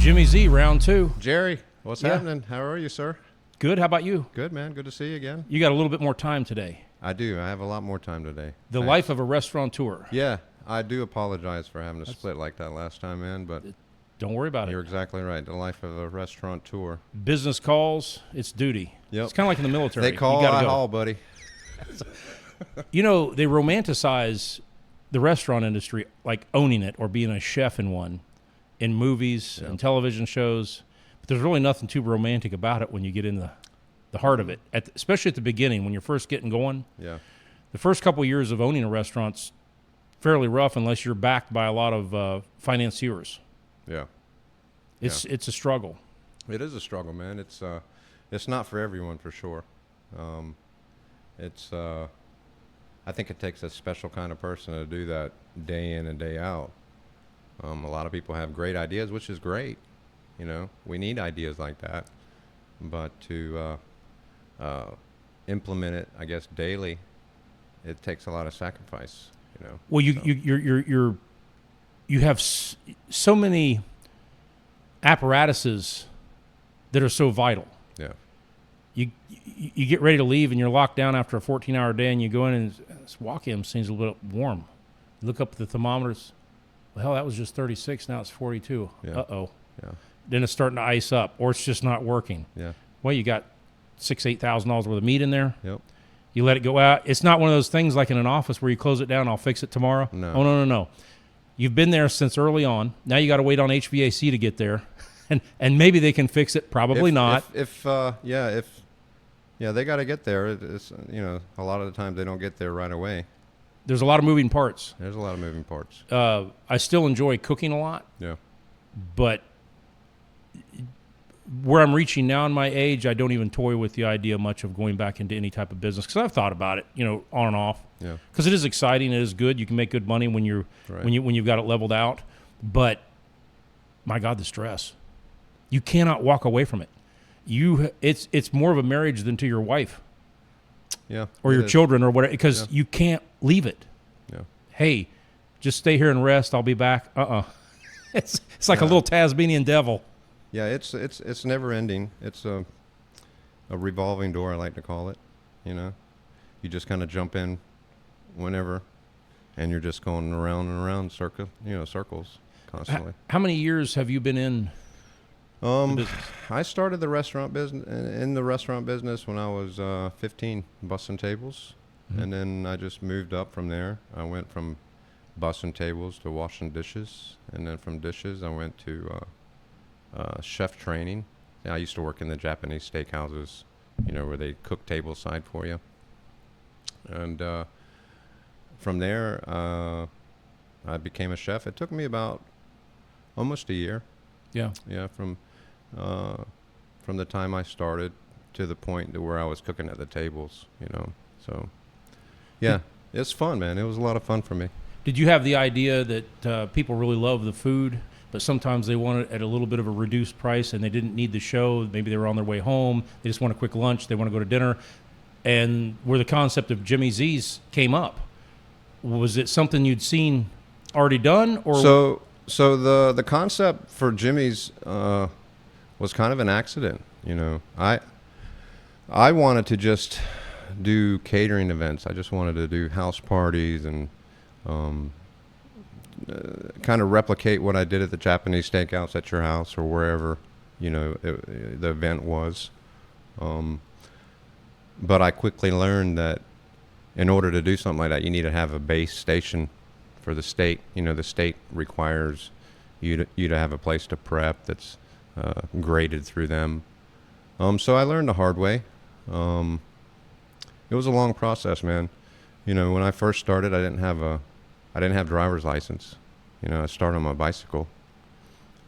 Jimmy Z, round two. Jerry, what's happening? How are you, sir? Good. How about you? Good, man. Good to see you again. You got a little bit more time today. I do. I have a lot more time today. The Thanks. life of a restaurateur. Yeah, I do apologize for having to split like that last time, man, but Don't worry about you're it. exactly right. The life of a restaurateur. Business calls, it's duty. Yep. It's kind of like in the military. They call, you gotta I go. haul, buddy. You know, they romanticize the restaurant industry like owning it or being a chef in one in movies and television shows. But there's really nothing too romantic about it when you get in the heart of it, especially at the beginning when you're first getting going. Yeah. The first couple of years of owning a restaurant's fairly rough unless you're backed by a lot of financiers. Yeah. It's a struggle. It is a struggle, man. It's not for everyone, for sure. I think it takes a special kind of person to do that day in and day out. A lot of people have great ideas, which is great. You know, we need ideas like that. But to implement it, I guess, daily, it takes a lot of sacrifice. You know. Well, you have so many apparatuses that are so vital. Yeah. You get ready to leave and you're locked down after a 14-hour day, and you go in and this walk-in seems a little bit warm. You look up at the thermometers. Well, hell, that was just 36. Now it's 42. Yeah. Uh-oh. Yeah. Then it's starting to ice up, or it's just not working. Yeah. Well, you got $8,000 worth of meat in there. Yep. You let it go out. It's not one of those things like in an office where you close it down, I'll fix it tomorrow. No. Oh, no. You've been there since early on. Now you got to wait on HVAC to get there. And maybe they can fix it. Probably not. If they got to get there. It's a lot of the time they don't get there right away. There's a lot of moving parts. There's a lot of moving parts. I still enjoy cooking a lot, Yeah. but where I'm reaching now in my age, I don't even toy with the idea much of going back into any type of business because I've thought about it, on and off. Yeah. Because it is exciting, it is good. You can make good money when you've got it leveled out. But my God, the stress! You cannot walk away from it. It's more of a marriage than to your wife, or your children or whatever, because you can't leave it. Yeah. Hey, just stay here and rest. I'll be back. It's like a little Tasmanian devil. Yeah, it's never ending. It's a revolving door, I like to call it. You just kind of jump in whenever, and you're just going around and around circles constantly. How many years have you been in the business? I started the restaurant business when I was 15, bussing tables, and then I just moved up from there. I went from bussing tables to washing dishes, and then from dishes I went to chef training. I used to work in the Japanese steakhouses, where they cook table side for you. And from there, I became a chef. It took me about almost a year. Yeah. Yeah, from the time I started to the point to where I was cooking at the tables, So, yeah, it's fun, man. It was a lot of fun for me. Did you have the idea that people really love the food, but sometimes they want it at a little bit of a reduced price and they didn't need the show? Maybe they were on their way home. They just want a quick lunch. They want to go to dinner. And where the concept of JimmyZ's came up, was it something you'd seen already done? Or So the concept for Jimmy's was kind of an accident. I wanted to just do catering events. I just wanted to do house parties and kind of replicate what I did at the Japanese steakhouse at your house or wherever the event was. But I quickly learned that in order to do something like that, you need to have a base station for the state. The state requires you to have a place to prep that's graded through them. So I learned the hard way. It was a long process, man. When I first started, I didn't have driver's license. I started on my bicycle.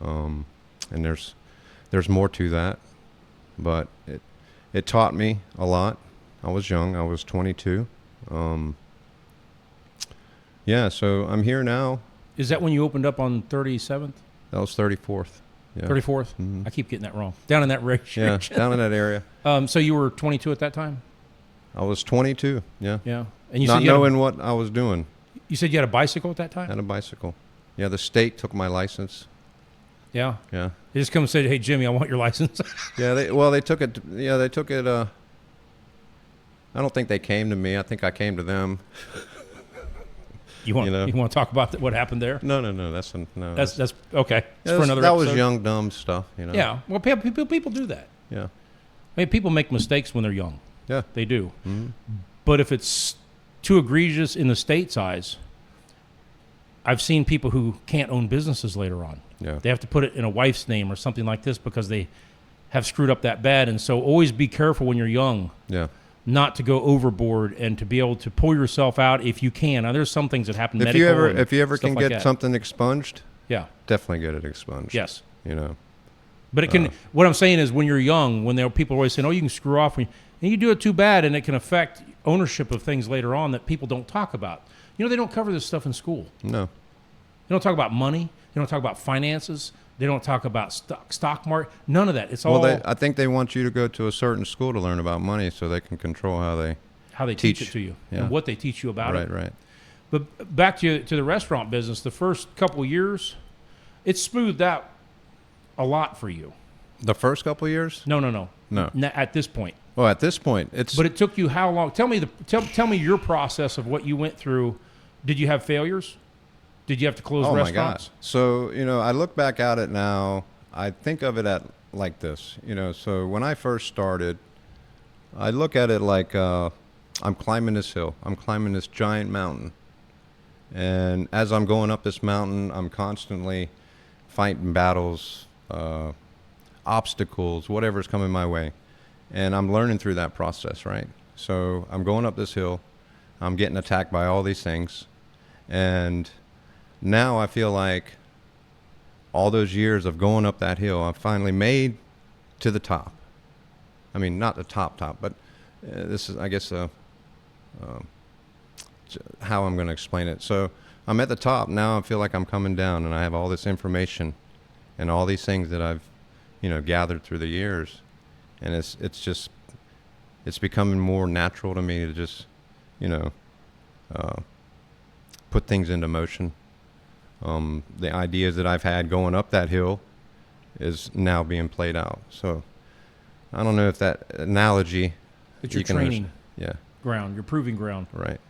And there's more to that, but it taught me a lot. I was young. I was 22. So I'm here now. Is that when you opened up on 37th? That was 34th. Yeah. 34th? Mm-hmm. I keep getting that wrong. Down in that region. Yeah, down in that area. So you were 22 at that time? I was 22, yeah. Yeah. And you Not said knowing what I was doing. You said you had a bicycle at that time? I had a bicycle. Yeah, the state took my license. Yeah. Yeah. They just come and say, "Hey, Jimmy, I want your license." Yeah. They took it. Yeah, they took it. I don't think they came to me. I think I came to them. You want to talk about what happened there? No. That's okay. It's for another that episode. was young, dumb stuff. Yeah. Well, people do that. Yeah. I mean, people make mistakes when they're young. Yeah. They do. Mm-hmm. But if it's too egregious in the state's eyes, I've seen people who can't own businesses later on. Yeah. They have to put it in a wife's name or something like this because they have screwed up that bad. And so always be careful when you're young. Yeah. Not to go overboard and to be able to pull yourself out if you can. Now, there's some things that happen. If you ever can get something expunged, yeah, definitely get it expunged. Yes. But it can. What I'm saying is, when you're young, people are always saying, "Oh, you can screw off," and you do it too bad, and it can affect ownership of things later on that people don't talk about. They don't cover this stuff in school. No. They don't talk about money. They don't talk about finances. They don't talk about stock market. None of that. It's all. I think they want you to go to a certain school to learn about money, so they can control how they teach it to you and what they teach you about it. Right. But back to the restaurant business, the first couple of years, it's smoothed out a lot for you. The first couple of years? No. At this point. Well, at this point, it's. But it took you how long? Tell me your process of what you went through. Did you have failures? Did you have to close restaurants? Oh my gosh! So I look back at it now. I think of it like this. So when I first started, I look at it like I'm climbing this hill. I'm climbing this giant mountain, and as I'm going up this mountain, I'm constantly fighting battles, obstacles, whatever's coming my way, and I'm learning through that process. Right. So I'm going up this hill. I'm getting attacked by all these things, and now I feel like all those years of going up that hill, I've finally made to the top. I mean, not the top, but this is, I guess, how I'm going to explain it. So I'm at the top. Now I feel like I'm coming down, and I have all this information and all these things that I've, gathered through the years. And it's becoming more natural to me to just, put things into motion. The ideas that I've had going up that hill is now being played out. So I don't know if that analogy. It's your training ground, your proving ground. Right.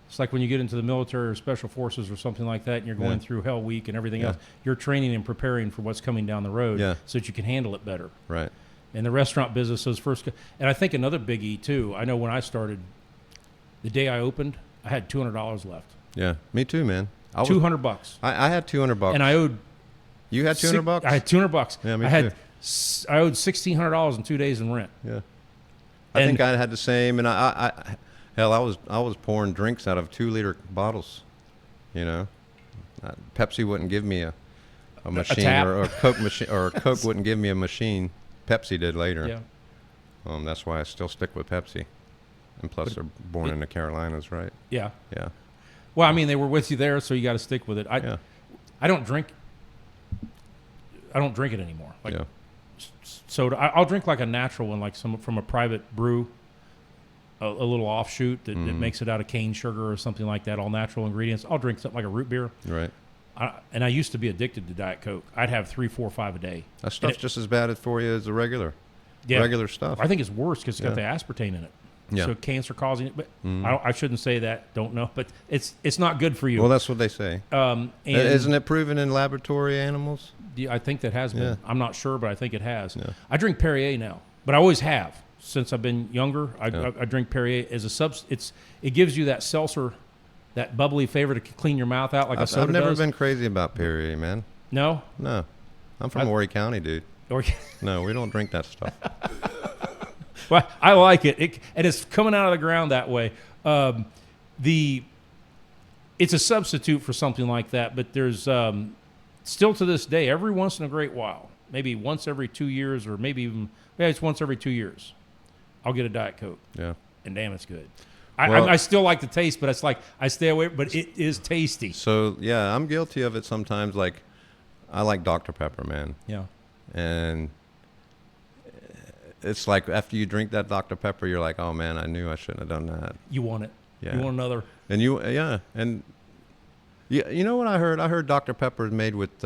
It's like when you get into the military or special forces or something like that, and you're going through Hell Week and everything else. You're training and preparing for what's coming down the road so that you can handle it better. Right. And the restaurant business, those first, and I think another biggie too. I know when I started, the day I opened, I had $200 left. Yeah, me too, man. $200. I had $200, and I owed. You had $200? I had $200. Yeah, me too. I owed $1,600 in 2 days in rent. Yeah, I think I had the same, and I was pouring drinks out of 2-liter bottles. Pepsi wouldn't give me a machine, or a Coke machine, or Coke wouldn't give me a machine. Pepsi did later. Yeah. That's why I still stick with Pepsi. And plus, they're born in the Carolinas, right? Yeah. Yeah. Well, I mean, they were with you there, so you got to stick with it. I don't drink. I don't drink it anymore. Like soda. I'll drink like a natural one, like from a private brew, a little offshoot that makes it out of cane sugar or something like that, all natural ingredients. I'll drink something like a root beer. Right. And I used to be addicted to Diet Coke. I'd have 3, 4, 5 a day. That stuff's just as bad for you as the regular stuff. I think it's worse because it's got the aspartame in it. Yeah. So cancer causing it, but I shouldn't say that. Don't know, but it's not good for you. Well, that's what they say. And isn't it proven in laboratory animals? I think that has been. Yeah. I'm not sure, but I think it has. Yeah. I drink Perrier now, but I always have since I've been younger. I drink Perrier as a it gives you that seltzer, that bubbly flavor to clean your mouth out like a soda I've never does. been crazy about Perrier, man. No. I'm from Horry County, dude. No, we don't drink that stuff. Well, I like it. And it's coming out of the ground that way. It's a substitute for something like that, but there's still to this day, every once in a great while, maybe once every 2 years, or maybe even it's once every 2 years, I'll get a Diet Coke. Yeah, and damn, it's good. I still like the taste, but it's like I stay away. But it is tasty. So yeah, I'm guilty of it sometimes. Like I like Dr. Pepper, man. Yeah, and it's like after you drink that Dr. Pepper, you're like, oh man, I knew I shouldn't have done that. You want it. Yeah. You want another. And you know what I heard? I heard Dr. Pepper is made with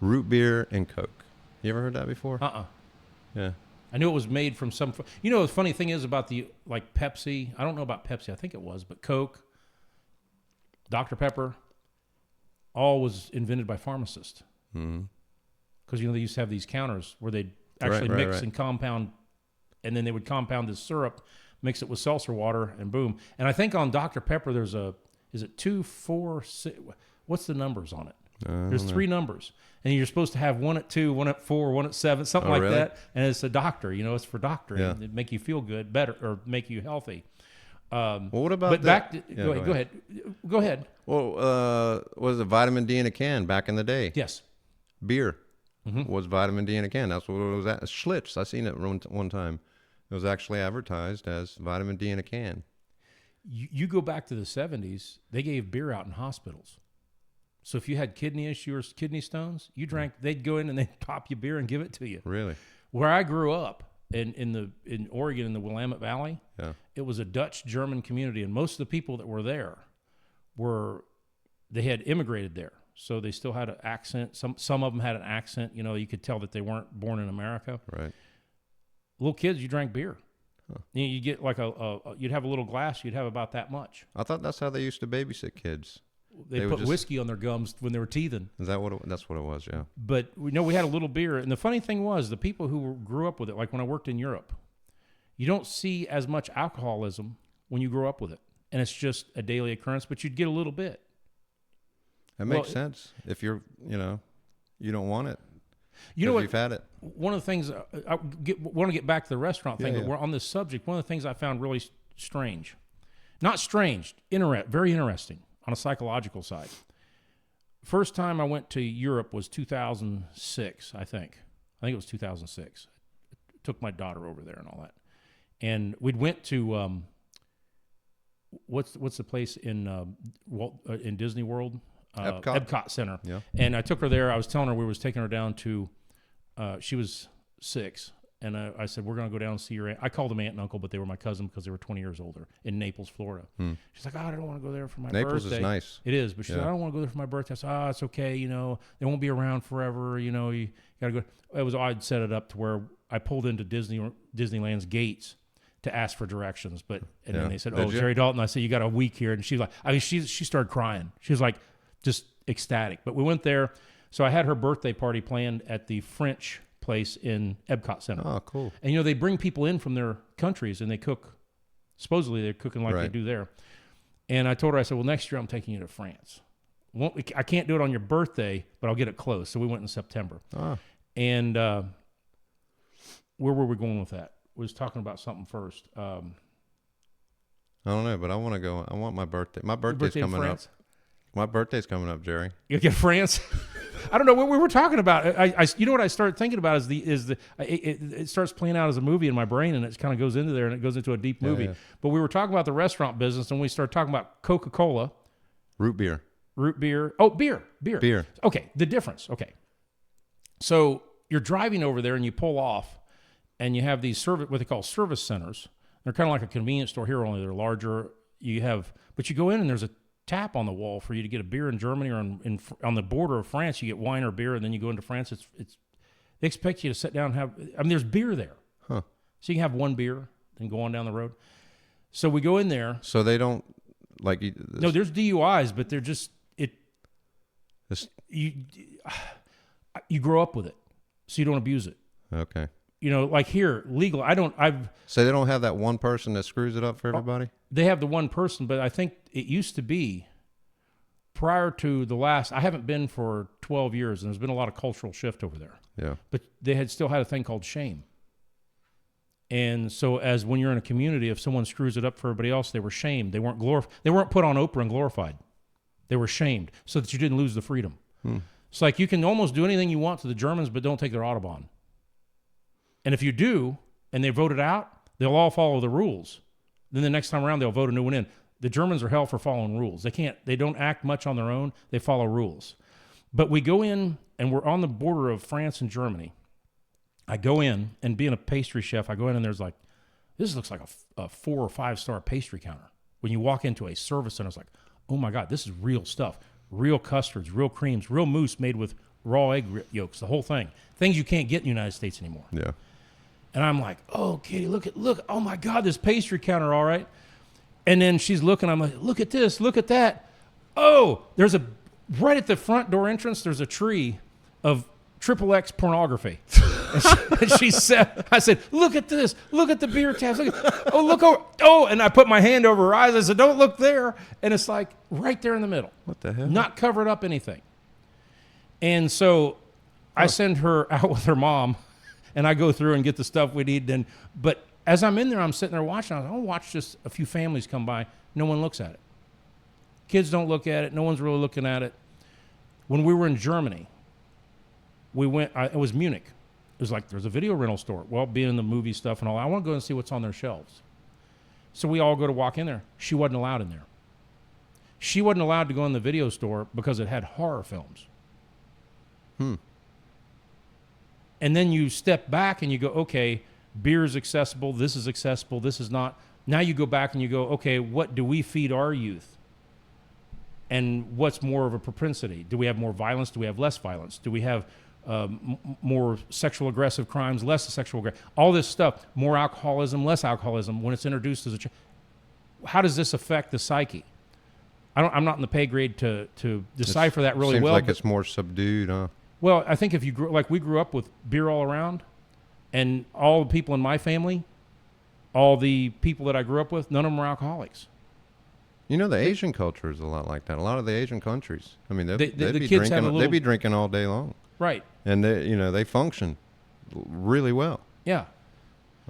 Root beer and Coke. You ever heard that before? Yeah. I knew it was made from some. You know, the funny thing is about the like Pepsi. I don't know about Pepsi. I think it was, but Coke, Dr. Pepper, all was invented by pharmacists. Because they used to have these counters where they'd actually mix and compound, and then they would compound this syrup, mix it with seltzer water, and boom. And I think on Dr. Pepper there's is it 2, 4, 6? What's the numbers on it? There's 3 numbers, and you're supposed to have one at 2, one at 4, one at 7, something like that. And it's a doctor, it's for doctoring. Yeah. It make you feel good, better, or make you healthy. Well, what about but back to, go ahead. Well, was it vitamin D in a can back in the day? Yes. Beer was vitamin D in a can. That's what it was at. Schlitz, I seen it one time. It was actually advertised as vitamin D in a can. You go back to the 70s, they gave beer out in hospitals. So if you had kidney issues or kidney stones, you drank, they'd go in and they'd pop you beer and give it to you. Really? Where I grew up in Oregon, in the Willamette Valley, it was a Dutch-German community, and most of the people that were there they had immigrated there. So they still had an accent. Some of them had an accent. You could tell that they weren't born in America. Right. Little kids, you drank beer. Huh. You get like you'd have a little glass. You'd have about that much. I thought that's how they used to babysit kids. They put whiskey on their gums when they were teething. Is that what? That's what it was. Yeah. But we had a little beer, and the funny thing was, the people who grew up with it, like when I worked in Europe, you don't see as much alcoholism when you grow up with it, and it's just a daily occurrence. But you'd get a little bit. That makes sense. If you're, you don't want it. You've had it. One of the things I want to get back to the restaurant thing, but we're on this subject. One of the things I found really strange, not strange, very interesting on a psychological side. First time I went to Europe was 2006, I think. I think it was 2006. Took my daughter over there and all that, and we went to what's the place in Disney World? Epcot Center. Yeah. And I took her there. I was telling her we was taking her down to, she was 6. And I said, we're going to go down and see your aunt. I called them aunt and uncle, but they were my cousin because they were 20 years older in Naples, Florida. She's like, I don't want to go there for my birthday. Naples is nice. It is. But she said, I don't want to go there for my birthday. I said, it's okay. They won't be around forever. You got to go. I'd set it up to where I pulled into Disneyland's gates to ask for directions. And then they said, Jerry Dalton. I said, you got a week here. And she's like, she started crying. She was like, just ecstatic. But we went there. So I had her birthday party planned at the French place in Epcot Center. Oh, cool. And, they bring people in from their countries and they cook. Supposedly they're cooking like they do there. And I told her, I said, well, next year I'm taking you to France. I can't do it on your birthday, but I'll get it close. So we went in September. And where were we going with that? We was talking about something first. I don't know, but I want to go. I want my birthday. My birthday's coming up. My birthday's coming up, Jerry. You get France? I don't know what we were talking about. You know what I started thinking about it starts playing out as a movie in my brain, and it kind of goes into there, and it goes into a deep movie. Yeah. But we were talking about the restaurant business, and we started talking about Coca-Cola, root beer. Oh, beer. Okay, the difference. Okay, so you're driving over there, and you pull off, and you have these what they call service centers. They're kind of like a convenience store here, only they're larger. But you go in, and there's a tap on the wall for you to get a beer in Germany or on the border of France. You get wine or beer, and then you go into France. They expect you to sit down and have. There's beer there, so you can have one beer, then go on down the road. So we go in there. So they don't like. No, there's DUIs, but they're just you grow up with it, so you don't abuse it. Okay. Like here, legal. So they don't have that one person that screws it up for everybody? They have the one person, but I think it used to be prior to the last. I haven't been for 12 years, and there's been a lot of cultural shift over there. Yeah. But they had still had a thing called shame. And so as when you're in a community, if someone screws it up for everybody else, they were shamed. They weren't They weren't put on Oprah and glorified. They were shamed so that you didn't lose the freedom. It's like you can almost do anything you want to the Germans, but don't take their Autobahn. And if you do, and they vote it out, they'll all follow the rules. Then the next time around, they'll vote a new one in. The Germans are hell for following rules. They don't act much on their own. They follow rules. But we go in, and we're on the border of France and Germany. I go in, and being a pastry chef, I go in, and there's this looks like a 4 or 5 star pastry counter. When you walk into a service center, it's like, oh my God, this is real stuff. Real custards, real creams, real mousse made with raw egg yolks, the whole thing. Things you can't get in the United States anymore. Yeah. And I'm like, oh, Katie, look, oh my God, this pastry counter, all right. And then she's looking, I'm like, look at this, look at that. Oh, right at the front door entrance, there's a tree of XXX pornography. And she said, I said, look at this, look at the beer tabs. Look over, and I put my hand over her eyes. I said, don't look there. And it's like right there in the middle. What the hell? Not covered up anything. And so I send her out with her mom, and I go through and get the stuff we need. But as I'm in there, I'm sitting there watching. I'll watch just a few families come by. No one looks at it. Kids don't look at it. No one's really looking at it. When we were in Germany, we went, it was Munich. It was like, there's a video rental store. Well, being in the movie stuff and all, I want to go and see what's on their shelves. So we all go to walk in there. She wasn't allowed in there. She wasn't allowed to go in the video store because it had horror films. And then you step back and you go, okay, beer is accessible. This is accessible. This is not. Now you go back and you go, okay, what do we feed our youth? And what's more of a propensity? Do we have more violence? Do we have less violence? Do we have more sexual aggressive crimes, less sexual aggressive? All this stuff, more alcoholism, less alcoholism when it's introduced as a child. How does this affect the psyche? I'm not in the pay grade to decipher that really well. Seems like it's more subdued, huh? Well, I think if you grew, like we grew up with beer all around, and all the people in my family, all the people that I grew up with, none of them were alcoholics. You know, the Asian culture is a lot like that. A lot of the Asian countries. I mean, they'd the be kids drinking. They'd be drinking all day long. Right. And they function really well. Yeah.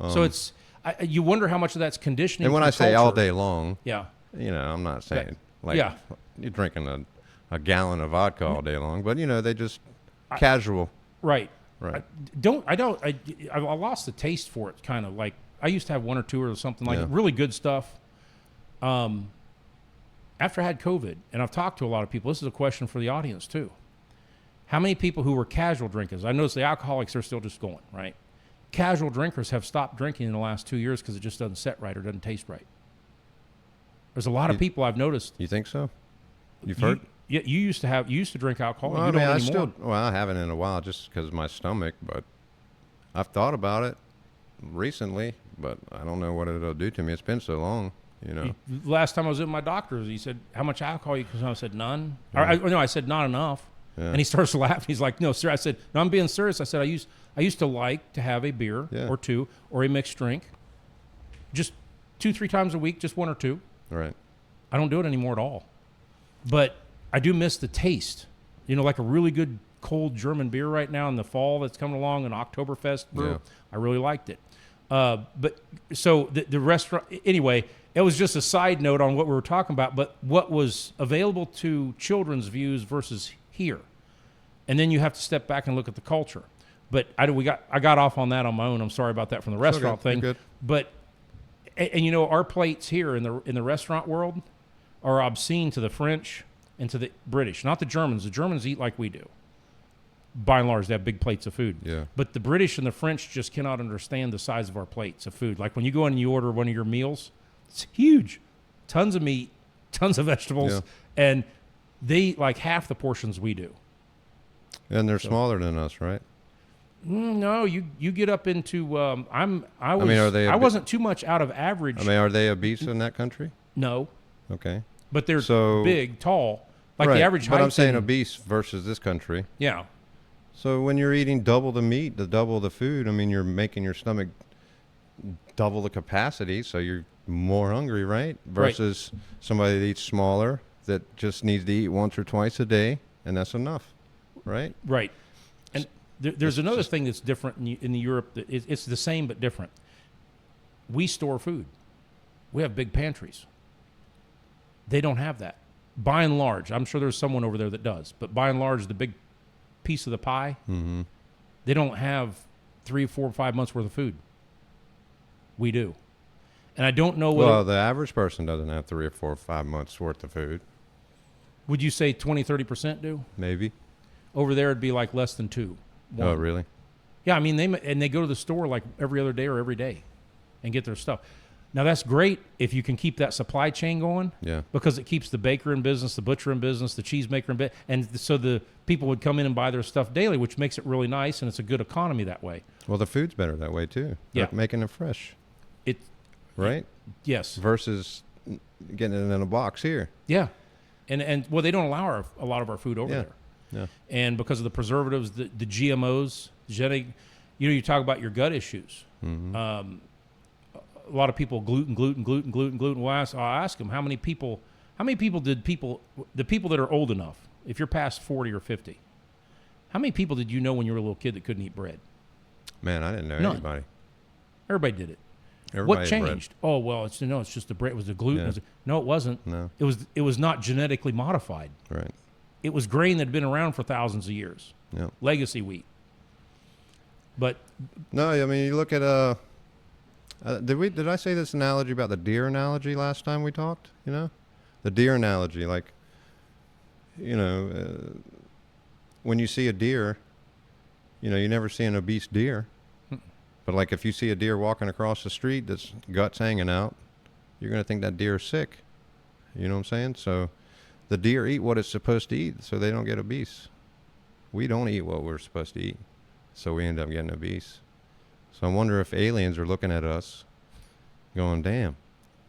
So it's you wonder how much of that's conditioning. And when I say culture. all day long, yeah, I'm not saying yeah. You're drinking a gallon of vodka all day long, but they just casual. Right. Right. I lost the taste for it. Kind of like I used to have one or two or something like really good stuff. After I had COVID, and I've talked to a lot of people, this is a question for the audience too. How many people who were casual drinkers, I noticed the alcoholics are still just going, right? Casual drinkers have stopped drinking in the last 2 years because it just doesn't set right or doesn't taste right. There's a lot of people I've noticed. You think so? You've heard? Yeah, you used to drink alcohol. Well, you don't anymore. I haven't in a while just because of my stomach, but I've thought about it recently, but I don't know what it'll do to me. It's been so long. Last time I was at my doctor's, he said, how much alcohol you consume? I said, none. I said, not enough. Yeah. And he starts laughing. He's like, no, sir. I said, no, I'm being serious. I said, I used to like to have a beer or two or a mixed drink just 2-3 times a week, just one or two. Right. I don't do it anymore at all. But I do miss the taste. Like a really good cold German beer right now in the fall that's coming along, an Oktoberfest brew. Yeah. I really liked it. But so the restaurant, anyway, it was just a side note on what we were talking about, but what was available to children's views versus here. And then you have to step back and look at the culture. But I got off on that on my own. I'm sorry about that from the restaurant thing. You're good. But and our plates here in the restaurant world are obscene to the French and to the British, not the Germans. The Germans eat like we do. By and large, they have big plates of food. Yeah. But the British and the French just cannot understand the size of our plates of food. Like when you go in and you order one of your meals, it's huge. Tons of meat, tons of vegetables, and they eat like half the portions we do. And they're smaller than us, right? No, you get up into I wasn't too much out of average. I mean, are they obese in that country? No. Okay. But they're big, tall, like right. the average height. But I'm saying obese versus this country. Yeah. So when you're eating double the meat, double the food, I mean, you're making your stomach double the capacity, so you're more hungry, right? Versus somebody that eats smaller that just needs to eat once or twice a day, and that's enough, right? Right. And there's another thing that's different in Europe. It's the same but different. We store food. We have big pantries. They don't have that. By and large, I'm sure there's someone over there that does, but by and large, the big piece of the pie, they don't have 3, 4, 5 months worth of food. We do. And I don't know Well, the average person doesn't have 3 or 4 or 5 months worth of food. Would you say 20, 30% do? Maybe. Over there, it'd be like less than 2. 1. Oh, really? Yeah, I mean, they go to the store like every other day or every day and get their stuff. Now, that's great if you can keep that supply chain going. Yeah. Because it keeps the baker in business, the butcher in business, the cheesemaker in business. And so the people would come in and buy their stuff daily, which makes it really nice, and it's a good economy that way. Well, the food's better that way, too. Yeah. They're making it fresh. Right? Yes. Versus getting it in a box here. Yeah. And well, they don't allow a lot of our food over there. Yeah. And because of the preservatives, the GMOs, genetic, you talk about your gut issues. Mm-hmm. A lot of people gluten. Well, I ask them how many people the people that are old enough, if you're past 40 or 50, how many people did you know when you were a little kid that couldn't eat bread? Man, I didn't know None. anybody. Everybody did it. Everybody What ate bread. changed? Oh, well, it's just the bread. It was the gluten. Yeah. No, it wasn't. No. It was not genetically modified. Right. It was grain that had been around for thousands of years. Yeah. Legacy wheat. But No, I mean, you look at did I say this analogy about the deer analogy last time we talked? The deer analogy, like, when you see a deer, you never see an obese deer. But like if you see a deer walking across the street that's guts hanging out, you're going to think that deer is sick. You know what I'm saying? So the deer eat what it's supposed to eat so they don't get obese. We don't eat what we're supposed to eat, so we end up getting obese. So I wonder if aliens are looking at us going, damn,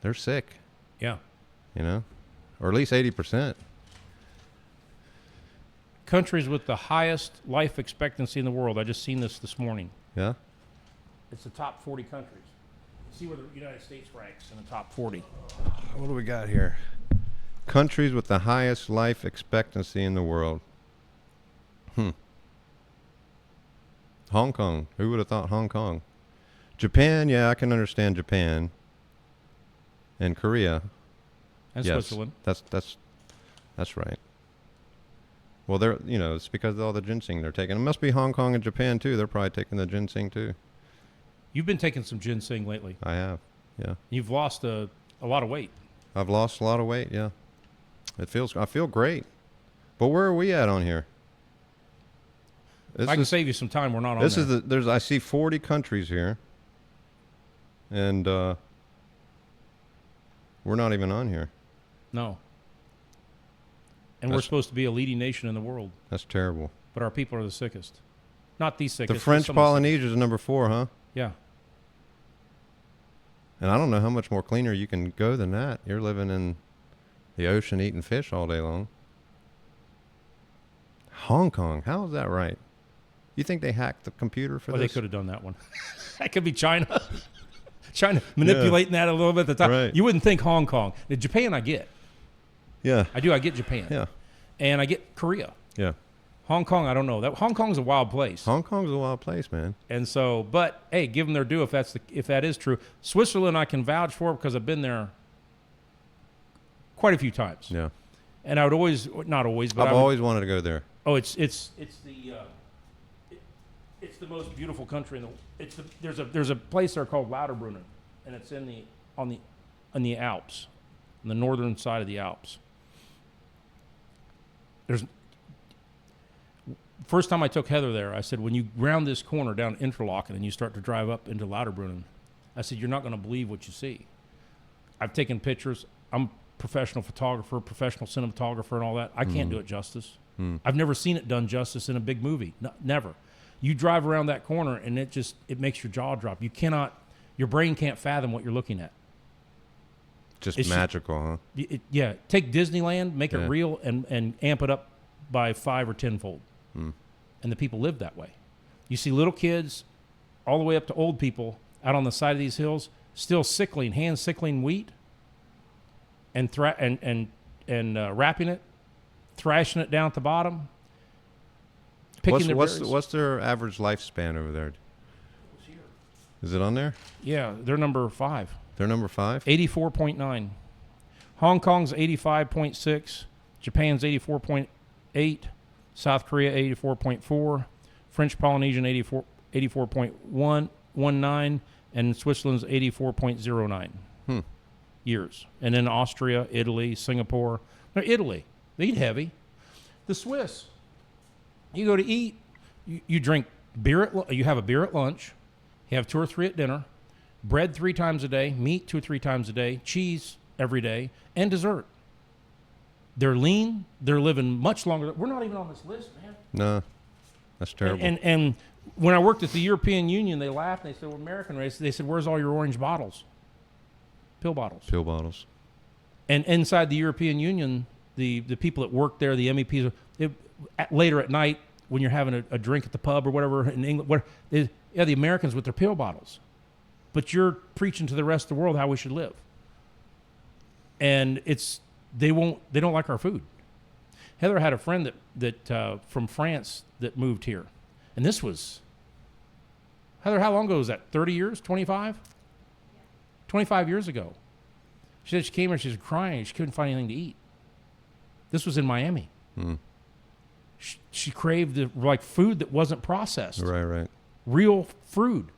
they're sick, yeah. Or at least 80%. Countries with the highest life expectancy in the world. I just seen this morning. Yeah? It's the top 40 countries. See where the United States ranks in the top 40. What do we got here? Countries with the highest life expectancy in the world. Hong Kong. Who would have thought Hong Kong? Japan, yeah, I can understand Japan. And Korea. And Yes, Switzerland. That's right. Well, they're it's because of all the ginseng they're taking. It must be Hong Kong and Japan too. They're probably taking the ginseng too. You've been taking some ginseng lately. I have. Yeah. You've lost a lot of weight. I've lost a lot of weight. Yeah. I feel great. But where are we at on here? If I can save you some time, we're not on This there. is I see 40 countries here. And we're not even on here. No. And we're supposed to be a leading nation in the world. That's terrible. But our people are the sickest. Not the sickest. The French Polynesia is number 4, huh? Yeah. And I don't know how much more cleaner you can go than that. You're living in the ocean eating fish all day long. Hong Kong, how is that right? You think they hacked the computer for Well, this? they could have done that one. That could be China. China manipulating that a little bit at the time. Right. You wouldn't think Hong Kong. Now, Japan, I get. Yeah. I do. I get Japan. Yeah. And I get Korea. Yeah. Hong Kong, I don't know. Hong Kong's a wild place. Hong Kong's a wild place, man. And so, but hey, give them their due if that is true. Switzerland, I can vouch for because I've been there quite a few times. Yeah. And I would always, not always, but I've always wanted to go there. Oh, it's the most beautiful country in the. There's a place there called Lauterbrunnen, and it's on the Alps, on the northern side of the Alps. First time I took Heather there, I said, when you round this corner down Interlaken and you start to drive up into Lauterbrunnen, I said, you're not going to believe what you see. I've taken pictures. I'm a professional photographer, professional cinematographer, and all that. I can't do it justice. I've never seen it done justice in a big movie. No, never. You drive around that corner and it makes your jaw drop. Your brain can't fathom what you're looking at. It's magical, huh? Yeah. Take Disneyland, make it real, and amp it up by 5 or 10-fold. And the people live that way. You see little kids all the way up to old people out on the side of these hills still hand sickling wheat and wrapping it, thrashing it down at the bottom, picking their berries. What's their average lifespan over there? Is it on there? Yeah, they're number 5. They're number 5? 84.9. Hong Kong's 85.6. Japan's 84.8. South Korea 84.4. French Polynesian 84.19. And Switzerland's 84.09 years. And then Austria, Italy, Singapore. No, Italy, they eat heavy. The Swiss, you go to eat, you drink beer. You have a beer at lunch. You have 2 or 3 at dinner. bread 3 times a day, meat 2 or 3 times a day, cheese every day, and dessert. They're lean. They're living much longer. We're not even on this list, man. No, that's terrible. And when I worked at the European Union, they laughed and they said, "We're American race." They said, "Where's all your orange bottles? Pill bottles." Pill bottles. And inside the European Union, the people that work there, the MEPs, later at night when you're having a drink at the pub or whatever in England, the Americans with their pill bottles. But you're preaching to the rest of the world how we should live. And they don't like our food. Heather had a friend that from France that moved here. And this was, Heather, how long ago was that? 30 years? 25? 25 years ago. She said she came here, she was crying, she couldn't find anything to eat. This was in Miami. She craved food that wasn't processed. Right. Real food.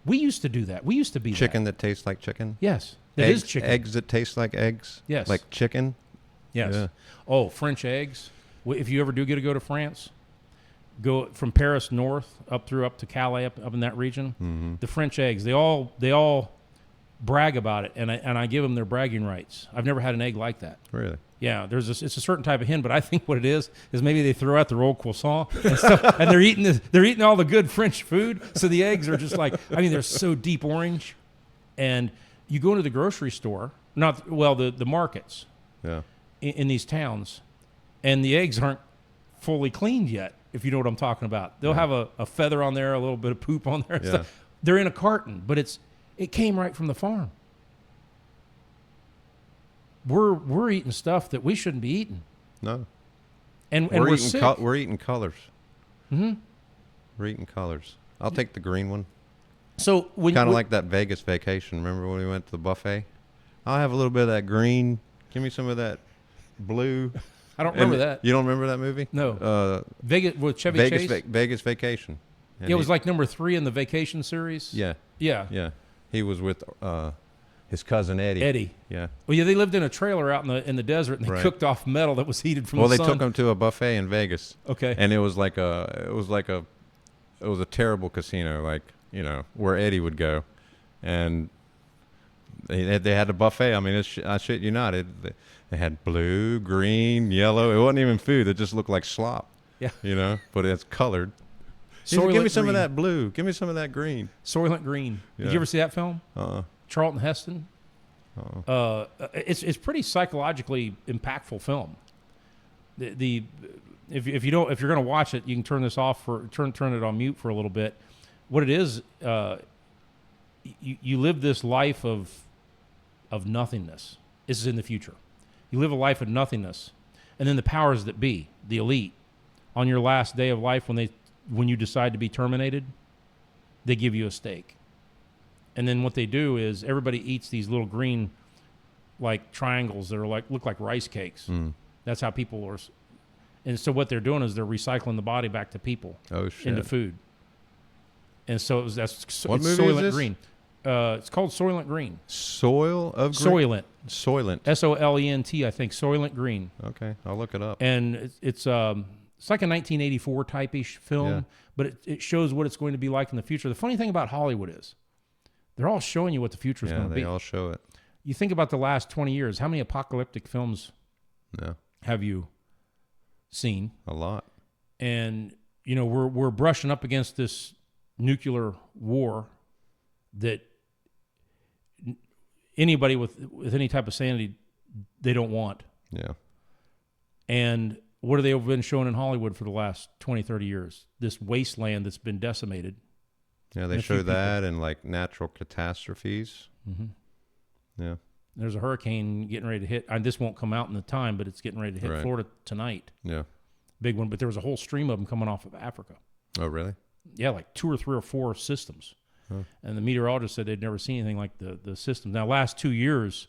We used to do that. We used to be chicken that tastes like chicken. Yes, that is chicken. Eggs that taste like eggs. Yes, like chicken. Yes. Yeah. Oh, French eggs. If you ever do get to go to France, go from Paris north up to Calais up in that region. Mm-hmm. The French eggs. They all brag about it, and I give them their bragging rights. I've never had an egg like that. Really? Yeah, it's a certain type of hen, but I think what it is maybe they throw out the rolled croissant and stuff, and they're eating all the good French food, so the eggs are just they're so deep orange, and you go into the grocery store, the markets, yeah, in these towns, and the eggs aren't fully cleaned yet, if you know what I'm talking about. They'll have a feather on there, a little bit of poop on there, and stuff. They're in a carton, but it came right from the farm. We're eating stuff that we shouldn't be eating. No. And we're sick. We're eating colors. Mm-hmm. We're eating colors. I'll take the green one. So kind of like that Vegas vacation. Remember when we went to the buffet? I'll have a little bit of that green. Give me some of that blue. I don't remember that. You don't remember that movie? No. Vegas with Chevy Chase? Vegas Vacation. And it was like number 3 in the Vacation series. Yeah. Yeah. He was with his cousin Eddie. Yeah. Well, they lived in a trailer out in the desert, and they cooked off metal that was heated from the sun. Well, they took him to a buffet in Vegas. Okay. And it was a terrible casino, where Eddie would go, and they had a buffet. I mean, I shit you not. They had blue, green, yellow. It wasn't even food. It just looked like slop. Yeah. But it's colored. Give me some green. of that blue. Give me some of that green. Soylent Green. Yeah. Did you ever see that film? Charlton Heston. It's pretty psychologically impactful film. If you're going to watch it, you can turn this off turn it on mute for a little bit. What it is, you live this life of nothingness. This is in the future. You live a life of nothingness, and then the powers that be, the elite, on your last day of life when you decide to be terminated, they give you a steak. And then what they do is everybody eats these little green triangles that are look like rice cakes. That's how people are. And so what they're doing is they're recycling the body back to people into food. And so what movie Soylent is this? Green. It's called Soylent Green. Soil of green? Soylent. Solent, I think. Soylent Green. Okay, I'll look it up. And it's like a 1984 type-ish film, but it shows what it's going to be like in the future. The funny thing about Hollywood is they're all showing you what the future is going to be. Yeah, they all show it. You think about the last 20 years, how many apocalyptic films have you seen? A lot. And, we're brushing up against this nuclear war that anybody with any type of sanity, they don't want. Yeah. And what have they been showing in Hollywood for the last 20, 30 years? This wasteland that's been decimated. Yeah, they show that and natural catastrophes. Mm-hmm. Yeah. There's a hurricane getting ready to hit. This won't come out in the time, but it's getting ready to hit Florida tonight. Yeah. Big one. But there was a whole stream of them coming off of Africa. Oh, really? Yeah, 2 or 3 or 4 systems. Huh. And the meteorologist said they'd never seen anything like the system. Now, last 2 years,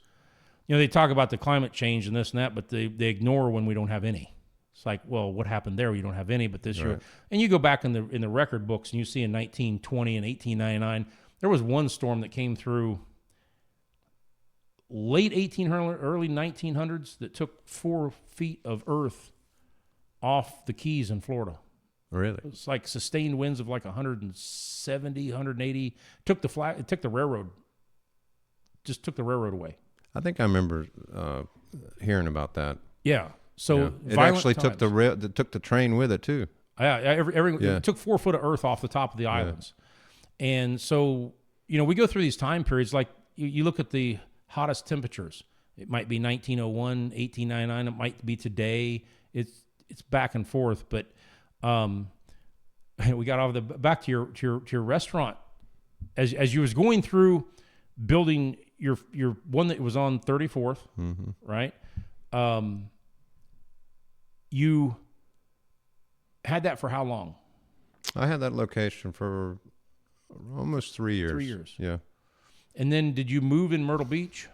they talk about the climate change and this and that, but they ignore when we don't have any. It's like, well, what happened there? You don't have any, but this year. And you go back in the record books and you see in 1920 and 1899, there was one storm that came through late 1800s, early 1900s that took 4 feet of earth off the Keys in Florida. Really? It's like sustained winds of like 170, 180. It took the railroad. Just took the railroad away. I think I remember hearing about that. Yeah. So Yeah. It actually took the train with it too. Yeah. It took 4 foot of earth off the top of the islands, and so we go through these time periods. Like you look at the hottest temperatures. It might be 1901, 1899. It might be today. It's back and forth, but we got back to your restaurant as you was going through building your one that was on 34th, right? You had that for how long? I had that location for almost 3 years. 3 years. Yeah. And then did you move in Myrtle Beach?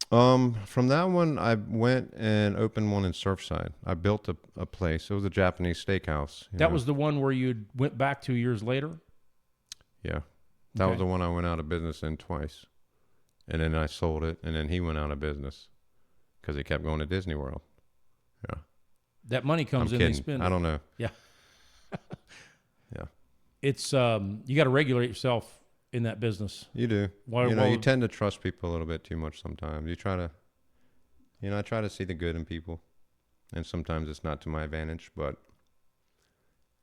From that one, I went and opened one in Surfside. I built a place. It was a Japanese steakhouse. That was the one where you went back 2 years later? Yeah. That was the one I went out of business in twice. And then I sold it, and then he went out of business because he kept going to Disney World. Yeah. That money comes in, kidding. they spend it. I don't know. Yeah. Yeah. It's you got to regulate yourself in that business. You do. You tend to trust people a little bit too much sometimes. You try to, I try to see the good in people, and sometimes it's not to my advantage, but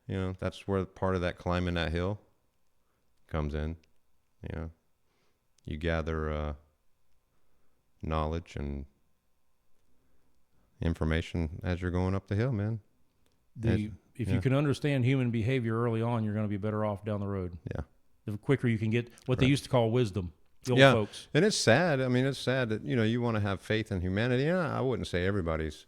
that's where part of that climbing that hill comes in. You gather knowledge and information as you're going up the hill, man. If you can understand human behavior early on, you're going to be better off down the road. Yeah. The quicker you can get what they used to call wisdom, the old folks. And it's sad. I mean, it's sad that, you want to have faith in humanity. I wouldn't say everybody's,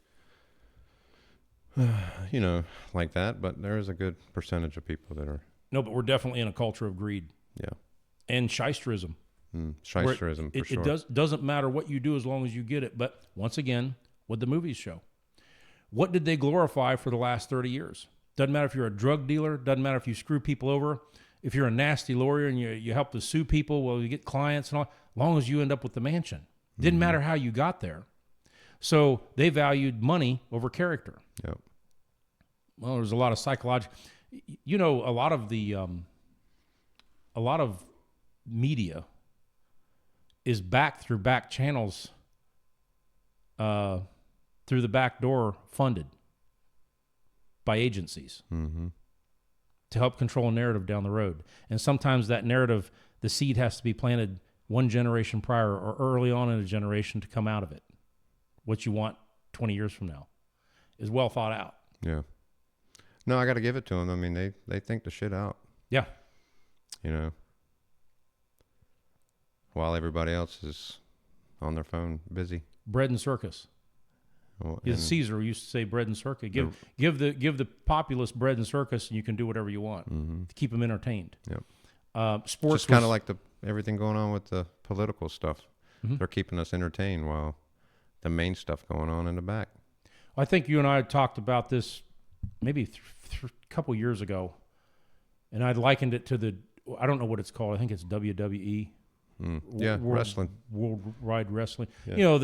like that, but there is a good percentage of people that are. No, but we're definitely in a culture of greed. Yeah. And shysterism. Shysterism, for sure. It doesn't matter what you do as long as you get it. But once again, what the movies show. What did they glorify for the last 30 years? Doesn't matter if you're a drug dealer. Doesn't matter if you screw people over. If you're a nasty lawyer and you help to sue people, well, you get clients and all, as long as you end up with the mansion. Didn't matter how you got there. So they valued money over character. Yep. Well, there's a lot of psychological, a lot of media is back through back channels, through the back door, funded by agencies. Mm-hmm. To help control a narrative down the road. And sometimes that narrative, the seed has to be planted one generation prior or early on in a generation to come out of it. What you want 20 years from now is well thought out. Yeah. No, I got to give it to them. I mean, they think the shit out. Yeah. While everybody else is on their phone busy. Bread and circus. Well, Caesar used to say bread and circus. Give the populace bread and circus, and you can do whatever you want to keep them entertained. Yep. Sports just kind of like everything going on with the political stuff. Mm-hmm. They're keeping us entertained while the main stuff going on in the back. I think you and I had talked about this maybe a couple years ago, and I'd likened it to I don't know what it's called. I think it's WWE. Wrestling. Worldwide wrestling. Yeah.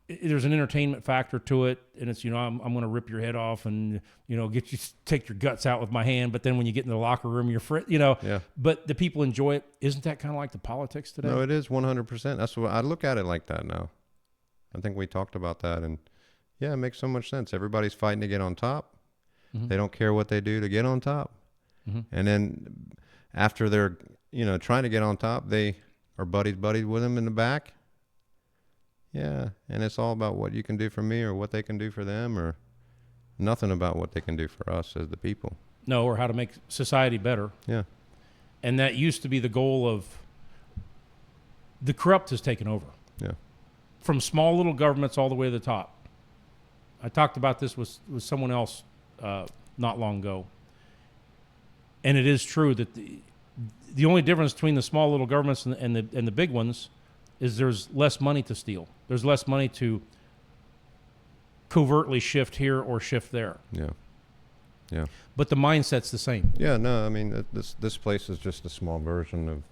There's an entertainment factor to it, and it's I'm going to rip your head off and take your guts out with my hand. But then when you get in the locker room, you're Yeah. But the people enjoy it. Isn't that kind of like the politics today? No, it is 100%. That's what I look at it like that now. I think we talked about that, and it makes so much sense. Everybody's fighting to get on top. Mm-hmm. They don't care what they do to get on top, and then after they're trying to get on top, they are buddies with them in the back. Yeah, and it's all about what you can do for me or what they can do for them, or nothing about what they can do for us as the people. No, or how to make society better. Yeah. And that used to be the goal of the corrupt has taken over. Yeah. From small little governments all the way to the top. I talked about this with someone else not long ago. And it is true that the only difference between the small little governments and the big ones is there's less money to steal. There's less money to covertly shift here or shift there. Yeah. Yeah. But the mindset's the same. Yeah, no, I mean, this place is just a small version of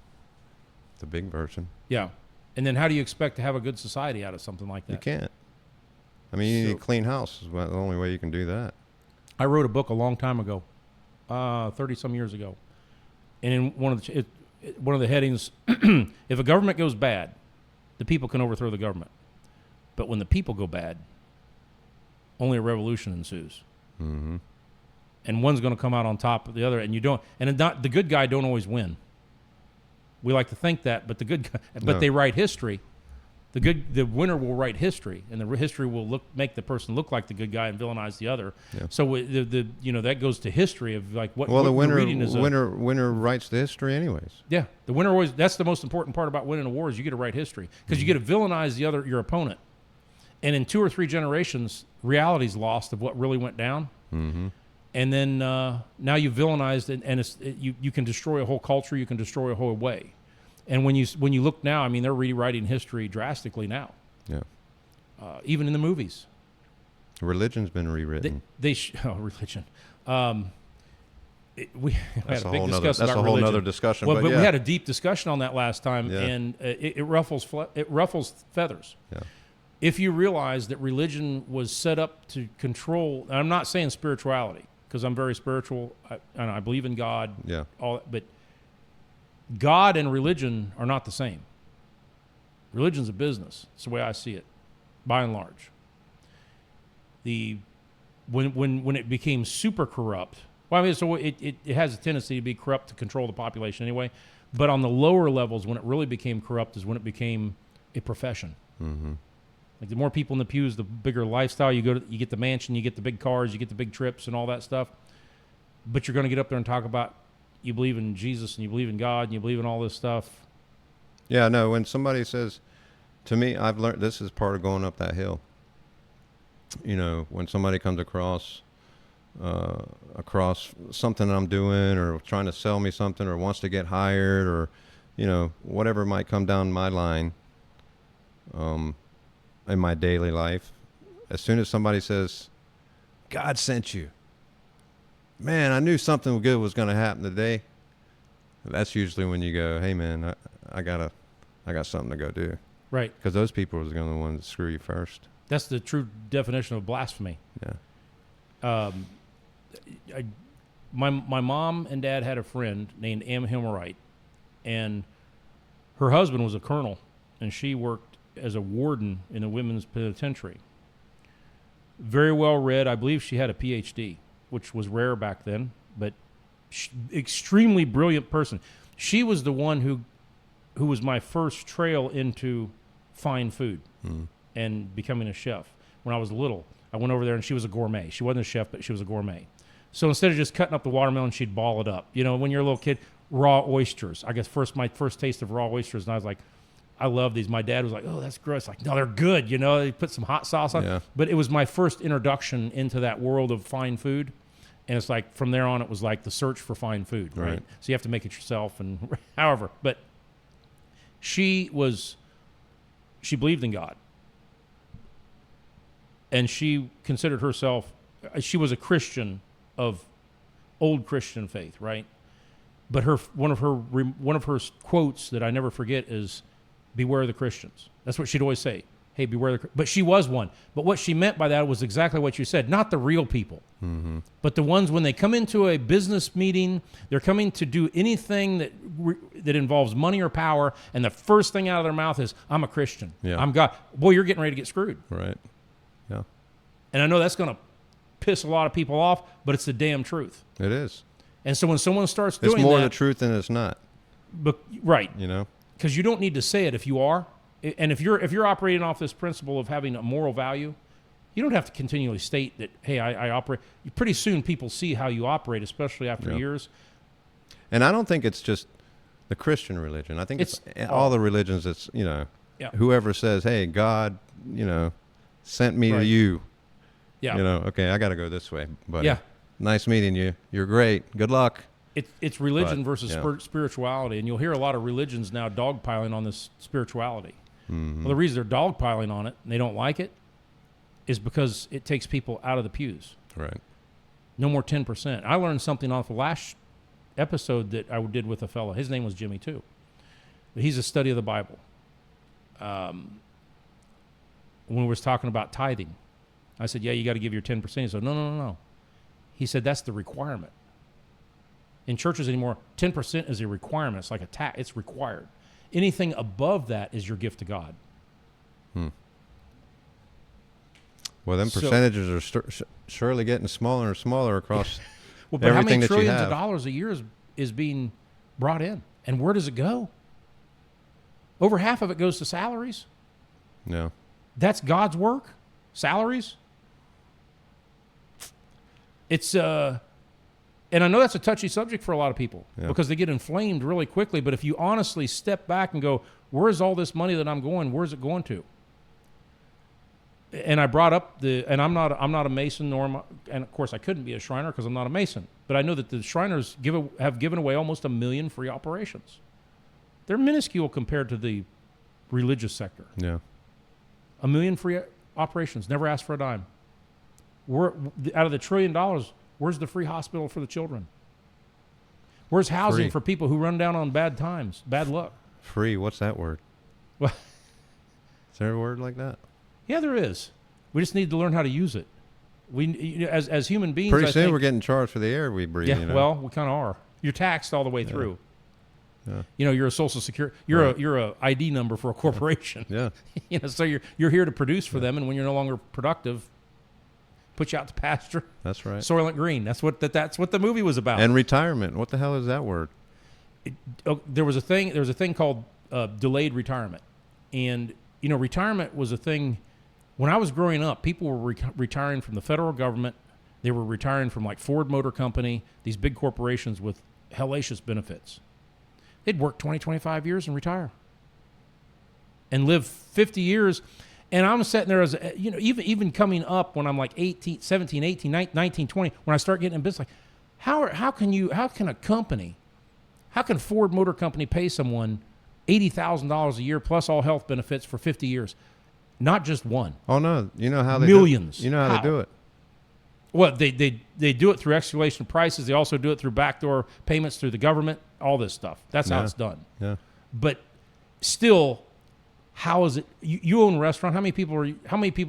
the big version. Yeah. And then how do you expect to have a good society out of something like that? You can't. I mean, you need a clean house is the only way you can do that. I wrote a book a long time ago, 30 some years ago, and in one of the headings, if a government goes bad, the people can overthrow the government, but when the people go bad, only a revolution ensues. Mm-hmm. And one's going to come out on top of the other, and you don't. And the good guy don't always win. We like to think that, but the good guy, but they write history. The winner will write history, and the history will make the person look like the good guy and villainize the other. Yeah. So that goes to history of like what. Well, what the winner reading is winner writes the history anyways. Yeah, the winner always. That's the most important part about winning a war is you get to write history because you get to villainize your opponent, and in 2 or 3 generations, reality's lost of what really went down. Mm-hmm. And then now you've villainized it, and you can destroy a whole culture. You can destroy a whole way. And when you look now, I mean, they're rewriting history drastically now. Yeah. Even in the movies. Religion's been rewritten. Religion. We had a big discussion about religion. That's a whole other discussion. Well, but yeah. we had a deep discussion on that last time, and it ruffles feathers. Yeah. If you realize that religion was set up to control, and I'm not saying spirituality, because I'm very spiritual, and I believe in God. Yeah. But God and religion are not the same. Religion's a business. It's the way I see it, by and large. When it became super corrupt, well, I mean, so it has a tendency to be corrupt to control the population anyway. But on the lower levels, when it really became corrupt, is when it became a profession. Mm-hmm. Like the more people in the pews, the bigger lifestyle. You get the mansion, you get the big cars, you get the big trips and all that stuff. But you're going to get up there and talk about you believe in Jesus and you believe in God and you believe in all this stuff. Yeah, no, when somebody says to me, I've learned this is part of going up that hill. You know, when somebody comes across something I'm doing or trying to sell me something or wants to get hired or, you know, whatever might come down my line, in my daily life, as soon as somebody says, God sent you, man, I knew something good was going to happen today. That's usually when you go, hey man, I got something to go do. Right. Because those people are going to the ones that screw you first. That's the true definition of blasphemy. Yeah. My mom and dad had a friend named Am Himmerite, and her husband was a colonel, and she worked as a warden in a women's penitentiary. Very well read. I believe she had a PhD, which was rare back then, but extremely brilliant person. She was the one who was my first trail into fine food and becoming a chef. When I was little, I went over there and she was a gourmet. She wasn't a chef, but she was a gourmet. So instead of just cutting up the watermelon, she'd ball it up. You know, when you're a little kid, raw oysters. I guess my first taste of raw oysters, and I was like, I love these. My dad was like, oh, that's gross. Like, no, they're good. You know, they put some hot sauce on. Yeah. But it was my first introduction into that world of fine food. And it's like, from there on, it was like the search for fine food, right? So you have to make it yourself and however. But she believed in God. And she considered herself, she was a Christian of old Christian faith, right? But one of her quotes that I never forget is, beware the Christians. That's what she'd always say. Hey, beware but she was one. But what she meant by that was exactly what you said. Not the real people, but the ones when they come into a business meeting, they're coming to do anything that involves money or power, and the first thing out of their mouth is, I'm a Christian. Yeah. I'm God. Boy, you're getting ready to get screwed. Right. Yeah. And I know that's going to piss a lot of people off, but it's the damn truth. It is. And so when someone starts doing that... It's more the truth than it's not. But, right. You know? Because you don't need to say it if you are. And if you're operating off this principle of having a moral value, you don't have to continually state that, hey, I operate. Pretty soon people see how you operate, especially after years. And I don't think it's just the Christian religion. I think it's all the religions. It's, you know, whoever says, hey, God, you know, sent me to you. Yeah. You know, okay, I got to go this way. Buddy. Yeah. Nice meeting you. You're great. Good luck. It's religion versus spirituality. And you'll hear a lot of religions now dogpiling on this spirituality. Well, the reason they're dogpiling on it and they don't like it is because it takes people out of the pews. Right. No more 10%. I learned something off the last episode that I did with a fellow. His name was Jimmy too. But he's a study of the Bible. When we was talking about tithing, I said, yeah, you got to give your 10%. He said, no. He said that's the requirement. In churches anymore, 10% is a requirement. It's like a tax. It's required. Anything above that is your gift to God. Well, them percentages are surely getting smaller and smaller across well, but everything how many that you trillions have. of dollars a year is being brought in? And where does it go? Over half of it goes to salaries. Yeah. That's God's work? Salaries? It's, and I know that's a touchy subject for a lot of people because they get inflamed really quickly. But if you honestly step back and go, where's all this money that I'm going? Where's it going to? And I brought up and I'm not a Mason, and of course I couldn't be a Shriner because I'm not a Mason. But I know that the Shriners have given away almost 1 million free operations. They're minuscule compared to the religious sector. Yeah. 1 million free operations, never asked for a dime. Out of the $1 trillion, where's the free hospital for the children? Where's housing for people who run down on bad times, bad luck? Free, what's that word? Well, is there a word like that? Yeah, there is. We just need to learn how to use it. We, as human beings, Pretty soon we're getting charged for the air we breathe. Yeah, you know? well, we kind of are. You're taxed all the way through. Yeah. You know, you're a social security. You're a ID number for a corporation. Yeah. You know, so you're here to produce for them, and when you're no longer productive, put you out to pasture. That's right. Soylent Green. That's what the movie was about. And retirement. What the hell is that word? There was a thing called delayed retirement, and you know, retirement was a thing. When I was growing up, people were retiring from the federal government. They were retiring from like Ford Motor Company, these big corporations with hellacious benefits. They'd work 20, 25 years and retire and live 50 years. And I'm sitting there as, you know, even coming up when I'm like 18, 17, 18, 19, 20, when I start getting in business, like how can Ford Motor Company pay someone $80,000 a year plus all health benefits for 50 years? Not just one. Oh no, you know how they millions. You know how they do it. Well, they do it through escalation of prices. They also do it through backdoor payments through the government. All this stuff. That's how it's done. Yeah. But still, how is it? You own a restaurant. How many people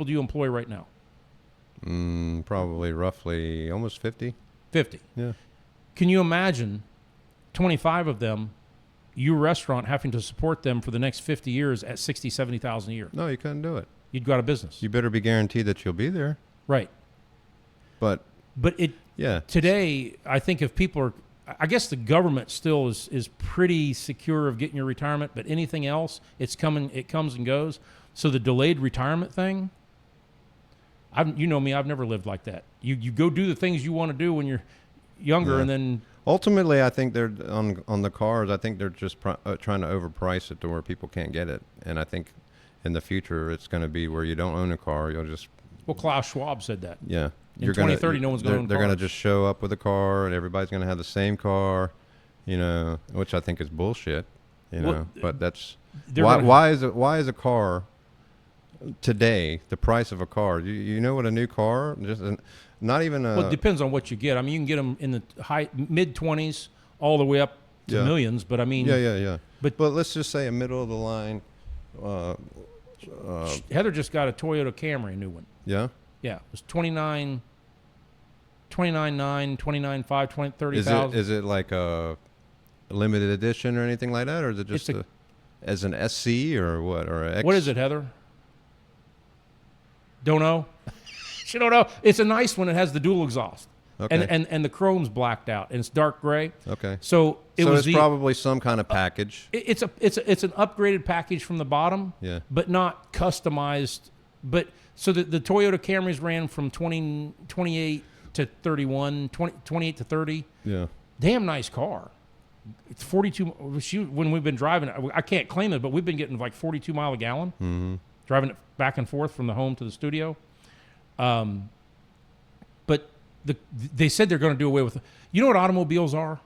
do you employ right now? Probably roughly almost 50. 50. Yeah. Can you imagine 25 of them, your restaurant having to support them for the next 50 years at $60,000, $70,000 a year? No, you couldn't do it. You'd go out of business. You better be guaranteed that you'll be there. Right. But today, I think if people are, I guess the government still is pretty secure of getting your retirement, but anything else, it comes and goes. So the delayed retirement thing, you know me, I've never lived like that. You go do the things you want to do when you're younger, and then ultimately, I think they're on the cars. I think they're just trying to overprice it to where people can't get it. And I think in the future, it's going to be where you don't own a car. You'll just Klaus Schwab said that. Yeah. In 2030, no one's going to own They're going to cars. just show up with a car, and everybody's going to have the same car, you know, which I think is bullshit, you know. But that's why is a car today the price of a car? You know what a new car not even well, it depends on what you get. I mean, you can get them in the mid 20s all the way up to millions. But I mean, yeah. But let's just say a middle of the line. Heather just got a Toyota Camry, a new one. Yeah. Yeah, it was 29.9, 29.5, 30,000. Is it like a limited edition or anything like that, or is it just as an SC or what, or a X? What is it, Heather? Don't know. She don't know. It's a nice one. It has the dual exhaust. Okay. And the chrome's blacked out, and it's dark gray. Okay. So it's probably some kind of package. It's an upgraded package from the bottom. Yeah. But not customized. But so the Toyota Camrys ran from 28 to 31, 28 to 30. Yeah. Damn nice car. It's 42. When we've been driving it, I can't claim it, but we've been getting like 42 mile a gallon. Mm-hmm. Driving it back and forth from the home to the studio. But they said they're going to do away with it. You know what automobiles are?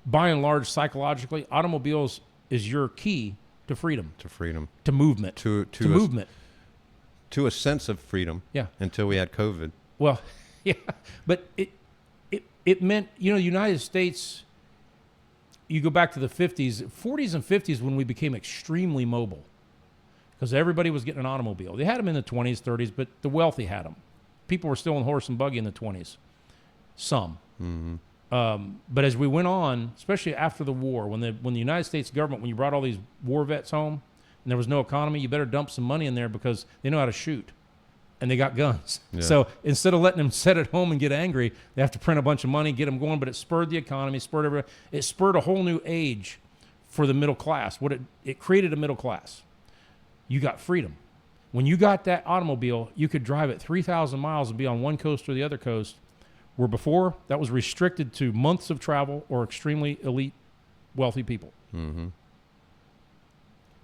By and large, psychologically, automobiles is your key to freedom. To freedom. To movement. To movement. To a sense of freedom. Yeah. Until we had COVID. Well, yeah. But it meant, you know, the United States, you go back to the 40s and 50s when we became extremely mobile. Because everybody was getting an automobile. They had them in the 20s, 30s, but the wealthy had them. People were still in horse and buggy in the 20s. some. Mm-hmm. But as we went on, especially after the war, when the United States government, when you brought all these war vets home and there was no economy, you better dump some money in there because they know how to shoot and they got guns. Yeah. So instead of letting them sit at home and get angry, they have to print a bunch of money, get them going. But it spurred the economy, it spurred a whole new age for the middle class. It created a middle class. You got freedom. When you got that automobile, you could drive it 3,000 miles and be on one coast or the other coast. Where before, that was restricted to months of travel or extremely elite, wealthy people. Mm-hmm.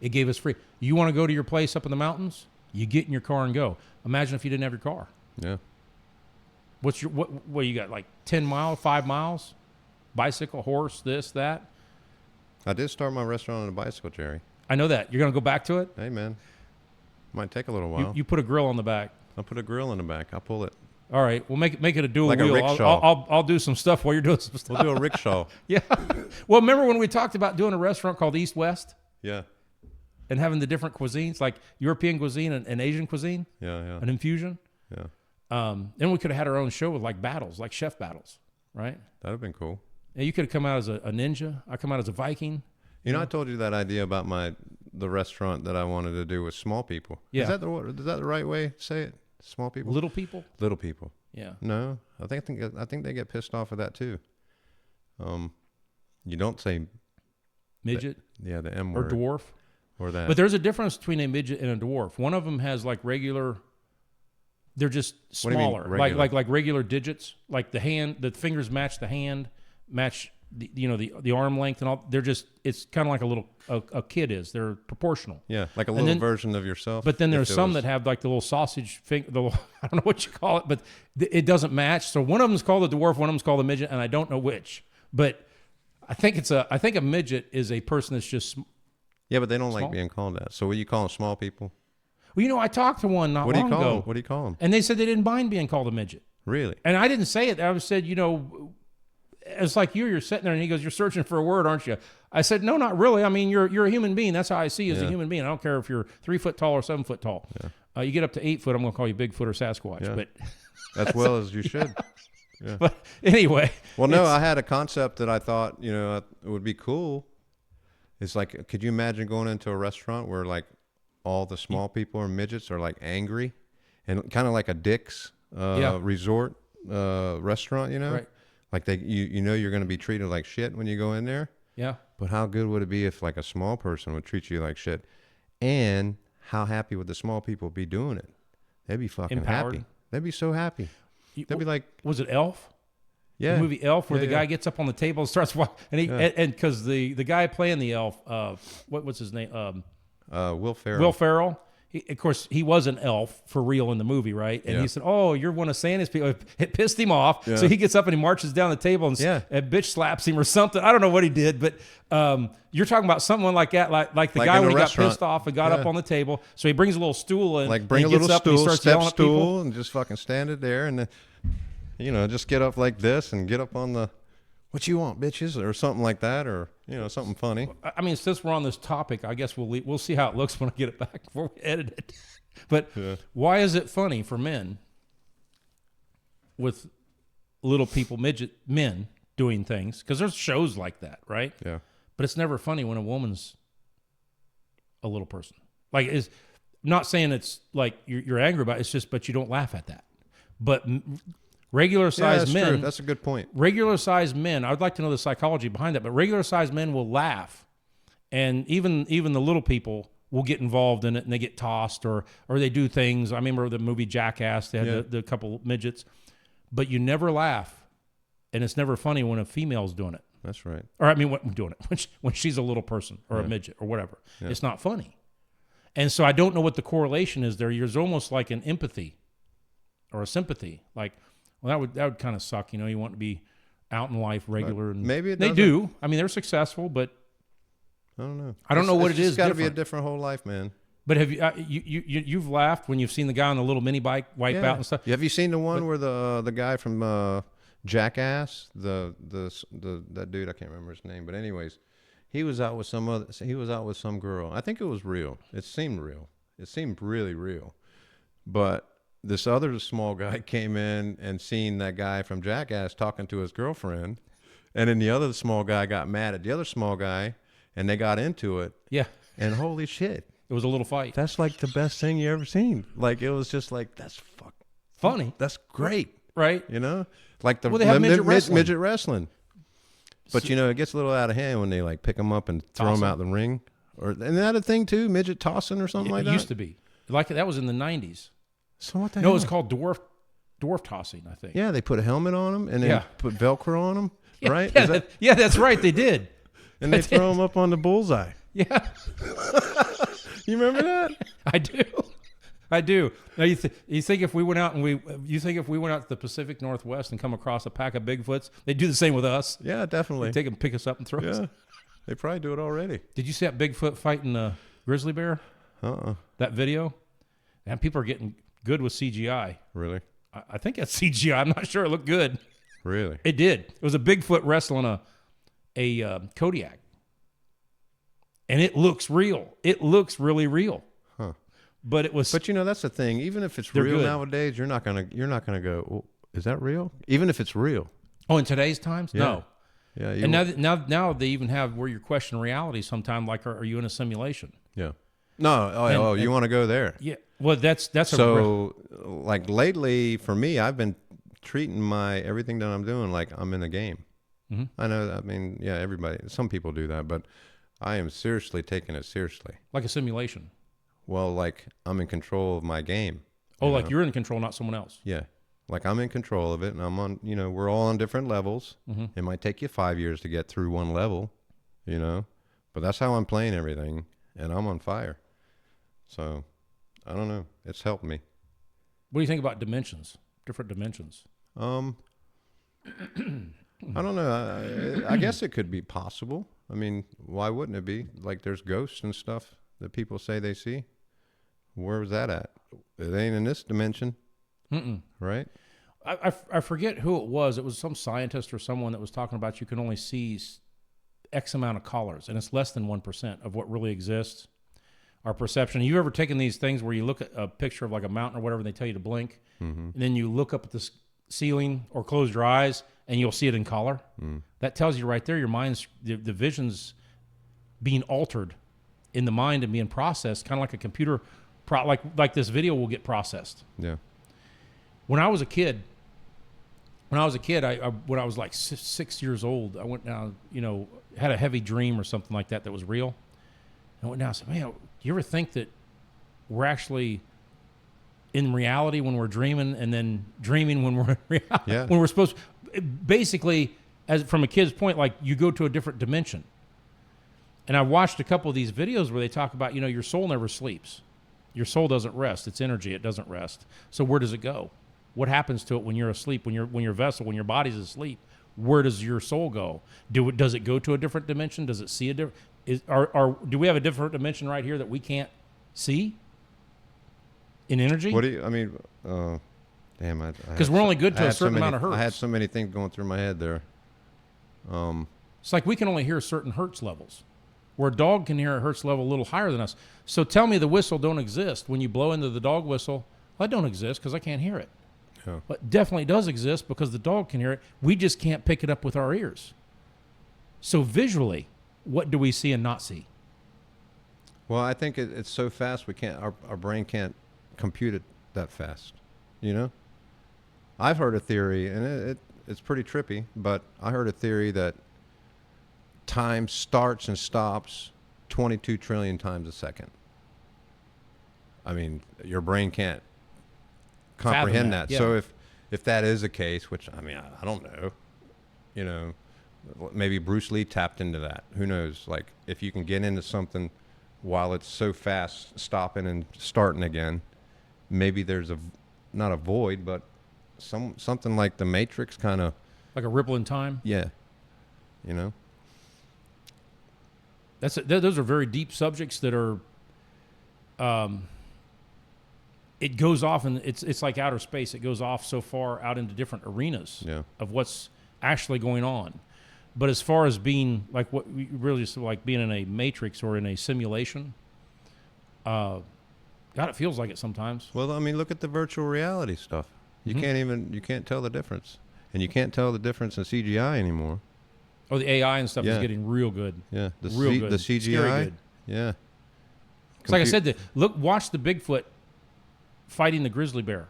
It gave us free. You want to go to your place up in the mountains? You get in your car and go. Imagine if you didn't have your car. Yeah. What you got, like 10 miles, 5 miles? Bicycle, horse, this, that? I did start my restaurant on a bicycle, Jerry. I know that. You're going to go back to it? Hey, man. Might take a little while. You put a grill on the back. I'll put a grill in the back. I'll pull it. All right, we'll make it a dual like wheel. A rickshaw. I'll do some stuff while you're doing some stuff. We'll do a rickshaw. Yeah. Well, remember when we talked about doing a restaurant called East West? Yeah. And having the different cuisines, like European cuisine and Asian cuisine? Yeah. An infusion? Yeah. Then we could have had our own show with like battles, like chef battles, right? That would have been cool. Yeah, you could have come out as a ninja. I come out as a Viking. You know, I told you that idea about the restaurant that I wanted to do with small people. Yeah. Is that the right way to say it? Small people? Little people? Little people. Yeah. No, I think they get pissed off at that too. You don't say midget. The M or word. Dwarf. Or that. But there's a difference between a midget and a dwarf. One of them has like regular. They're just smaller, like regular digits. Like the fingers match the hand, match the arm length and all. It's kind of like a kid is. They're proportional. Yeah, like a little version of yourself. But then there's some that have like the little sausage finger. I don't know what you call it, but it doesn't match. So one of them is called a dwarf, one of them is called a midget, and I don't know which. But I think a midget is a person that's just. Yeah, but they don't small. like being called that. So what do you call them, small people? Well, I talked to one not long ago. What do you call them? And they said they didn't mind being called a midget. Really? And I didn't say it. I said, it's like you're sitting there and he goes, you're searching for a word, aren't you? I said, no, not really. I mean, you're a human being. That's how I see you as a human being. I don't care if you're 3 foot tall or 7 foot tall. Yeah. You get up to 8 foot, I'm going to call you Bigfoot or Sasquatch. Yeah. But as well as you should. Yeah. But anyway. Well, no, I had a concept that I thought, it would be cool. It's like, could you imagine going into a restaurant where like all the small people or midgets are like angry and kind of like a Dick's resort restaurant, Right. Like you're going to be treated like shit when you go in there. Yeah. But how good would it be if like a small person would treat you like shit? And how happy would the small people be doing it? They'd be fucking empowered. happy. They'd be so happy. They'd be like, was it Elf? Yeah. The movie Elf, where the guy gets up on the table and starts walking, and because the guy playing the elf, what's his name? Will Ferrell. Will Ferrell. Of course, he was an elf for real in the movie, right? And he said, "Oh, you're one of Santa's people." It pissed him off, so he gets up and he marches down the table and bitch slaps him or something. I don't know what he did, but you're talking about someone like that, like the guy when he got pissed off and got up on the table. So he brings a little stool in, like bring a little stool, step stool, and just fucking stand it there, and just get up like this and get up on the. What you want, bitches, or something like that, or something funny. I mean, since we're on this topic, I guess we'll see how it looks when I get it back before we edit it. But why is it funny for men with little people, midget men doing things? Because there's shows like that, right? Yeah. But it's never funny when a woman's a little person. Like, is not saying it's like you're angry about it. It's just, but you don't laugh at that. But regular sized men. True. That's a good point. Regular sized men. I'd like to know the psychology behind that, but regular sized men will laugh, and even the little people will get involved in it, and they get tossed or they do things. I remember the movie Jackass. They had the couple midgets, but you never laugh, and it's never funny when a female's doing it. That's right. Or I mean, doing it when she's a little person or a midget or whatever. Yeah. It's not funny, and so I don't know what the correlation is there. There's almost like an empathy or a sympathy, like. Well, that would kind of suck, you want to be out in life regular, and maybe they do. I mean, they're successful, but I don't know. I don't know what it is. It's got to be a different whole life, man. But have you've laughed when you've seen the guy on the little mini bike wipe out and stuff? Have you seen the one where the guy from Jackass, that dude, I can't remember his name, but anyways, he was out with some girl. I think it was real. It seemed real. It seemed really real, but this other small guy came in and seen that guy from Jackass talking to his girlfriend, and then the other small guy got mad at the other small guy, and they got into it. Yeah. And holy shit, It was a little fight. that's like the best thing you ever seen. Like it was just like that's Funny. That's great, Right? you know. Like the Well, they have midget wrestling. But So- you know, it gets a little out of hand when they like pick them up and throw Toss them 'em. out the ring. Or and that a thing too, midget tossing or something like It that. used to be. Like that was in the 90s. So what the No, hell? it's called dwarf tossing, I think. Yeah, they put a helmet on them and then Yeah. put Velcro on them, Yeah, right? Yeah, Is that- yeah, that's right. They did. and they throw them up on the bullseye. Yeah, You remember that? I do. I do. Now you think if we went out and you think if we went out to the Pacific Northwest and come across a pack of Bigfoots, they'd do the same with us. Yeah, definitely. Take them, pick us up, and throw us. Yeah, they probably do it already. Did you see that Bigfoot fighting a grizzly bear? That video? And people are getting good with CGI. Really? I think that's CGI. I'm not sure. It looked good. Really? It did. It was a Bigfoot wrestling a Kodiak, and it looks real. It looks really real. Huh. But it was. But you know, that's the thing. Even if it's They're real good. nowadays, you're not gonna go. Oh, is that real? Even if it's real. Oh, in today's times, Yeah. no. Yeah. And now they even have where you question reality sometime. Like, are you in a simulation? Yeah. No. Oh, you want to go there? Yeah. Well, that's So, like lately, for me, I've been treating my everything that I'm doing like I'm in a game. Mhm. I know. I mean, yeah, everybody. Some people do that, but I am seriously taking it seriously. like a simulation. Well, like I'm in control of my game. Oh, you like know? you're in control, not someone else. Yeah. Like I'm in control of it, and I'm on. You know, we're all on different levels. Mhm. It might take you 5 years to get through one level, you know, but that's how I'm playing everything, and I'm on fire. So, I don't know. It's helped me. What do you think about dimensions? Different dimensions. I don't know. I guess it could be possible. I mean, why wouldn't it be? Like, there's ghosts and stuff that people say they see. Where was that at? It ain't in this dimension, right? I forget who it was. It was some scientist or someone that was talking about you can only see X amount of colors, and it's less than 1% of what really exists. Our perception. You ever taken these things where you look at a picture of like a mountain or whatever, and they tell you to blink, and then you look up at the ceiling or close your eyes, and you'll see it in color? That tells you right there your mind's, the vision's being altered in the mind and being processed, kind of like a computer, like this video will get processed. Yeah. When I was a kid, when I was like 6 years old, I went down, had a heavy dream or something like that was real. I went down and said, man, do you ever think that we're actually in reality when we're dreaming, and then dreaming when we're in reality? Yeah. When we're supposed to, basically, as from a kid's point, like you go to a different dimension. And I watched a couple of these videos where they talk about, your soul never sleeps. Your soul doesn't rest. It's energy. It doesn't rest. So where does it go? What happens to it when you're asleep, when your vessel, when your body's asleep? Where does your soul go? Does it go to a different dimension? Does it see a different? Do we have a different dimension right here that we can't see in energy? What do you? I mean, damn. Because we're only good to a certain amount of hertz. I had so many things going through my head there. It's like we can only hear certain hertz levels, where a dog can hear a hertz level a little higher than us. So tell me the whistle don't exist. When you blow into the dog whistle, well, that don't exist because I can't hear it. Yeah. But it definitely does exist because the dog can hear it. We just can't pick it up with our ears. So visually, what do we see and not see? Well, I think it's so fast we can't. Our brain can't compute it that fast. I've heard a theory, and it's pretty trippy, but I heard a theory that time starts and stops 22 trillion times a second. I mean, your brain can't comprehend that. Yeah. So if that is the case, which I mean, I don't know, maybe Bruce Lee tapped into that. Who knows? Like if you can get into something while it's so fast, stopping and starting again, maybe there's not a void, but something like the Matrix kind of. Like a ripple in time? Yeah. Those are very deep subjects that are, it goes off, and it's like outer space. It goes off so far out into different arenas of what's actually going on. But as far as being like what we really just like being in a matrix or in a simulation, God, it feels like it sometimes. Well, I mean, look at the virtual reality stuff. You can't tell the difference. And you can't tell the difference in CGI anymore. Oh, the AI and stuff is getting real good. Yeah, Real good. The CGI. Scary good. Yeah. It's like I said, watch the Bigfoot fighting the grizzly bear.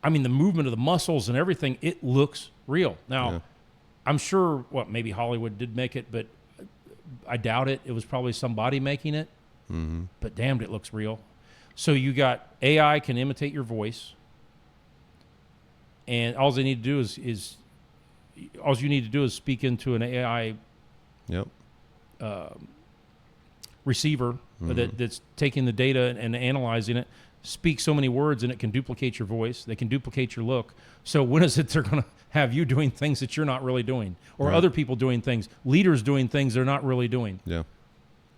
I mean, the movement of the muscles and everything, it looks real. Now, I'm sure, maybe Hollywood did make it, but I doubt it. It was probably somebody making it. Mm-hmm. But damned, it looks real. So you got AI can imitate your voice. And all they need to do is all you need to do is speak into an AI receiver that's taking the data and analyzing it. Speak so many words and it can duplicate your voice. They can duplicate your look. So when is it they're going to have you doing things that you're not really doing, or other people doing things, leaders doing things they're not really doing? Yeah.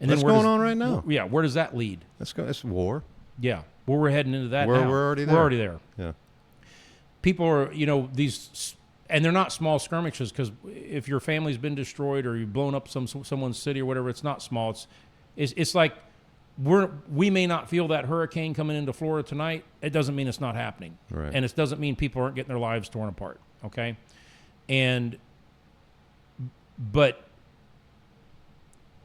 And that's going on right now. Yeah. Where does that lead? It's war. Yeah. Well, we're heading into that now. We're already there. We're already there. Yeah. People are, these, and they're not small skirmishes, because if your family's been destroyed or you've blown up someone's city or whatever, it's not small. It's like we may not feel that hurricane coming into Florida tonight. It doesn't mean it's not happening. Right. And it doesn't mean people aren't getting their lives torn apart. Okay. But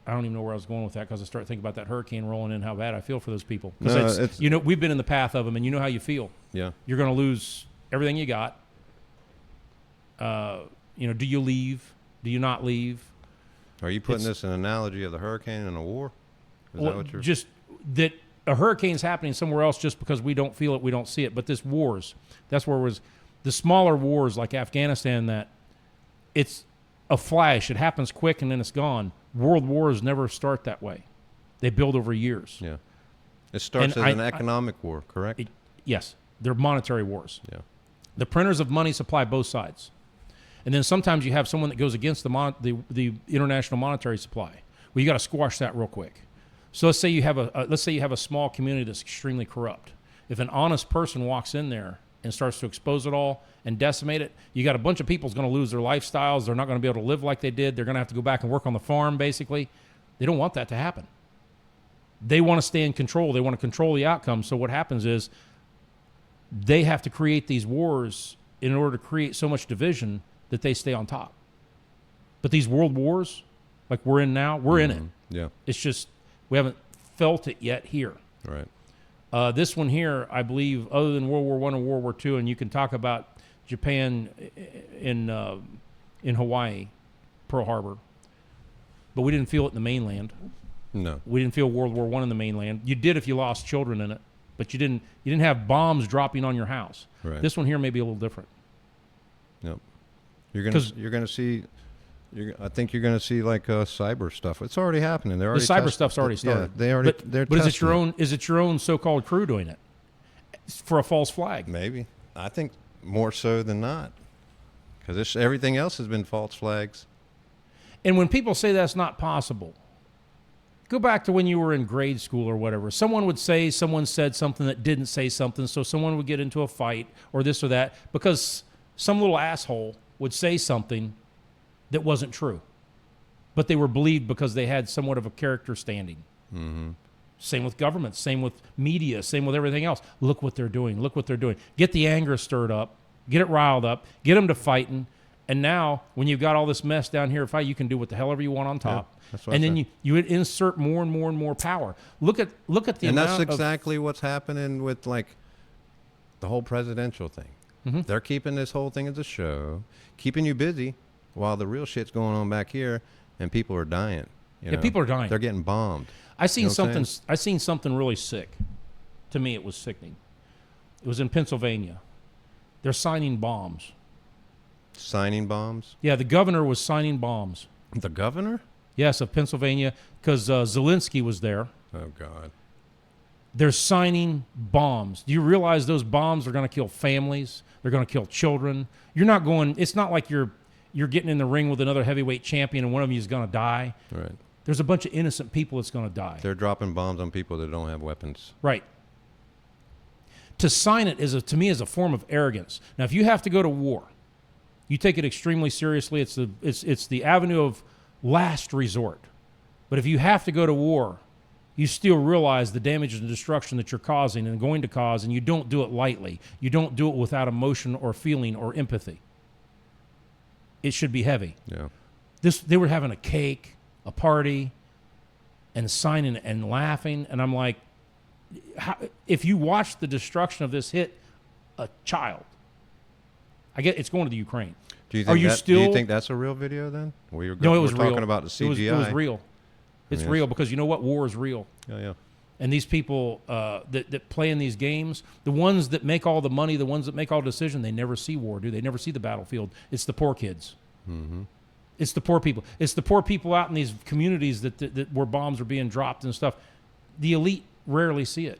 I don't even know where I was going with that, because I start thinking about that hurricane rolling in, how bad I feel for those people. Because we've been in the path of them, and you know how you feel. Yeah. You're going to lose everything you got. Do you leave? Do you not leave? Are you putting this an analogy of the hurricane and a war? Is that what you're... Just that a hurricane's happening somewhere else just because we don't feel it, we don't see it. But this wars, that's where it was. The smaller wars like Afghanistan, that it's a flash. It happens quick and then it's gone. World wars never start that way. They build over years. Yeah. It starts as an economic war, correct? Yes. They're monetary wars. Yeah. The printers of money supply both sides. And then sometimes you have someone that goes against the international monetary supply. Well, you got to squash that real quick. So let's say you have a small community that's extremely corrupt. If an honest person walks in there and starts to expose it all and decimate it, you got a bunch of people who's going to lose their lifestyles. They're not going to be able to live like they did. They're going to have to go back and work on the farm, basically. They don't want that to happen. They want to stay in control. They want to control the outcome. So what happens is they have to create these wars in order to create so much division that they stay on top. But these world wars, like we're in now, we're in it. Yeah. It's just we haven't felt it yet here. Right. This one here, I believe, other than World War I and World War II, and you can talk about Japan in Hawaii, Pearl Harbor, but we didn't feel it in the mainland. No. We didn't feel World War I in the mainland. You did if you lost children in it, but you didn't have bombs dropping on your house. Right. This one here may be a little different. Yep. You're gonna see. I think you're going to see like cyber stuff. It's already happening. They're already the cyber stuff's already started. Yeah, But is it your own? Is it your own so-called crew doing it for a false flag? Maybe. I think more so than not, because everything else has been false flags. And when people say that's not possible, go back to when you were in grade school or whatever. Someone said something that didn't say something, so someone would get into a fight or this or that because some little asshole would say something that wasn't true, but they were believed because they had somewhat of a character standing. Mm-hmm. Same with government, same with media, same with everything else. Look what they're doing. Look what they're doing. Get the anger stirred up, get it riled up, get them to fighting. And now when you've got all this mess down here, you can do what the hell ever you want on top. Yeah, that's what and then you would insert more and more and more power. Look at the amount of... And that's exactly what's happening with like the whole presidential thing. Mm-hmm. They're keeping this whole thing as a show, keeping you busy while the real shit's going on back here, and people are dying. You know? People are dying. They're getting bombed. I seen something really sick. To me, it was sickening. It was in Pennsylvania. They're signing bombs. Signing bombs? Yeah, the governor was signing bombs. The governor? Yes, of Pennsylvania, because Zelensky was there. Oh, God. They're signing bombs. Do you realize those bombs are going to kill families? They're going to kill children. It's not like you're getting in the ring with another heavyweight champion and one of you is going to die. Right. There's a bunch of innocent people that's going to die. They're dropping bombs on people that don't have weapons. Right. To sign it to me is a form of arrogance. Now, if you have to go to war, you take it extremely seriously. It's the avenue of last resort. But if you have to go to war, you still realize the damage and destruction that you're causing and going to cause, and you don't do it lightly. You don't do it without emotion or feeling or empathy. It should be heavy. Yeah. They were having a cake, a party, and signing and laughing, and I'm like, if you watch the destruction of this hit a child, I get it's going to the Ukraine. Do you think that's a real video then? No, it was real. Talking about the CGI. It was real. It's real because you know what? War is real. Yeah. And these people that play in these games, the ones that make all the money, the ones that make all the decisions, they never see war, do they? They never see the battlefield. It's the poor kids. Mm-hmm. It's the poor people. It's the poor people out in these communities that where bombs are being dropped and stuff. The elite rarely see it.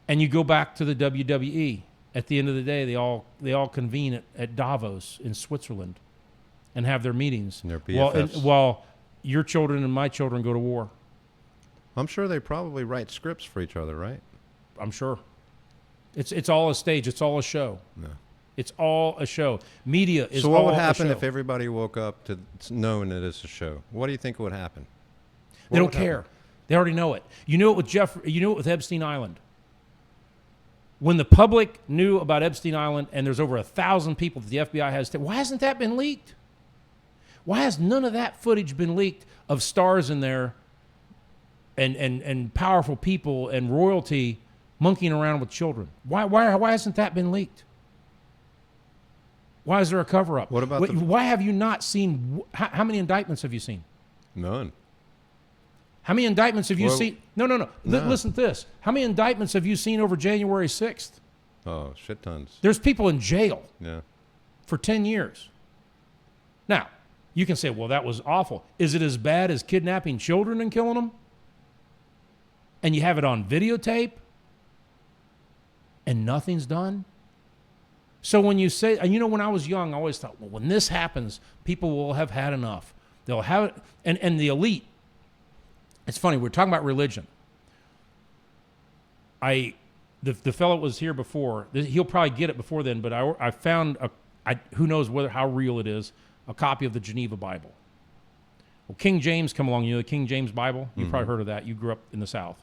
And you go back to the WWE. At the end of the day, they all convene at Davos in Switzerland and have their meetings. And their BFFs. While your children and my children go to war. I'm sure they probably write scripts for each other, right? I'm sure. It's all a stage. It's all a show. No. It's all a show. Media is all a show. So what would happen if everybody woke up to knowing that it's a show? What do you think would happen? They don't care. They already know it. You knew it with Epstein Island. When the public knew about Epstein Island, and there's over 1,000 people that the FBI has, why hasn't that been leaked? Why has none of that footage been leaked of stars in there and powerful people and royalty monkeying around with children? Why hasn't that been leaked? Why is there a cover-up? What about why have you not seen? How many indictments have you seen? None. How many indictments have you seen? No. Listen to this. How many indictments have you seen over January 6th? Oh, shit tons. There's people in jail for 10 years. Now, you can say, well, that was awful. Is it as bad as kidnapping children and killing them? And you have it on videotape? And nothing's done? So when you say, and when I was young, I always thought, well, when this happens, people will have had enough. They'll have it. And the elite, it's funny, we're talking about religion. The fellow was here before. He'll probably get it before then, but I found, who knows how real it is, a copy of the Geneva Bible. Well, King James come along, the King James Bible. You've probably heard of that. You grew up in the South.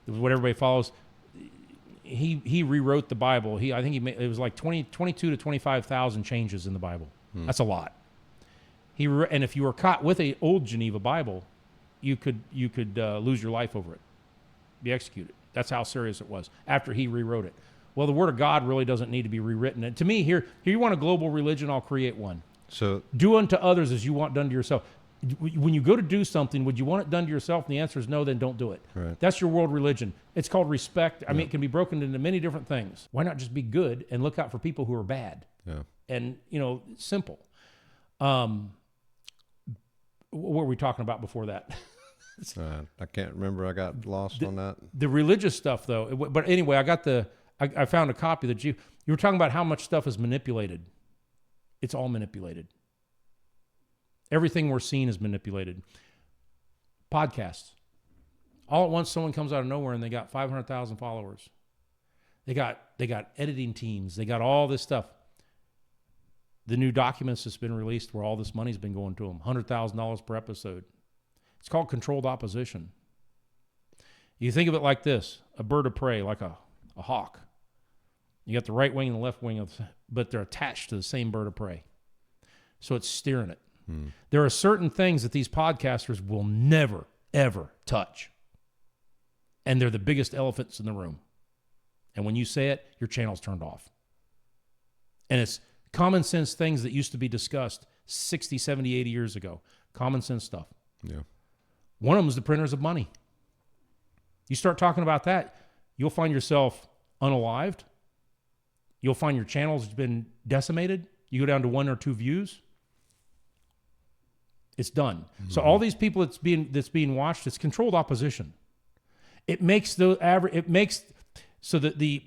It was what everybody follows. He rewrote the Bible. I think it was like 22 to 25,000 changes in the Bible. That's a lot. And if you were caught with an old Geneva Bible, you could lose your life over it, be executed. That's how serious it was after he rewrote it. Well, the Word of God really doesn't need to be rewritten. And to me, here you want a global religion, I'll create one. So do unto others as you want done to yourself. When you go to do something, would you want it done to yourself? And the answer is no, then don't do it. Right. That's your world religion. It's called respect. I mean, it can be broken into many different things. Why not just be good and look out for people who are bad? Yeah. And, it's simple. What were we talking about before that? I can't remember. I got lost on that. The religious stuff, though. But anyway, I found a copy that you were talking about how much stuff is manipulated. It's all manipulated. Everything we're seeing is manipulated. Podcasts. All at once, someone comes out of nowhere and they got 500,000 followers. They got editing teams. They got all this stuff. The new documents that's been released where all this money's been going to them, $100,000 per episode. It's called controlled opposition. You think of it like this, a bird of prey, like a hawk. You got the right wing and the left wing, but they're attached to the same bird of prey. So it's steering it. There are certain things that these podcasters will never, ever touch. And they're the biggest elephants in the room. And when you say it, your channel's turned off. And it's common sense things that used to be discussed 60, 70, 80 years ago. Common sense stuff. Yeah. One of them is the printers of money. You start talking about that, you'll find yourself unalived. You'll find your channel's been decimated. You go down to 1 or 2 views. It's done. Mm-hmm. So all these people that's being watched, it's controlled opposition. It makes so that the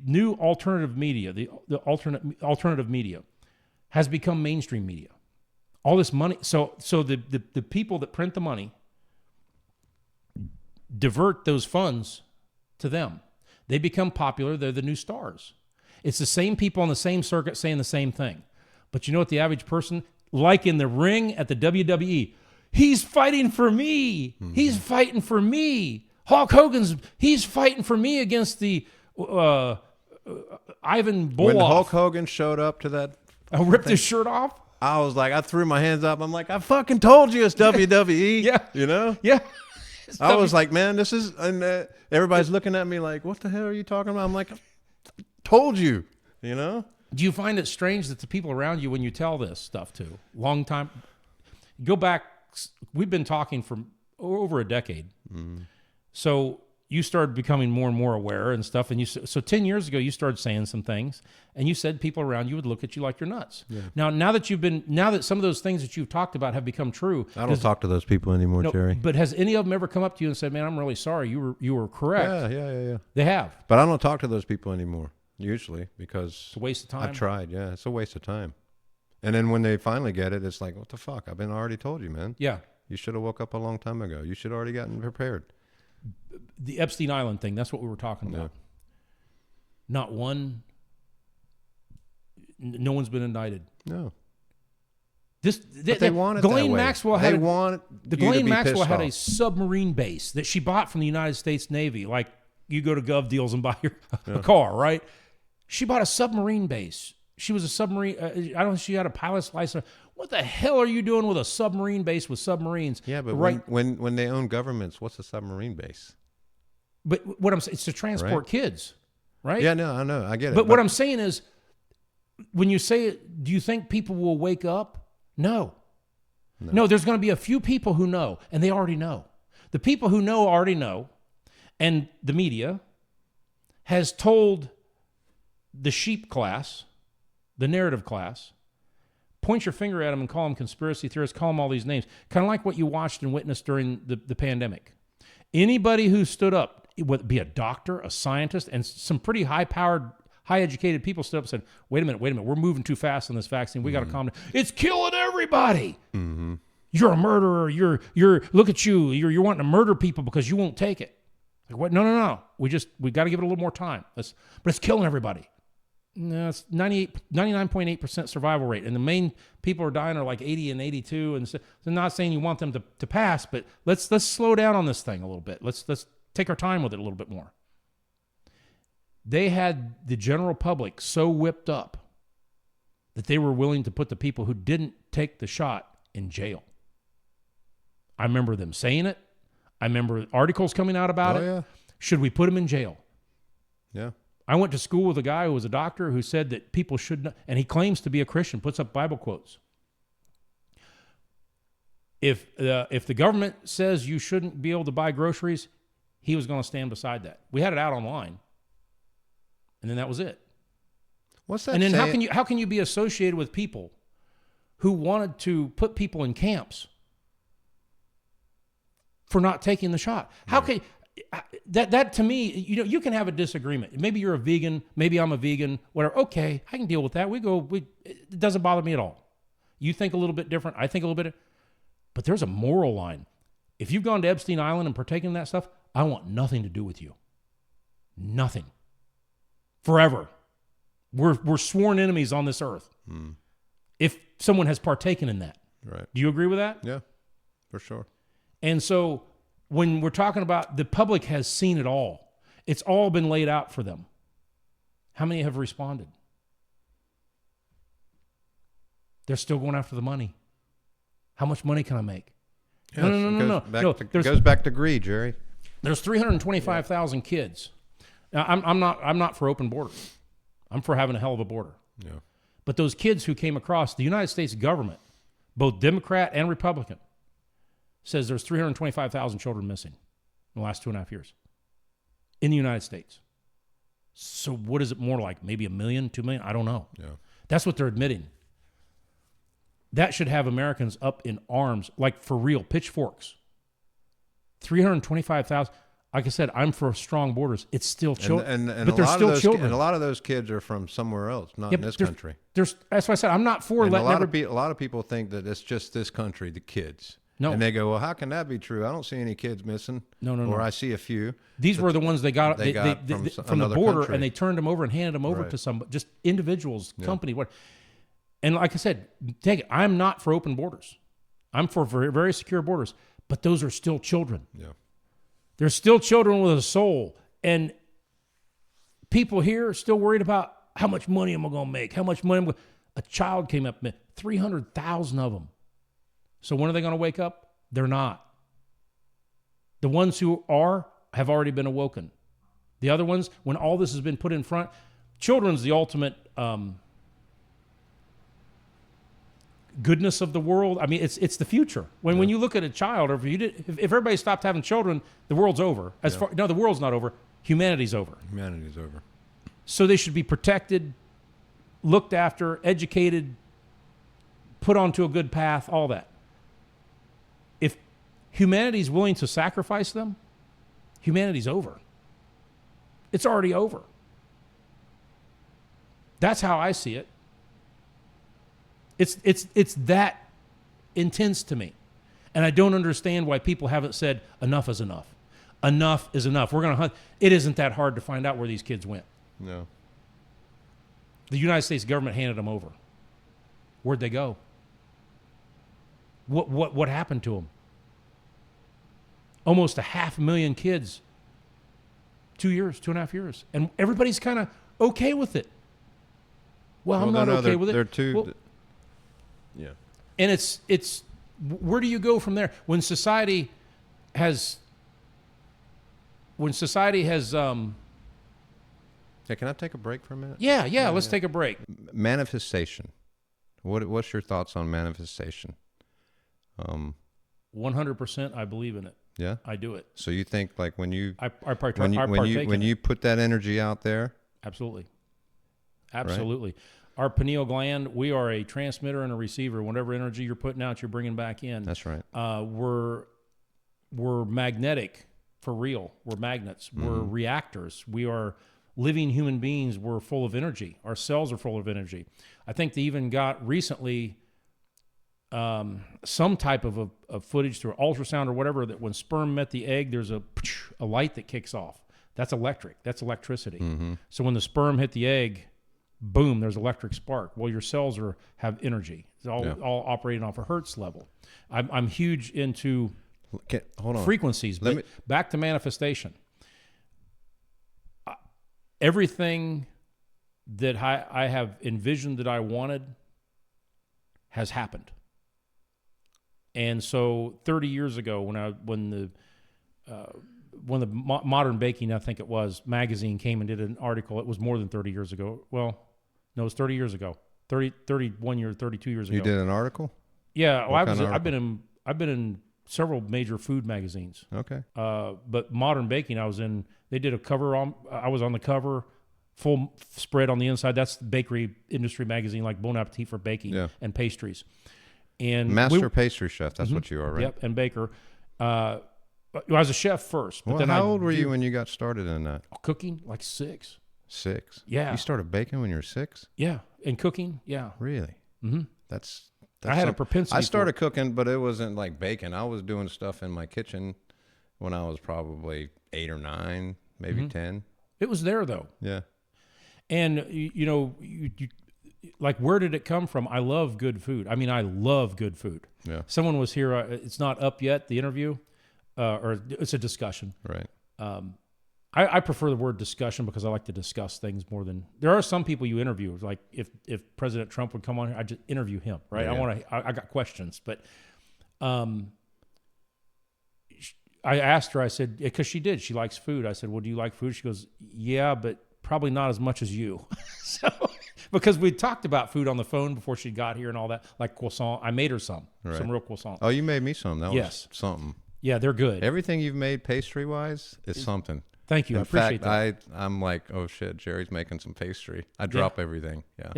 new alternative media, the alternative media, has become mainstream media. All this money, so the people that print the money divert those funds to them. They become popular. They're the new stars. It's the same people on the same circuit saying the same thing. But you know what the average person, like in the ring at the WWE, he's fighting for me. He's fighting for me. Hulk Hogan's, he's fighting for me against the Ivan Boloff. When Hulk Hogan showed up to that, I ripped his shirt off. I was like, I threw my hands up. I'm like, I fucking told you it's WWE. Yeah. You know? Yeah. I was like, man, this is, and everybody's looking at me like, what the hell are you talking about? I'm like, I told you, you know? Do you find it strange that the people around you, when you tell this stuff to, long time, go back, we've been talking for over a decade. So you started becoming more and more aware and stuff. And so 10 years ago, you started saying some things, and you said people around you would look at you like you're nuts. Yeah. Now that some of those things that you've talked about have become true. I don't talk to those people anymore, Jerry. But has any of them ever come up to you and said, man, I'm really sorry. You were correct. Yeah. They have. But I don't talk to those people anymore, usually, because it's a waste of time. I've tried. Yeah, it's a waste of time. And then when they finally get it, it's like, what the fuck? I've already told you, man. Yeah. You should have woke up a long time ago. You should have already gotten prepared. The Epstein Island thing, that's what we were talking about. Not one, no one's been indicted. No. They want it Ghislaine that way. Maxwell they had want the you Ghislaine to be Maxwell had off. a submarine base that she bought from the United States Navy. Like you go to Gov Deals and buy a car, right? She bought a submarine base. She was a submarine. I don't know if she had a pilot's license. What the hell are you doing with a submarine base with submarines? Yeah, but right. when they own governments, what's a submarine base? But what I'm saying, it's to transport kids, right? Yeah, no, I know. I get it. But what I'm saying is, when you say it, do you think people will wake up? No, there's going to be a few people who know, and they already know. The people who know already know, and the media has told the sheep class, the narrative class, point your finger at them and call them conspiracy theorists, call them all these names, kind of like what you watched and witnessed during the pandemic. Anybody who stood up, whether it be a doctor, a scientist, and some pretty high-powered, high-educated people stood up and said, wait a minute, we're moving too fast on this vaccine. We got to calm down. It's killing everybody. Mm-hmm. You're a murderer. You're look at you. You're wanting to murder people because you won't take it. Like, what? No. We got to give it a little more time. But it's killing everybody. No, it's 99.8% survival rate. And the main people are dying are like 80 and 82. And so they're not saying you want them to pass, but let's slow down on this thing a little bit. Let's take our time with it a little bit more. They had the general public so whipped up that they were willing to put the people who didn't take the shot in jail. I remember them saying it. I remember articles coming out about it. Yeah. Should we put them in jail? Yeah. I went to school with a guy who was a doctor who said that people should not, and he claims to be a Christian, puts up Bible quotes. If the government says you shouldn't be able to buy groceries, he was going to stand beside that. We had it out online, and then that was it. What's that? And then how can you be associated with people who wanted to put people in camps for not taking the shot? How can that to me, you can have a disagreement. Maybe you're a vegan, maybe I'm a vegan, whatever. Okay, I can deal with that. It doesn't bother me at all. You think a little bit different, I think a little bit, but there's a moral line. If you've gone to Epstein Island and partaken in that stuff, I want nothing to do with you. Nothing. Forever. We're sworn enemies on this earth. If someone has partaken in that. Right. Do you agree with that? Yeah, for sure. And so when we're talking about the public has seen it all, it's all been laid out for them. How many have responded? They're still going after the money. How much money can I make? Yes, No. It goes back to greed, Jerry. There's 325,000 kids. Now, I'm not for open borders. I'm for having a hell of a border. Yeah. But those kids who came across, the United States government, both Democrat and Republican, says there's 325,000 children missing in the last 2.5 years in the United States. So what is it more like? Maybe 1 million, 2 million? I don't know. Yeah. That's what they're admitting. That should have Americans up in arms, like for real, pitchforks. 325,000. Like I said, I'm for strong borders. It's still children, but they're still children. And a lot of those kids are from somewhere else, not in this country. That's why I said I'm not for letting a lot of people think that it's just this country, the kids. No. And they go, well, how can that be true? I don't see any kids missing. No. I see a few. These were the ones they got from the border, country. And they turned them over and handed them over to some, just individuals, company. What? And like I said, take it. I'm not for open borders. I'm for very secure borders, but those are still children. Yeah. They're still children with a soul. And people here are still worried about how much money am I going to make? How much money am I going to... A child came up, 300,000 of them. So when are they going to wake up? They're not. The ones who are have already been awoken. The other ones, when all this has been put in front, children's the ultimate goodness of the world. I mean, it's the future. When you look at a child, or if everybody stopped having children, the world's over. No, the world's not over. Humanity's over. Humanity's over. So they should be protected, looked after, educated, put onto a good path, all that. If humanity's willing to sacrifice them, humanity's over. It's already over. That's how I see it. It's that intense to me. And I don't understand why people haven't said enough is enough. Enough is enough. We're going to hunt. It isn't that hard to find out where these kids went. No. The United States government handed them over. Where'd they go? What happened to them? Almost 500,000 kids. 2 years, 2.5 years. And everybody's kind of okay with it. Well, I'm not okay with it. They're too... yeah. And it's where do you go from there? When society has... Hey, can I take a break for a minute? Yeah, let's take a break. Manifestation. What's your thoughts on manifestation? 100% I believe in it. Yeah? I do it. So you think like when you put that energy out there? Absolutely. Right? Our pineal gland, we are a transmitter and a receiver. Whatever energy you're putting out, you're bringing back in. That's right. We're magnetic for real. We're magnets. Mm-hmm. We're reactors. We are living human beings. We're full of energy. Our cells are full of energy. I think they even got recently some type of footage through ultrasound or whatever that when sperm met the egg, there's a light that kicks off. That's electric. That's electricity. Mm-hmm. So when the sperm hit the egg, boom, there's electric spark. Well, your cells have energy. It's all operating off a hertz level. I'm huge into frequencies, but back to manifestation. Everything that I have envisioned that I wanted has happened. And so 30 years ago, when the Modern Baking, I think it was, magazine came and did an article, it was more than 30 years ago. Well, no, it was 30 years ago. 31 years, 32 years ago. You did an article? Yeah, well, I've been in several major food magazines. Okay. But Modern Baking, they did a cover I was on the cover, full spread on the inside. That's the bakery industry magazine, like Bon Appetit for baking and pastries. And Master pastry chef, that's what you are, right? Yep, and baker. I was a chef first. But then how old were you when you got started in that? Cooking, like 6. 6? Yeah. You started baking when you were 6? Yeah, and cooking, yeah. Really? Mm-hmm. That's I had a propensity. I started cooking, but it wasn't like baking. I was doing stuff in my kitchen when I was probably 8 or 9, maybe 10. It was there, though. Yeah. And, you like, where did it come from? I love good food. I mean, I love good food. Yeah. Someone was here. It's not up yet, the interview, or it's a discussion. Right. I prefer the word discussion because I like to discuss things more than... There are some people you interview, like if President Trump would come on here, I'd just interview him, right? Yeah. I got questions, but I asked her, I said, because she likes food. I said, well, do you like food? She goes, yeah, but probably not as much as you. So... Because we talked about food on the phone before she got here and all that, like croissant. I made her some real croissant. Oh, you made me some. That was something. Yeah, they're good. Everything you've made pastry-wise is something. Thank you. I appreciate that. I'm like, oh, shit, Jerry's making some pastry. I drop everything. Yeah.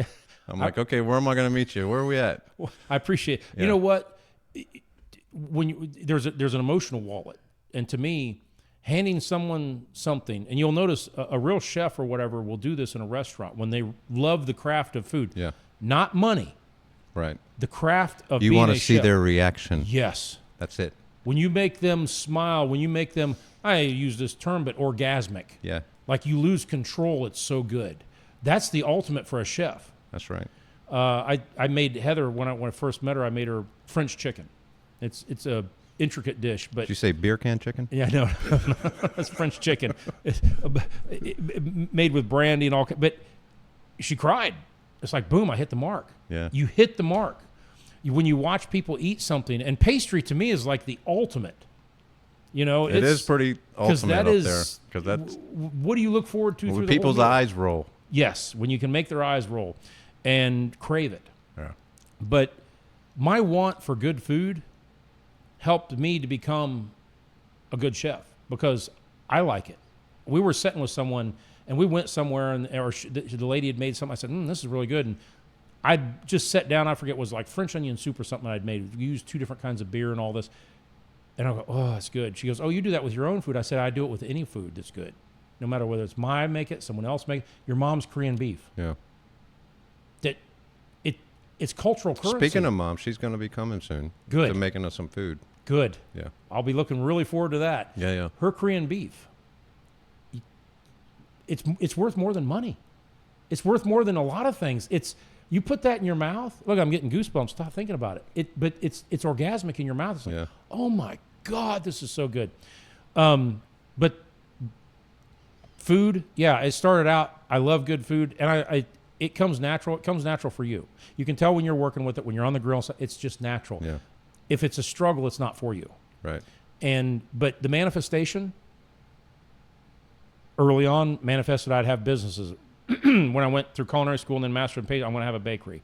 I'm like, okay, where am I going to meet you? Where are we at? Well, I appreciate it. Yeah. You know what? There's an emotional wallet. And to me, handing someone something, and you'll notice a real chef or whatever will do this in a restaurant when they love the craft of food. Yeah. Not money. Right. The craft of being a chef. You want to see their reaction. Yes. That's it. When you make them smile, when you make them, I use this term, but orgasmic. Yeah. Like you lose control, it's so good. That's the ultimate for a chef. That's right. I made Heather, when I first met her, I made her French chicken. It's a intricate dish, but Did you say beer can chicken? yeah, no, that's French chicken, made with brandy and all. But she cried. It's like, boom, I hit the mark. Yeah. You hit the mark. When you watch people eat something, and pastry to me is like the ultimate. You know, It is pretty ultimate that up is, there. Because that's what do you look forward to when through people's the whole meal? eyes roll. Yes, when you can make their eyes roll and crave it. Yeah. But my want for good food helped me to become a good chef because I like it. We were sitting with someone, and we went somewhere, and the lady had made something. I said, this is really good. And I just sat down. I forget, it was like French onion soup or something I'd made. We used 2 different kinds of beer and all this. And I go, oh, that's good. She goes, oh, you do that with your own food? I said, I do it with any food that's good. No matter whether it's I make it, someone else make it. Your mom's Korean beef. Yeah. It's cultural currency. Speaking of mom, she's going to be coming soon. Good. To making us some food. Good. Yeah. I'll be looking really forward to that. Yeah, yeah. Her Korean beef. It's worth more than money. It's worth more than a lot of things. You put that in your mouth. Look, I'm getting goosebumps. Stop thinking about it. But it's orgasmic in your mouth. It's like, Yeah. oh my God, this is so good. But food, yeah, it started out, I love good food, and it comes natural. It comes natural for you. You can tell when you're working with it, when you're on the grill, it's just natural. Yeah. If it's a struggle, it's not for you. Right. But the manifestation, early on, manifested I'd have businesses. When I went through culinary school and then master in pastry, I'm going to have a bakery.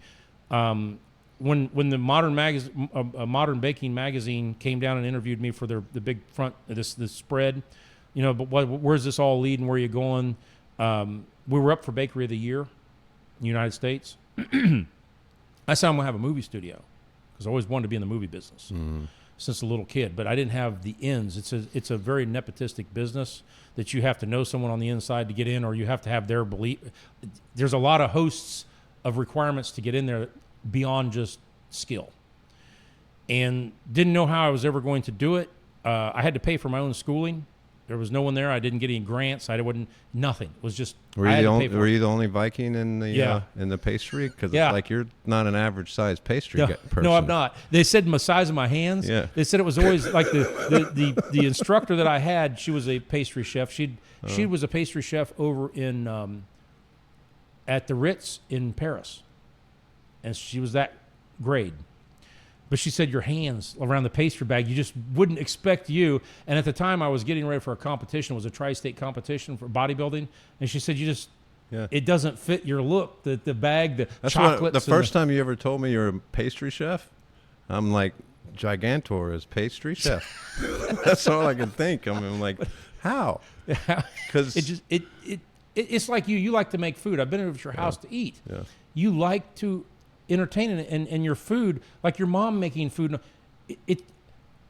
When the Modern Baking magazine came down and interviewed me for the big front, this spread, but where's this all leading? Where are you going? We were up for Bakery of the Year in the United States. I said I'm going to have a movie studio because I always wanted to be in the movie business since a little kid, but I didn't have the ins. It's a very nepotistic business that you have to know someone on the inside to get in, or you have to have their belief. There's a lot of hosts of requirements to get in there beyond just skill, and didn't know how I was ever going to do it. I had to pay for my own schooling. There was no one there. I didn't get any grants. Nothing. It was just. Were you the only Viking in the pastry? Because Yeah. it's like you're not an average size pastry person. No, I'm not. They said my size of my hands. Yeah. They said it was always like the instructor that I had. She was a pastry chef. She was a pastry chef over in at the Ritz in Paris, and she was that grade. But she said your hands around the pastry bag, you just wouldn't expect you. And at the time, I was getting ready for a competition. It was a tri-state competition for bodybuilding. And she said, it doesn't fit your look, the bag, That's chocolates. The first time you ever told me you're a pastry chef, I'm like, Gigantor is pastry chef. That's all I can think. I mean, I'm like, how? Because it's like you like to make food. I've been over at your house to eat. Yeah. You like to entertain and your food, like your mom making food.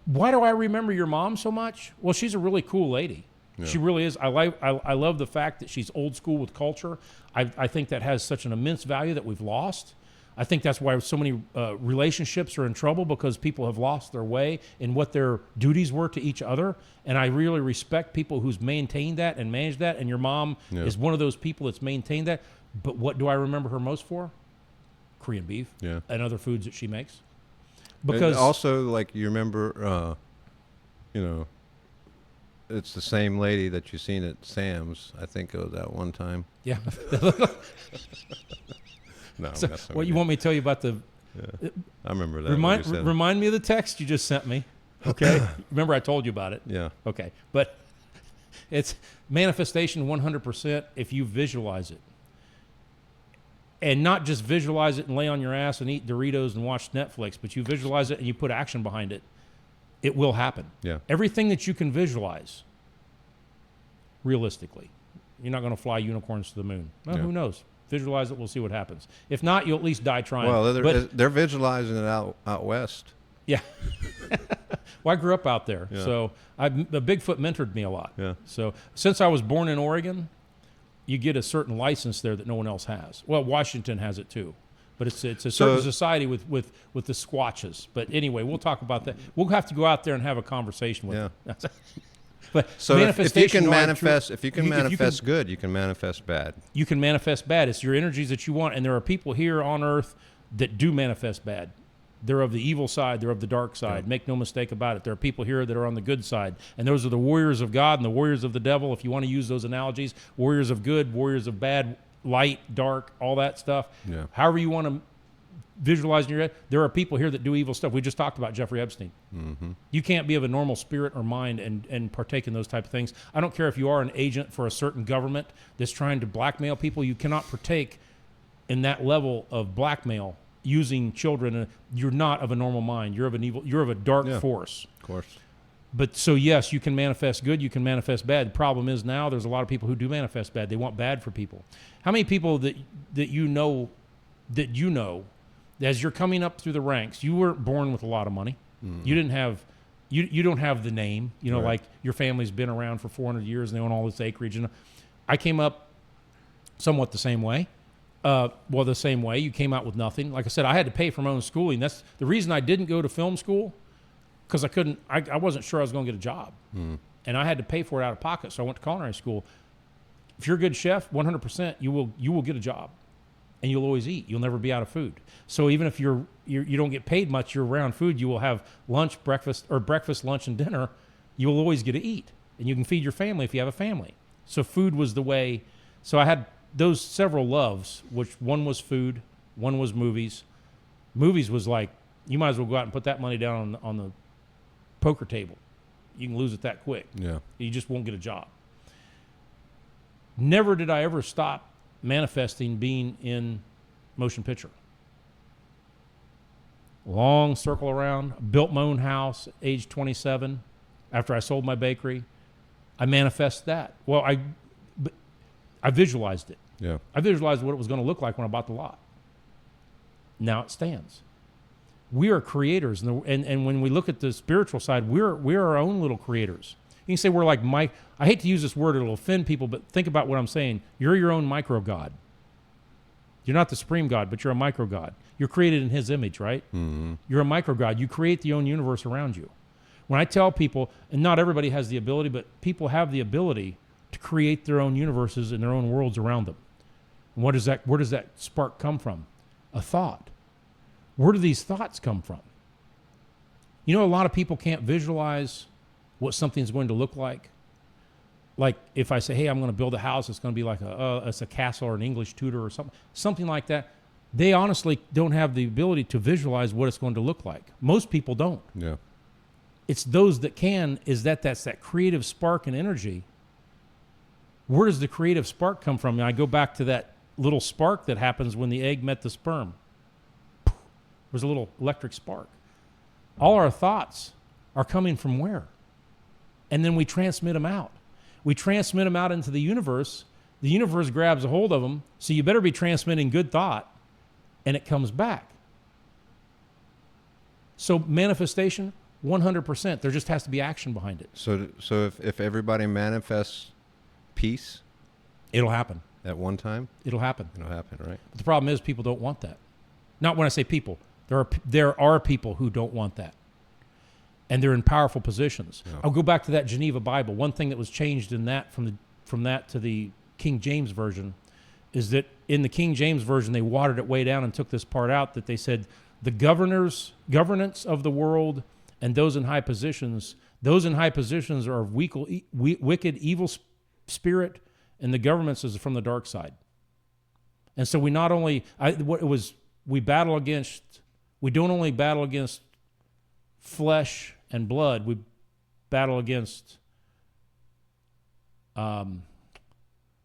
Why do I remember your mom so much? Well, she's a really cool lady. Yeah. She really is. I love the fact that she's old school with culture. I think that has such an immense value that we've lost. I think that's why so many relationships are in trouble, because people have lost their way in what their duties were to each other. And I really respect people who's maintained that and managed that. And your mom is one of those people that's maintained that. But what do I remember her most for? Korean beef and other foods that she makes. Because and also, like, you remember, it's the same lady that you seen at Sam's. I think it was that one time. Yeah. No. So, what you want me to tell you about the? Yeah. I remember that. Remind me of the text you just sent me. Okay. Remember I told you about it. Yeah. Okay, but it's manifestation 100% if you visualize it. And not just visualize it and lay on your ass and eat Doritos and watch Netflix, but you visualize it and you put action behind it, it will happen. Yeah. Everything that you can visualize, realistically, you're not going to fly unicorns to the moon. Well, who knows? Visualize it. We'll see what happens. If not, you'll at least die trying. Well, they're visualizing it out west. Yeah. Well, I grew up out there, so the Bigfoot mentored me a lot. Yeah. So since I was born in Oregon, you get a certain license there that no one else has. Well, Washington has it too, but it's a certain society with the Squatches. But anyway, we'll talk about that. We'll have to go out there and have a conversation with them. But so if you can manifest good, you can manifest bad. You can manifest bad. It's your energies that you want, and there are people here on Earth that do manifest bad. They're of the evil side. They're of the dark side. Yeah. Make no mistake about it. There are people here that are on the good side. And those are the warriors of God and the warriors of the devil, if you want to use those analogies. Warriors of good, warriors of bad, light, dark, all that stuff. Yeah. However you want to visualize in your head, there are people here that do evil stuff. We just talked about Jeffrey Epstein. Mm-hmm. You can't be of a normal spirit or mind and partake in those type of things. I don't care if you are an agent for a certain government that's trying to blackmail people. You cannot partake in that level of blackmail using children. You're not of a normal mind. You're of a dark force. Of course. But so yes, you can manifest good, you can manifest bad. The problem is now there's a lot of people who do manifest bad. They want bad for people. How many people that you know as you're coming up through the ranks, you weren't born with a lot of money. You didn't have you don't have the name, Right. like your family's been around for 400 years and they own all this acreage. And I came up somewhat the same way. The same way. You came out with nothing. Like I said, I had to pay for my own schooling. That's the reason I didn't go to film school, because I wasn't sure I was going to get a job. And I had to pay for it out of pocket, so I went to culinary school. If you're a good chef, 100%, you will get a job, and you'll always eat. You'll never be out of food. So even if you don't get paid much, you're around food, you will have breakfast, lunch, and dinner. You will always get to eat, and you can feed your family if you have a family. So food was the way. So I had those several loves, which one was food, one was movies. Movies was like, you might as well go out and put that money down on the poker table. You can lose it that quick. Yeah. You just won't get a job. Never did I ever stop manifesting being in motion picture. Long circle around. Built my own house at age 27 after I sold my bakery. I manifest that. Well, I visualized it. Yeah. I visualized what it was going to look like when I bought the lot. Now it stands. We are creators, and when we look at the spiritual side, we're our own little creators. You can say we're like I hate to use this word; it'll offend people, but think about what I'm saying. You're your own micro god. You're not the supreme god, but you're a micro god. You're created in His image, right? Mm-hmm. You're a micro god. You create the own universe around you. When I tell people, and not everybody has the ability, but people have the ability to create their own universes and their own worlds around them. And where does that spark come from? A thought. Where do these thoughts come from? A lot of people can't visualize what something's going to look like. Like if I say, hey, I'm going to build a house, it's going to be like it's a castle or an English Tudor or something like that. They honestly don't have the ability to visualize what it's going to look like. Most people don't. Yeah. It's those that can, that's that creative spark and energy. Where does the creative spark come from? And I go back to that little spark that happens when the egg met the sperm. There's a little electric spark. All our thoughts are coming from where? And then we transmit them out. We transmit them out into the universe. The universe grabs a hold of them. So you better be transmitting good thought, and it comes back. So manifestation, 100%. There just has to be action behind it. So if everybody manifests peace It'll happen. at one time, It'll happen. it'll happen, right? But the problem is people don't want that. Not when I say people. There are people who don't want that. And they're in powerful positions. Yeah. I'll go back to that Geneva Bible. One thing that was changed in that from that to the King James Version is that in the King James Version, they watered it way down and took this part out that they said the governance of the world and those in high positions are of wicked, evil spirit, and the governments is from the dark side. And so we not only, we don't only battle against flesh and blood, we battle against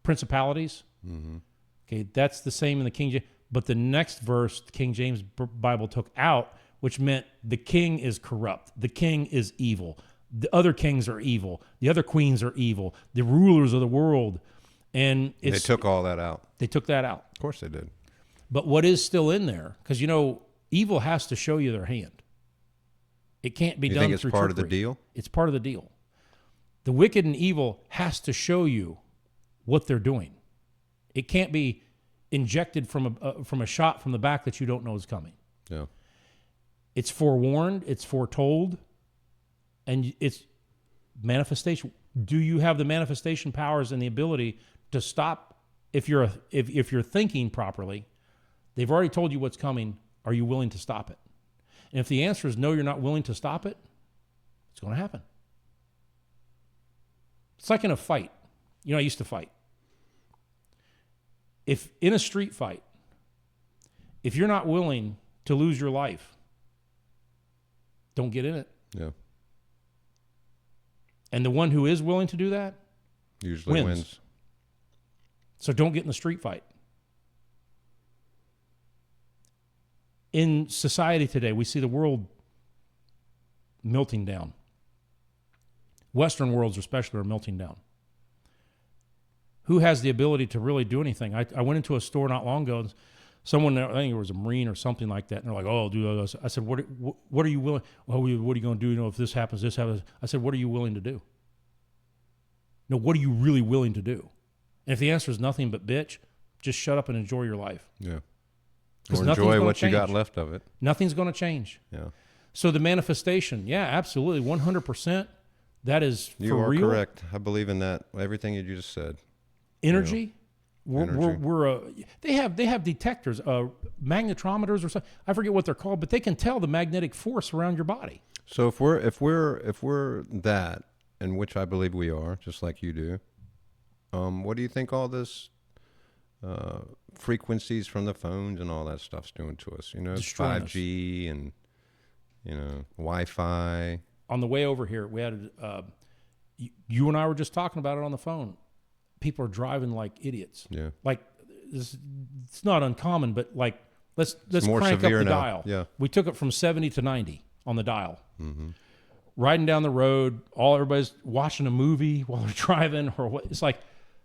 principalities. Mm-hmm. Okay, that's the same in the King James. But the next verse, the King James Bible took out, which meant the king is corrupt. The king is evil. The other kings are evil. The other queens are evil. The rulers of the world. And They took all that out. They took that out. Of course they did. But what is still in there, because evil has to show you their hand. It can't be You done think it's through part of the trickery. deal? It's part of the deal. The wicked and evil has to show you what they're doing. It can't be injected from a shot from the back that you don't know is coming. Yeah. It's forewarned. It's foretold, and it's manifestation. Do you have the manifestation powers and the ability to stop? If you're thinking properly, they've already told you what's coming. Are you willing to stop it? And if the answer is no, you're not willing to stop it, it's going to happen. It's like in a fight. You know, I used to fight. If in a street fight, if you're not willing to lose your life, don't get in it. Yeah. And the one who is willing to do that usually wins. So don't get in the street fight. In society today, we see the world melting down. Western worlds especially are melting down. Who has the ability to really do anything? I went into a store not long ago, and someone, I think it was a Marine or something like that, and they're like, oh, do this. I said, what are you willing, well, what are you going to do? You know, if this happens, this happens. I said, what are you willing to do? No, what are you really willing to do? And if the answer is nothing but bitch, just shut up and enjoy your life. Yeah. Or enjoy what you got left of it. Nothing's going to change. Yeah. So the manifestation, yeah, absolutely, 100%. That is for real. You are correct. I believe in that. Everything you just said. Energy. They have detectors, magnetometers or something. I forget what they're called, but they can tell the magnetic force around your body. So if we're that, and which I believe we are, just like you do, what do you think all this frequencies from the phones and all that stuff's doing to us? You know, 5G and Wi-Fi. On the way over here, we had you and I were just talking about it on the phone. People are driving like idiots. Yeah. Like it's not uncommon, but like let's crank up the dial. Yeah. We took it from 70 to 90 on the dial. Mm-hmm. Riding down the road, everybody's watching a movie while they're driving, or what? It's like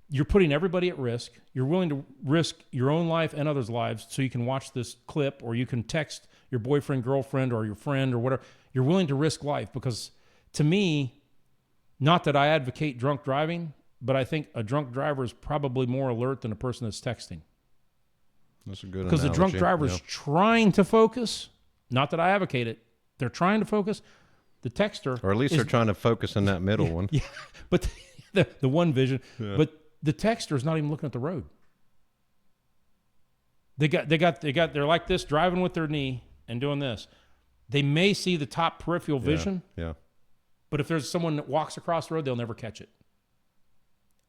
you're putting everybody at risk. You're willing to risk your own life and others' lives so you can watch this clip, or you can text your boyfriend, girlfriend, or your friend, or whatever. You're willing to risk life because, to me, not that I advocate drunk driving, but I think a drunk driver is probably more alert than a person that's texting. That's a good analogy. Because the drunk driver is trying to focus. Not that I advocate it. They're trying to focus. The texter, or at least they're trying to focus on that middle one. Yeah, but the one vision. Yeah. But the texter is not even looking at the road. They're like this, driving with their knee and doing this. They may see the top peripheral vision. Yeah. But if there's someone that walks across the road, they'll never catch it.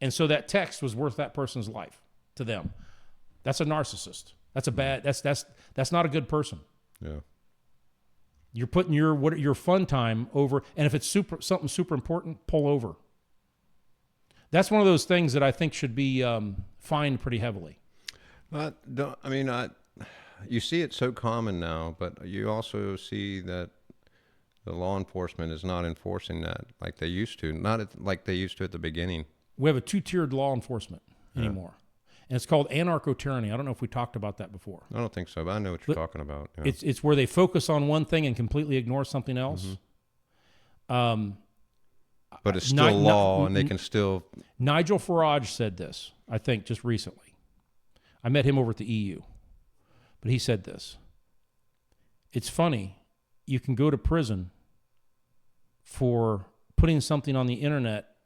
And so that text was worth that person's life to them. That's a narcissist. That's a bad. That's not a good person. Yeah. You're putting your fun time over, and if it's something super important, pull over. That's one of those things that I think should be fined pretty heavily. You see it so common now, but you also see that the law enforcement is not enforcing that like they used to. Like they used to at the beginning. We have a 2-tiered law enforcement anymore. And it's called anarcho-tyranny. I don't know if we talked about that before. I don't think so, but I know what you're talking about. Yeah. It's where they focus on one thing and completely ignore something else. Mm-hmm. But it's still law, and they can still... Nigel Farage said this, I think, just recently. I met him over at the EU. But he said this. It's funny, you can go to prison for putting something on the internet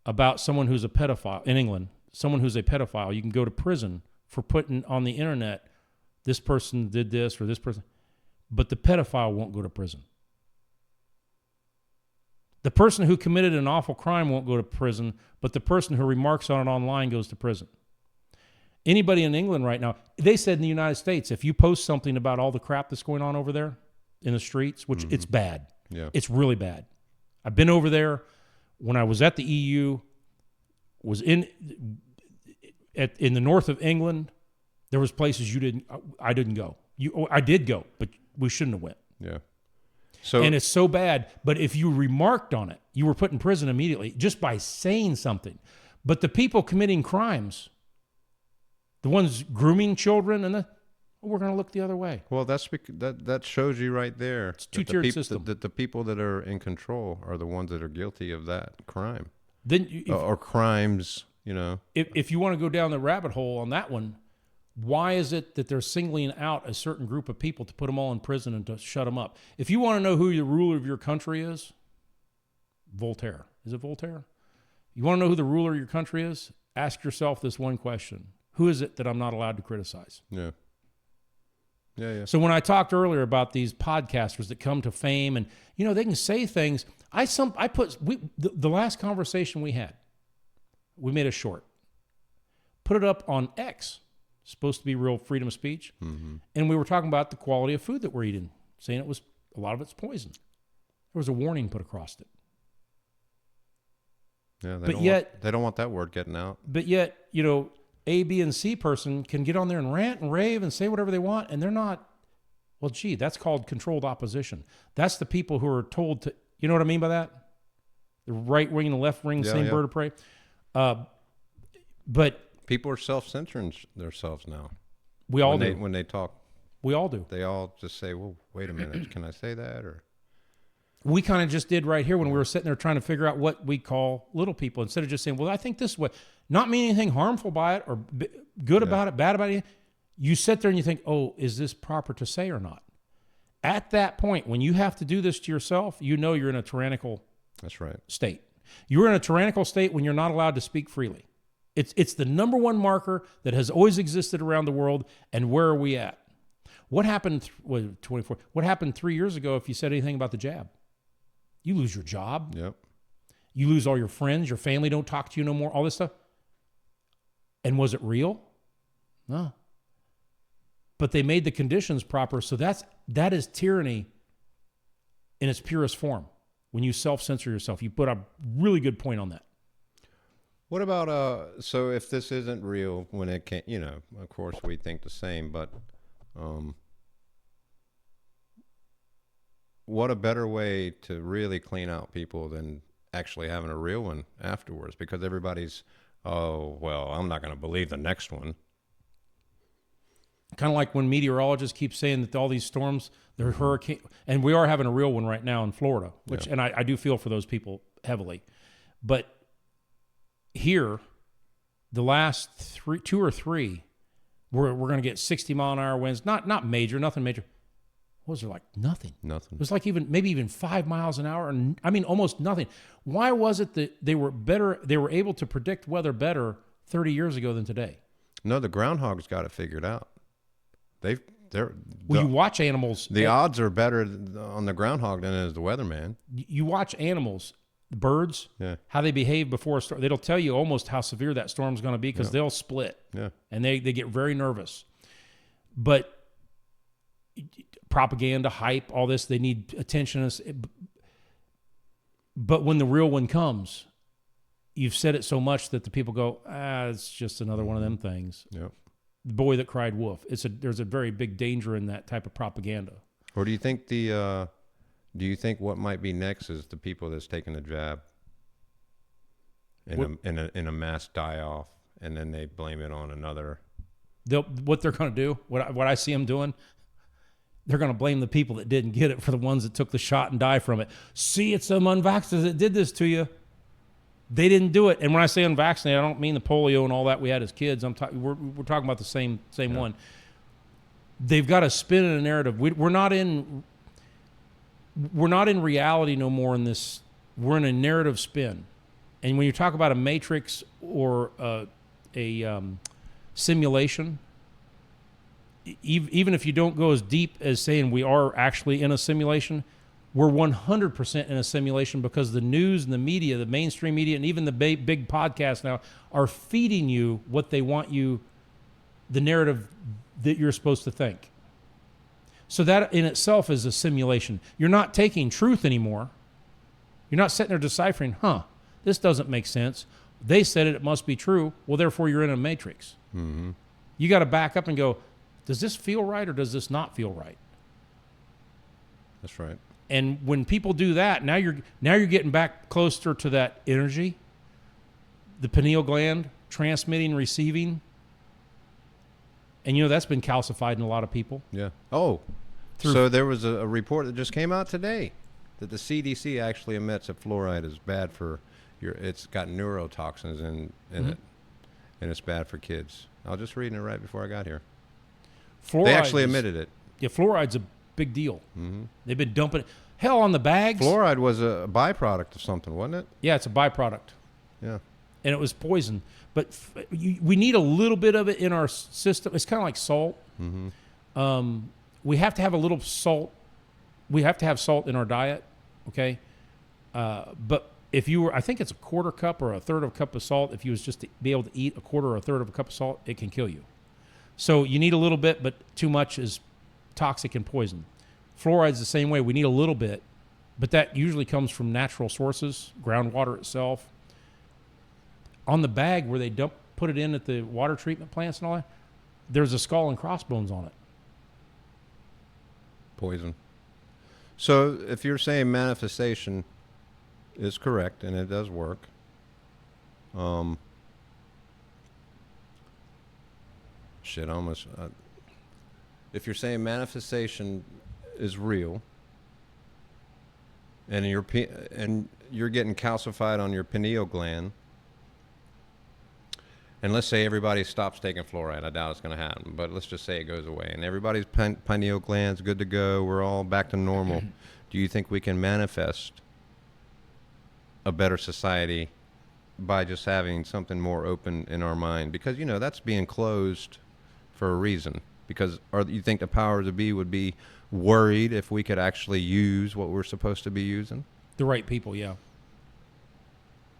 about someone who's a pedophile in England. Someone who's a pedophile, you can go to prison for putting on the internet, this person did this or this person, but the pedophile won't go to prison. The person who committed an awful crime won't go to prison, but the person who remarks on it online goes to prison. Anybody in England right now, they said in the United States, if you post something about all the crap that's going on over there in the streets, which it's bad. Yeah. It's really bad. I've been over there. When I was at the EU, was in the north of England, there was places I didn't go. I did go, but we shouldn't have went. Yeah. And it's so bad, but if you remarked on it, you were put in prison immediately just by saying something. But the people committing crimes, the ones grooming children, we're going to look the other way. Well, that shows you right there. It's a 2-tiered system. That the people that are in control are the ones that are guilty of that crime. Or crimes, If you want to go down the rabbit hole on that one, why is it that they're singling out a certain group of people to put them all in prison and to shut them up? If you want to know who the ruler of your country is, Voltaire. Is it Voltaire? You want to know who the ruler of your country is? Ask yourself this one question. Who is it that I'm not allowed to criticize? Yeah. Yeah, yeah. So when I talked earlier about these podcasters that come to fame and, they can say things. The last conversation we had, we made a short, put it up on X, supposed to be real freedom of speech. Mm-hmm. And we were talking about the quality of food that we're eating, saying a lot of it's poison. There was a warning put across it. Yeah, they don't want that word getting out. But yet, A, B, and C person can get on there and rant and rave and say whatever they want, and they're not. Well, gee, that's called controlled opposition. That's the people who are told to. You know what I mean by that? The right wing and the left wing, same bird of prey. But people are self-censoring themselves now. We all do. When they talk. We all do. They all just say, well, wait a minute, can I say that? Or we kind of just did right here when we were sitting there trying to figure out what we call little people. Instead of just saying, well, I think this way, not mean anything harmful by it or good about it, bad about it. You sit there and you think, oh, is this proper to say or not? At that point, when you have to do this to yourself, you're in a tyrannical state. You're in a tyrannical state when you're not allowed to speak freely. It's the number one marker that has always existed around the world. And where are we at? What happened? 24. What happened 3 years ago if you said anything about the jab? You lose your job. Yep. You lose all your friends. Your family don't talk to you no more. All this stuff. And was it real? No. But they made the conditions proper. So that is tyranny in its purest form. When you self-censor yourself, you put a really good point on that. What about so if this isn't real, when it can't, of course we think the same, but what a better way to really clean out people than actually having a real one afterwards? Because everybody's, oh, well, I'm not going to believe the next one. Kind of like when meteorologists keep saying that all these storms, they're hurricane, and we are having a real one right now in Florida, which, and I do feel for those people heavily. But here, the last 2 or 3, we're going to get 60-mile-an-hour winds. Not major, nothing major. What was there like? Nothing. Nothing. It was like maybe even 5 miles an hour. And I mean, almost nothing. Why was it that they were able to predict weather better 30 years ago than today? No, the groundhogs got it figured out. You watch animals. The odds are better on the groundhog than it is the weatherman. You watch animals, birds, how they behave before a storm. It'll tell you almost how severe that storm's going to be because they'll split. Yeah. And they get very nervous. But propaganda, hype, all this, they need attention. But when the real one comes, you've said it so much that the people go, it's just another one of them things. Yep. The boy that cried wolf. There's a very big danger in that type of propaganda. Or do you think do you think what might be next is the people that's taking the jab in a mass die off, and then they blame it on another? What they're going to do, what I see them doing, they're going to blame the people that didn't get it for the ones that took the shot and died from it. See, it's them unvaxxed that did this to you. They didn't do it. And when I say unvaccinated, I don't mean the polio and all that we had as kids. We're talking about the same one. They've got to spin in a narrative. We're not in reality no more in this. We're in a narrative spin. And when you talk about a matrix or a simulation, even if you don't go as deep as saying we are actually in a simulation, we're 100% in a simulation because the news and the media, the mainstream media, and even the big podcasts now are feeding you what they want you, the narrative that you're supposed to think. So that in itself is a simulation. You're not taking truth anymore. You're not sitting there deciphering, this doesn't make sense. They said it must be true. Well, therefore, you're in a matrix. Mm-hmm. You got to back up and go, does this feel right or does this not feel right? That's right. And when people do that, now you're getting back closer to that energy, the pineal gland transmitting, receiving, and that's been calcified in a lot of people. Yeah. Oh, so there was a report that just came out today that the CDC actually admits that fluoride is bad for it's got neurotoxins in it, and it's bad for kids. I was just reading it right before I got here. They actually admitted it. Yeah, fluoride's a big deal. Mm-hmm. They've been dumping it. Hell, on the bags. Fluoride was a byproduct of something, wasn't it? Yeah, it's a byproduct. Yeah. And it was poison. But we need a little bit of it in our system. It's kind of like salt. Mm-hmm. we have to have a little salt. We have to have salt in our diet, okay? But if you were, I think it's a quarter cup or a third of a cup of salt. If you was just to be able to eat a quarter or a third of a cup of salt, it can kill you. So you need a little bit, but too much is toxic and poison. Fluoride's the same way. We need a little bit, but that usually comes from natural sources, groundwater itself. On the bag where they put it in at the water treatment plants and all that, there's a skull and crossbones on it. Poison. So if you're saying manifestation is correct and it does work, if you're saying manifestation is real, and you're getting calcified on your pineal gland, and let's say everybody stops taking fluoride. I doubt it's going to happen, but let's just say it goes away, and everybody's pineal gland's good to go. We're all back to normal. Do you think we can manifest a better society by just having something more open in our mind? Because, that's being closed for a reason. Because you think the powers that be would be worried if we could actually use what we're supposed to be using? The right people, yeah.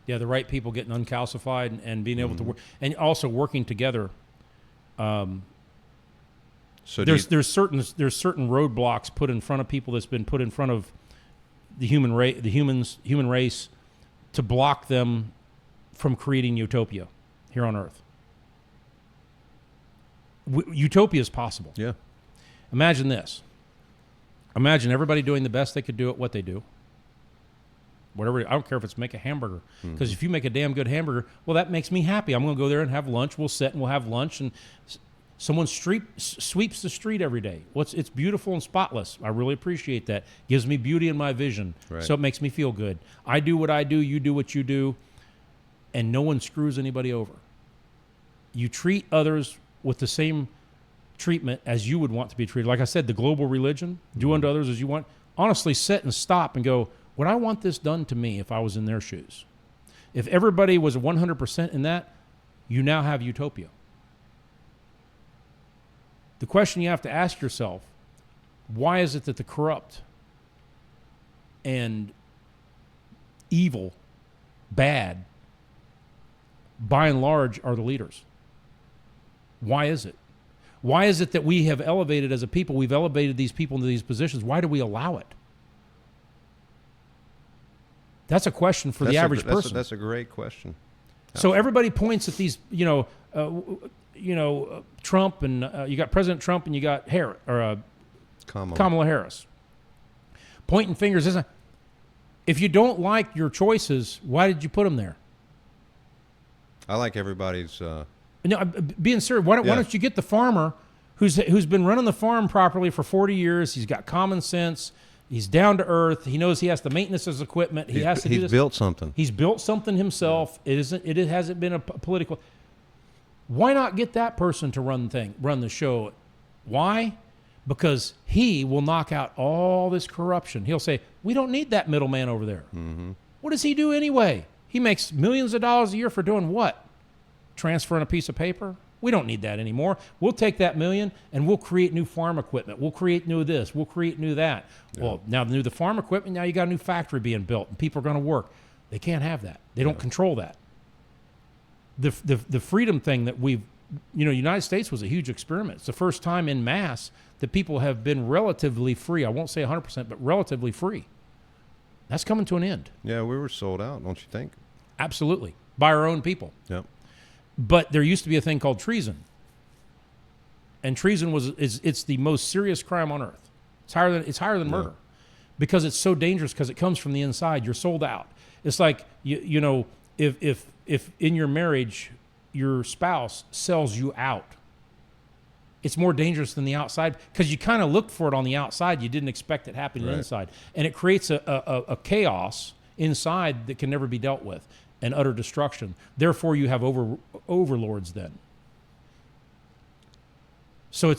Yeah, the right people getting uncalcified and being able to work, and also working together. So there's certain roadblocks put in front of people that's been put in front of the human race to block them from creating utopia here on Earth. Utopia is possible. Yeah. Imagine this. Imagine everybody doing the best they could do at what they do. Whatever, I don't care if it's make a hamburger. Because if you make a damn good hamburger, well, that makes me happy. I'm going to go there and have lunch. We'll sit and we'll have lunch. And someone sweeps the street every day. Well, it's beautiful and spotless. I really appreciate that. Gives me beauty in my vision. Right. So it makes me feel good. I do what I do. You do what you do. And no one screws anybody over. You treat others with the same treatment as you would want to be treated. Like I said, the global religion, do unto others as you want. Honestly, sit and stop and go, would I want this done to me if I was in their shoes? If everybody was 100% in that, you now have utopia. The question you have to ask yourself, why is it that the corrupt and evil, bad, by and large, are the leaders? Why is it? Why is it that we have elevated as a people, we've elevated these people into these positions? Why do we allow it? That's a question for the average person. That's a great question. So everybody points at these, Trump and you got President Trump and you got Kamala Harris. Pointing fingers. If you don't like your choices, why did you put them there? I like everybody's. No, being serious. Why don't you get the farmer who's been running the farm properly for 40 years? He's got common sense. He's down to earth. He knows he has to maintenance his equipment. He has to do this. He's built something. He's built something himself. Yeah. It hasn't been a political. Why not get that person to run the show? Why? Because he will knock out all this corruption. He'll say, we don't need that middleman over there. Mm-hmm. What does he do anyway? He makes millions of dollars a year for doing what? Transferring a piece of paper? We don't need that anymore. We'll take that million and we'll create new farm equipment. We'll create new this. We'll create new that. Yeah. Well, now the farm equipment, now you got a new factory being built and people are going to work. They can't have that. They don't control that. The freedom thing that United States was a huge experiment. It's the first time in mass that people have been relatively free. I won't say 100%, but relatively free. That's coming to an end. Yeah, we were sold out, don't you think? Absolutely. By our own people. Yep. But there used to be a thing called treason. And treason it's the most serious crime on earth. It's higher than murder. Because it's so dangerous because it comes from the inside. You're sold out. It's like if in your marriage your spouse sells you out, it's more dangerous than the outside because you kind of looked for it on the outside. You didn't expect it happening inside. And it creates a chaos inside that can never be dealt with. And utter destruction. Therefore, you have overlords then. So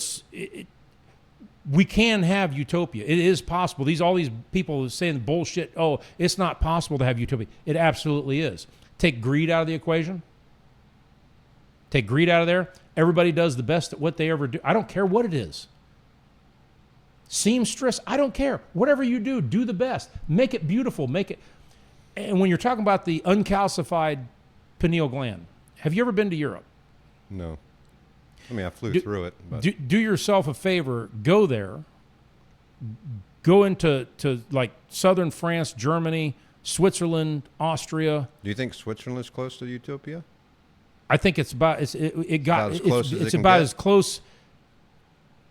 we can have utopia. It is possible. All these people saying bullshit, oh, it's not possible to have utopia. It absolutely is. Take greed out of the equation. Take greed out of there. Everybody does the best at what they ever do. I don't care what it is. seamstress, I don't care. Whatever you do the best. Make it beautiful. Make it. And when you're talking about the uncalcified pineal gland, have you ever been to Europe? No. I mean, I flew through it. But. Do yourself a favor. Go there. Go into like southern France, Germany, Switzerland, Austria. Do you think Switzerland is close to Utopia? I think it's about it's about as close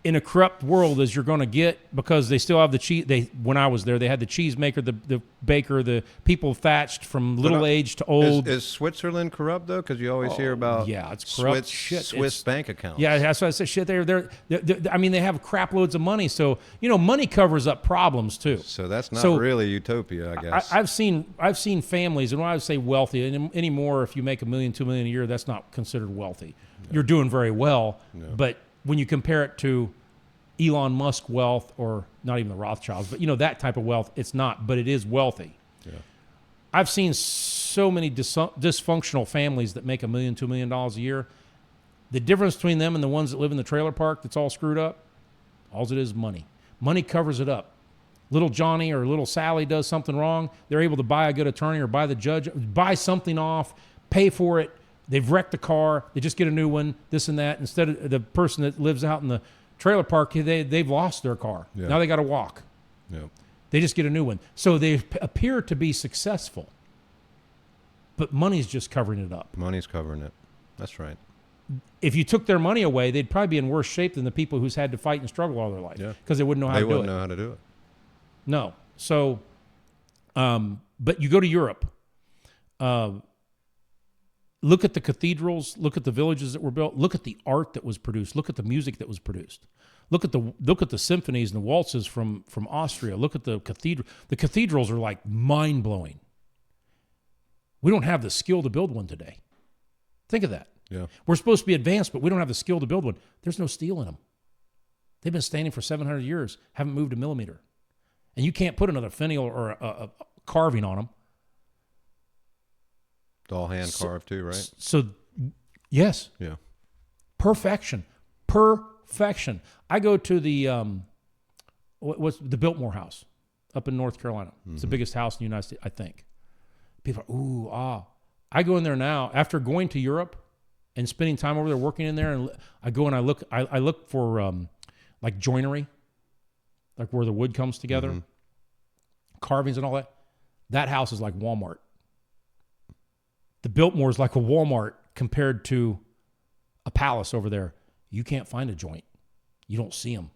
in a corrupt world as you're going to get, because they still have the cheese. When I was there, they had the cheesemaker, the baker, the people thatched from little age to old. Is Switzerland corrupt though? Because you always hear about it's corrupt Swiss bank accounts. Yeah, that's what I said. Shit, they're I mean, they have crap loads of money, so money covers up problems too. So that's not really utopia, I guess. I've seen families, and when I say wealthy anymore, if you make $1 million, $2 million a year, that's not considered wealthy. No. You're doing very well, but when you compare it to Elon Musk wealth, or not even the Rothschilds, but that type of wealth, it's not, but it is wealthy. Yeah. I've seen so many dysfunctional families that make $1 million, $2 million a year. The difference between them and the ones that live in the trailer park that's all screwed up, all it is money. Money covers it up. Little Johnny or little Sally does something wrong, they're able to buy a good attorney or buy the judge, buy something off, pay for it. They've wrecked the car. They just get a new one, this and that. Instead of the person that lives out in the trailer park, they've lost their car. Yeah. Now they got to walk. Yeah. They just get a new one. So they appear to be successful, but money's just covering it up. Money's covering it. That's right. If you took their money away, they'd probably be in worse shape than the people who's had to fight and struggle all their life, because they wouldn't know how to do it. They wouldn't know how to do it. No. So, but you go to Europe. Look at the cathedrals. Look at the villages that were built. Look at the art that was produced. Look at the music that was produced. Look at the symphonies and the waltzes from Austria. Look at the cathedral. The cathedrals are like mind blowing. We don't have the skill to build one today. Think of that. Yeah. We're supposed to be advanced, but we don't have the skill to build one. There's no steel in them. They've been standing for 700 years, haven't moved a millimeter, and you can't put another finial or a carving on them. It's all hand carved too, right? So, yes. Yeah. Perfection. I go to the what's the Biltmore House up in North Carolina. Mm-hmm. It's the biggest house in the United States, I think. People are, ooh, ah. I go in there now after going to Europe and spending time over there working in there, and I go and I look for like joinery, like where the wood comes together, carvings and all that. That house is like Walmart. The Biltmore is like a Walmart compared to a palace over there. You can't find a joint. You don't see them.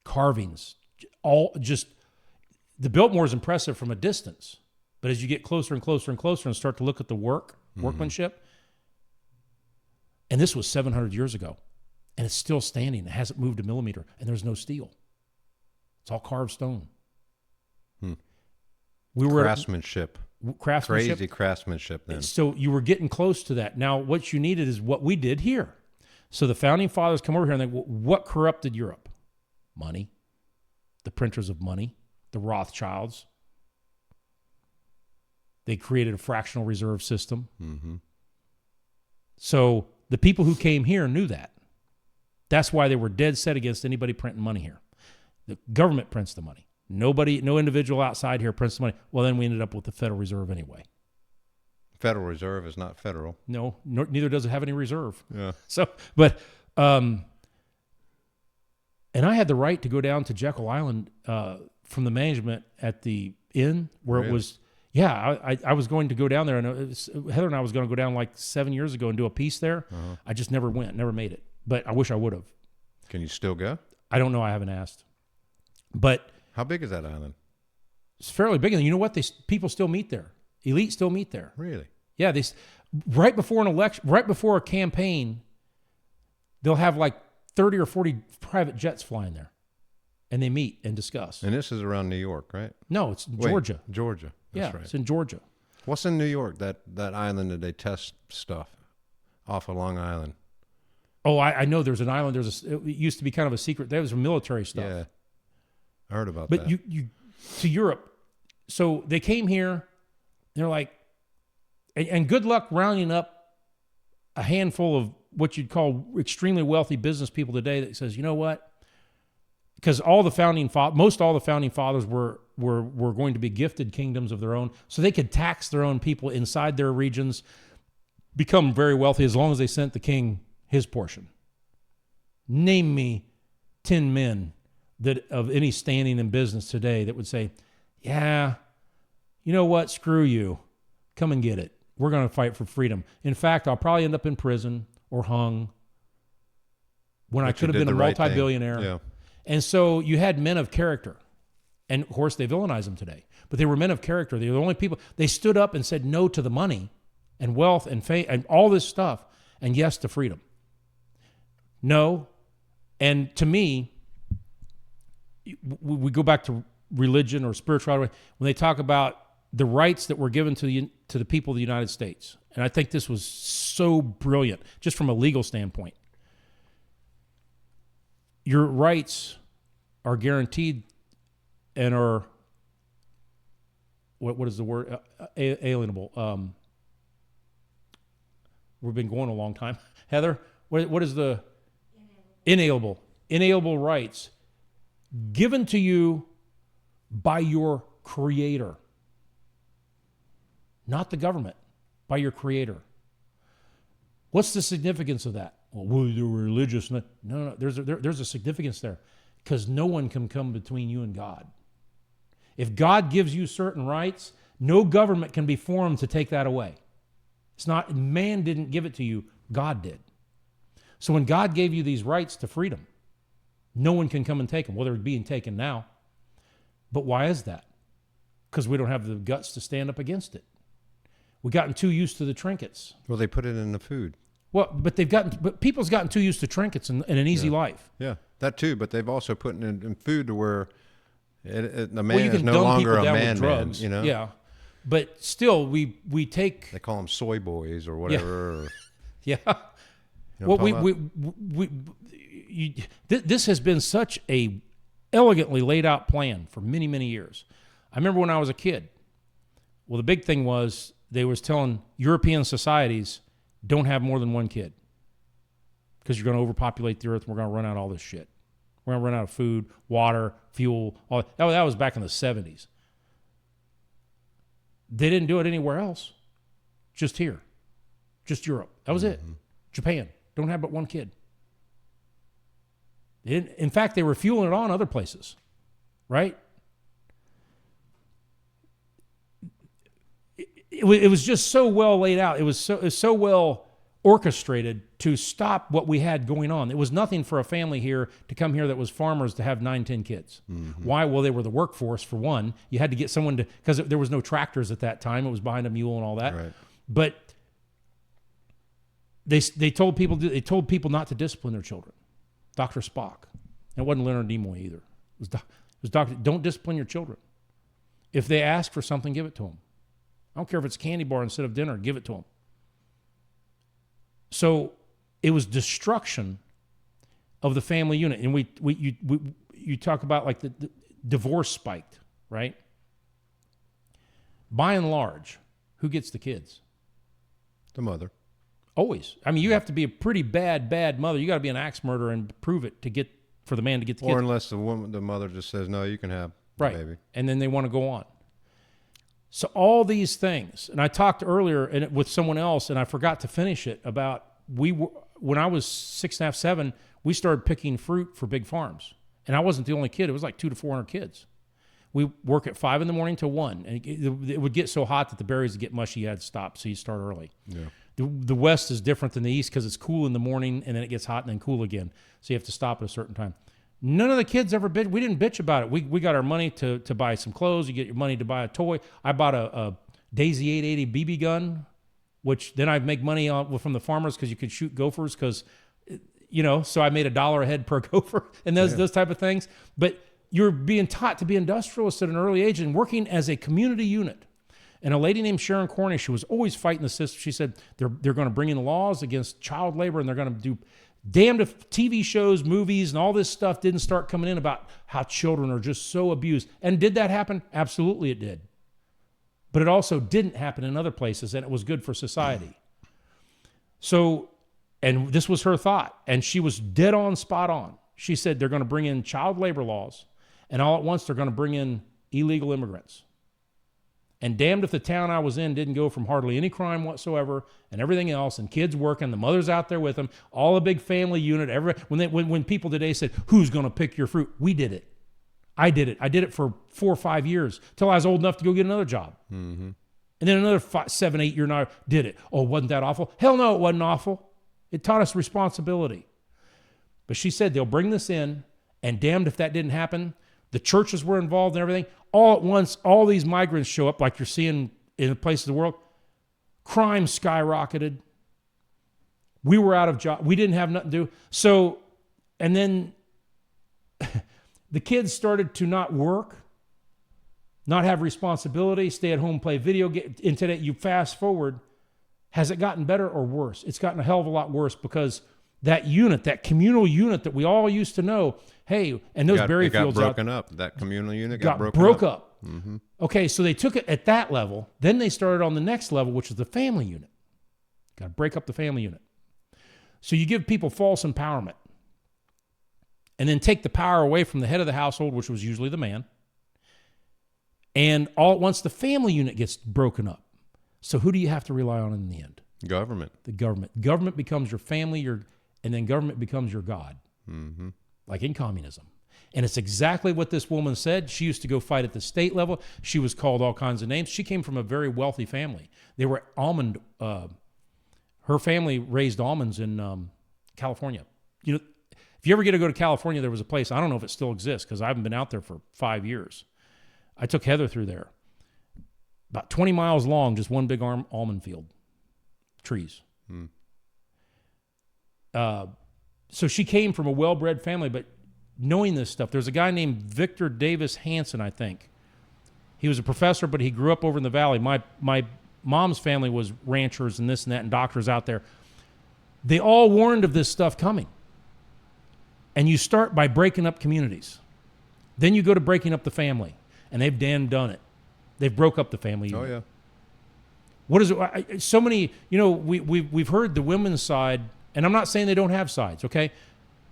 Carvings, the Biltmore is impressive from a distance, but as you get closer and closer and closer and start to look at the workmanship, and this was 700 years ago, and it's still standing. It hasn't moved a millimeter, and there's no steel. It's all carved stone. We were craftsmanship. Crazy craftsmanship then. So you were getting close to that. Now what you needed is what we did here. So the founding fathers come over here and they go, what corrupted Europe? Money. The printers of money. The Rothschilds. They created a fractional reserve system. Mm-hmm. So the people who came here knew that. That's why they were dead set against anybody printing money here. The government prints the money. No individual outside here prints the money. Well, then we ended up with the Federal Reserve anyway. Federal Reserve is not federal. No, neither does it have any reserve. Yeah. So, but, and I had the right to go down to Jekyll Island from the management at the inn where it was. Yeah, I was going to go down there, and Heather and I was going to go down like 7 years ago and do a piece there. Uh-huh. I just never went, never made it. But I wish I would have. Can you still go? I don't know. I haven't asked. But how big is that island? It's fairly big, and you know what? People still meet there. Elite still meet there. Really? Yeah. Right before an election, right before a campaign, they'll have like 30 or 40 private jets flying there, and they meet and discuss. And this is around New York, right? No, it's Georgia. Georgia. That's right. It's in Georgia. What's in New York? That island that they test stuff off of Long Island. Oh, I know. There's an island. It used to be kind of a secret. There was military stuff. Yeah, I heard about that. But you to Europe. So they came here. They're like, and good luck rounding up a handful of what you'd call extremely wealthy business people today that says, you know what? because most all the founding fathers were going to be gifted kingdoms of their own, so they could tax their own people inside their regions, become very wealthy as long as they sent the king his portion. Name me 10 men that of any standing in business today that would say, yeah, you know what, screw you, come and get it. We're going to fight for freedom. In fact, I'll probably end up in prison or hung when I could have been a multi-billionaire. Yeah. And so you had men of character. And of course, they villainize them today. But they were men of character. They were the only people. They stood up and said no to the money and wealth and fame and all this stuff, and yes to freedom. No. And to me, we go back to religion or spirituality when they talk about the rights that were given to the people of the United States. And I think this was so brilliant, just from a legal standpoint. Your rights are guaranteed and are, what is the word? Alienable. We've been going a long time. Heather, what is the? Inalienable. Inalienable rights given to you by your creator. Not the government, by your creator. What's the significance of that? Well, they're religious. No. There's a significance there, because no one can come between you and God. If God gives you certain rights, no government can be formed to take that away. It's not, man didn't give it to you, God did. So when God gave you these rights to freedom, no one can come and take them. Well, they're being taken now. But why is that? Because we don't have the guts to stand up against it. We've gotten too used to the trinkets. Well, they put it in the food. Well, but people's gotten too used to trinkets in an easy life. Yeah, that too. But they've also put it in food to where the man you can is no dumb longer people a down man. with drugs. You know. Yeah, but still, we take. They call them soy boys or whatever. Yeah. Or, you know well, this has been such a elegantly laid out plan for many, many years. I remember when I was a kid. Well, the big thing was they was telling European societies, don't have more than one kid, because you're going to overpopulate the earth and we're going to run out of all this shit. We're going to run out of food, water, fuel. All that was back in the 70s. They didn't do it anywhere else. Just here. Just Europe. That was it. Japan. Don't have but one kid. In fact, they were fueling it on other places. Right? It was just so well laid out. It was so well orchestrated to stop what we had going on. It was nothing for a family here to come here that was farmers to have 9, 10 kids. Mm-hmm. Why? Well, they were the workforce, for one. You had to get someone to, because there was no tractors at that time. It was behind a mule and all that. Right. But they told people not to discipline their children. Dr. Spock. And it wasn't Leonard Nimoy either. It was Dr. Don't discipline your children. If they ask for something, give it to them. I don't care if it's a candy bar instead of dinner, give it to them. So it was destruction of the family unit. And you talk about like the divorce spiked, right? By and large, who gets the kids? The mother. Always. I mean, you have to be a pretty bad mother. You got to be an axe murderer and prove it for the man to get the kids. Or unless the mother just says, no, you can have the baby. And then they want to go on. So all these things, and I talked earlier with someone else, and I forgot to finish it, about when I was 6.5, 7, we started picking fruit for big farms. And I wasn't the only kid. It was like 200 to 400 kids. We work at 5 a.m. till 1. And it would get so hot that the berries would get mushy, you had to stop, so you start early. Yeah. The West is different than the East because it's cool in the morning, and then it gets hot and then cool again. So you have to stop at a certain time. None of the kids ever bitch. We didn't bitch about it. We got our money to buy some clothes. You get your money to buy a toy. I bought a Daisy 880 BB gun, which then I make money from the farmers because you could shoot gophers because, so I made $1 a head per gopher and those type of things. But you're being taught to be industrialists at an early age and working as a community unit. And a lady named Sharon Cornish, who was always fighting the system, she said they're going to bring in laws against child labor, and they're going to do damned if TV shows, movies, and all this stuff didn't start coming in about how children are just so abused. And did that happen? Absolutely it did. But it also didn't happen in other places, and it was good for society. So, and this was her thought, and she was dead on, spot on. She said they're going to bring in child labor laws, and all at once they're going to bring in illegal immigrants. And damned if the town I was in didn't go from hardly any crime whatsoever and everything else, and kids working, the mother's out there with them, all a big family unit. When people today said, who's going to pick your fruit? We did it. I did it. I did it for 4 or 5 years till I was old enough to go get another job. Mm-hmm. And then another 5, 7, 8 year now did it. Oh, wasn't that awful? Hell no, it wasn't awful. It taught us responsibility. But she said they'll bring this in, and damned if that didn't happen. The churches were involved and everything. All at once, all these migrants show up like you're seeing in places of the world. Crime skyrocketed. We were out of job. We didn't have nothing to do. So, and then the kids started to not work, not have responsibility, stay at home, play video games. And today, you fast forward, has it gotten better or worse? It's gotten a hell of a lot worse because that unit, that communal unit that we all used to know, hey, and those berry fields got broken up. That communal unit got broke up. Mm-hmm. Okay, so they took it at that level. Then they started on the next level, which is the family unit. Got to break up the family unit. So you give people false empowerment and then take the power away from the head of the household, which was usually the man. And all at once, the family unit gets broken up. So who do you have to rely on in the end? Government. The government. Government becomes your family, and then government becomes your God. Mm-hmm. Like in communism. And it's exactly what this woman said. She used to go fight at the state level. She was called all kinds of names. She came from a very wealthy family. They were her family raised almonds in California. You know, if you ever get to go to California, there was a place, I don't know if it still exists because I haven't been out there for 5 years. I took Heather through there. About 20 miles long, just one big almond field. Trees. So she came from a well-bred family, but knowing this stuff, there's a guy named Victor Davis Hansen, I think. He was a professor, but he grew up over in the valley. My mom's family was ranchers and this and that and doctors out there. They all warned of this stuff coming. And you start by breaking up communities. Then you go to breaking up the family. And they've done it. They've broke up the family unit. Oh, yeah. What is it? So many, we've heard the women's side, and I'm not saying they don't have sides, okay?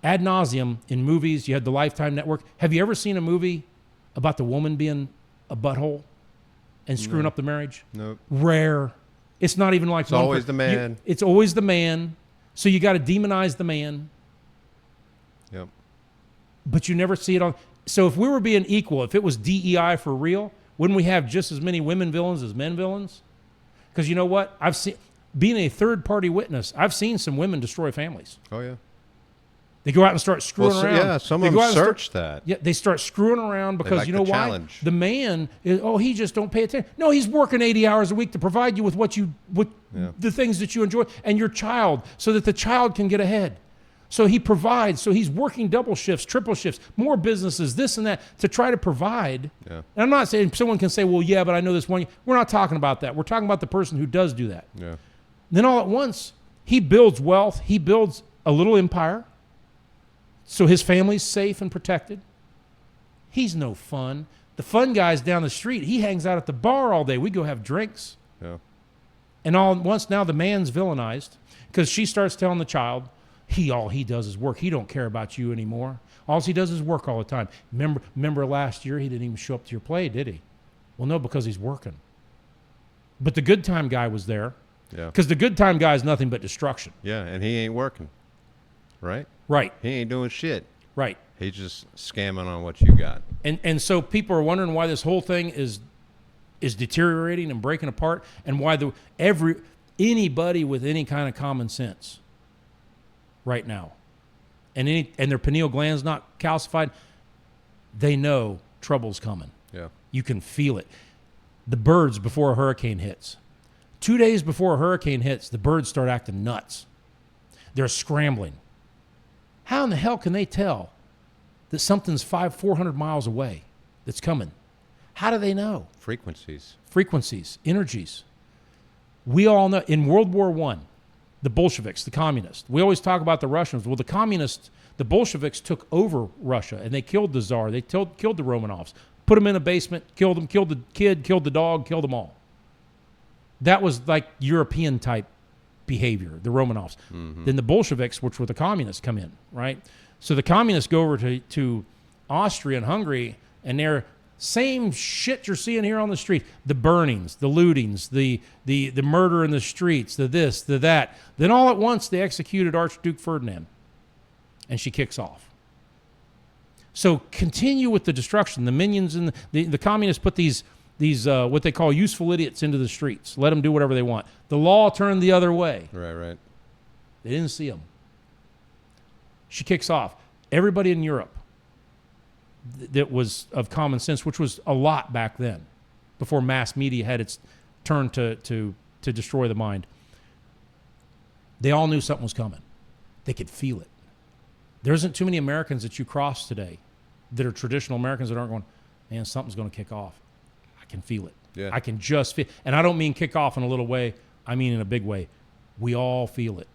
Ad nauseum in movies, you had the Lifetime Network. Have you ever seen a movie about the woman being a butthole and screwing up the marriage? Nope. Rare. It's not even like it's always the man. It's always the man. So you got to demonize the man. Yep. But you never see it on. So if we were being equal, if it was DEI for real, wouldn't we have just as many women villains as men villains? Because you know what? I've seen, being a third-party witness, I've seen some women destroy families. Oh, yeah. They go out and start screwing around. Yeah, some of them search that. Yeah, they start screwing around because like you know why? Challenge. The man is, he just don't pay attention. No, he's working 80 hours a week to provide you with the things that you enjoy and your child so that the child can get ahead. So he provides. So he's working double shifts, triple shifts, more businesses, this and that to try to provide. Yeah. And I'm not saying someone can say, well, yeah, but I know this one. We're not talking about that. We're talking about the person who does do that. Yeah. Then all at once, he builds wealth. He builds a little empire. So his family's safe and protected. He's no fun. The fun guy's down the street. He hangs out at the bar all day. We go have drinks. Yeah. And all at once now the man's villainized because she starts telling the child, all he does is work. He don't care about you anymore. All he does is work all the time. Remember last year he didn't even show up to your play, did he? Well, no, because he's working. But the good time guy was there. Yeah. Because the good time guy is nothing but destruction. Yeah, and he ain't working. Right? Right. He ain't doing shit. Right. He's just scamming on what you got. And so people are wondering why this whole thing is deteriorating and breaking apart, and why anybody with any kind of common sense right now, and their pineal gland's not calcified, they know trouble's coming. Yeah. You can feel it. The birds before a hurricane hits. 2 days before a hurricane hits, the birds start acting nuts. They're scrambling. How in the hell can they tell that something's 400 miles away that's coming? How do they know? Frequencies, energies. We all know in World War I, the Bolsheviks, the communists. We always talk about the Russians. Well, the Bolsheviks took over Russia, and they killed the Tsar. They killed the Romanovs, put them in a basement, killed them, killed the kid, killed the dog, killed them all. That was like European-type behavior, the Romanovs. Mm-hmm. Then the Bolsheviks, which were the communists, come in, right? So the communists go over to Austria and Hungary, and they're same shit you're seeing here on the street. The burnings, the lootings, the murder in the streets, the this, the that. Then all at once they executed Archduke Ferdinand. And she kicks off. So continue with the destruction. The minions and the communists put these what they call useful idiots into the streets. Let them do whatever they want. The law turned the other way. Right. They didn't see them. She kicks off. Everybody in Europe that was of common sense, which was a lot back then, before mass media had its turn to destroy the mind, they all knew something was coming. They could feel it. There isn't too many Americans that you cross today that are traditional Americans that aren't going, man, something's going to kick off. I can feel it. Yeah. I can just feel, and I don't mean kick off in a little way. I mean in a big way. We all feel it.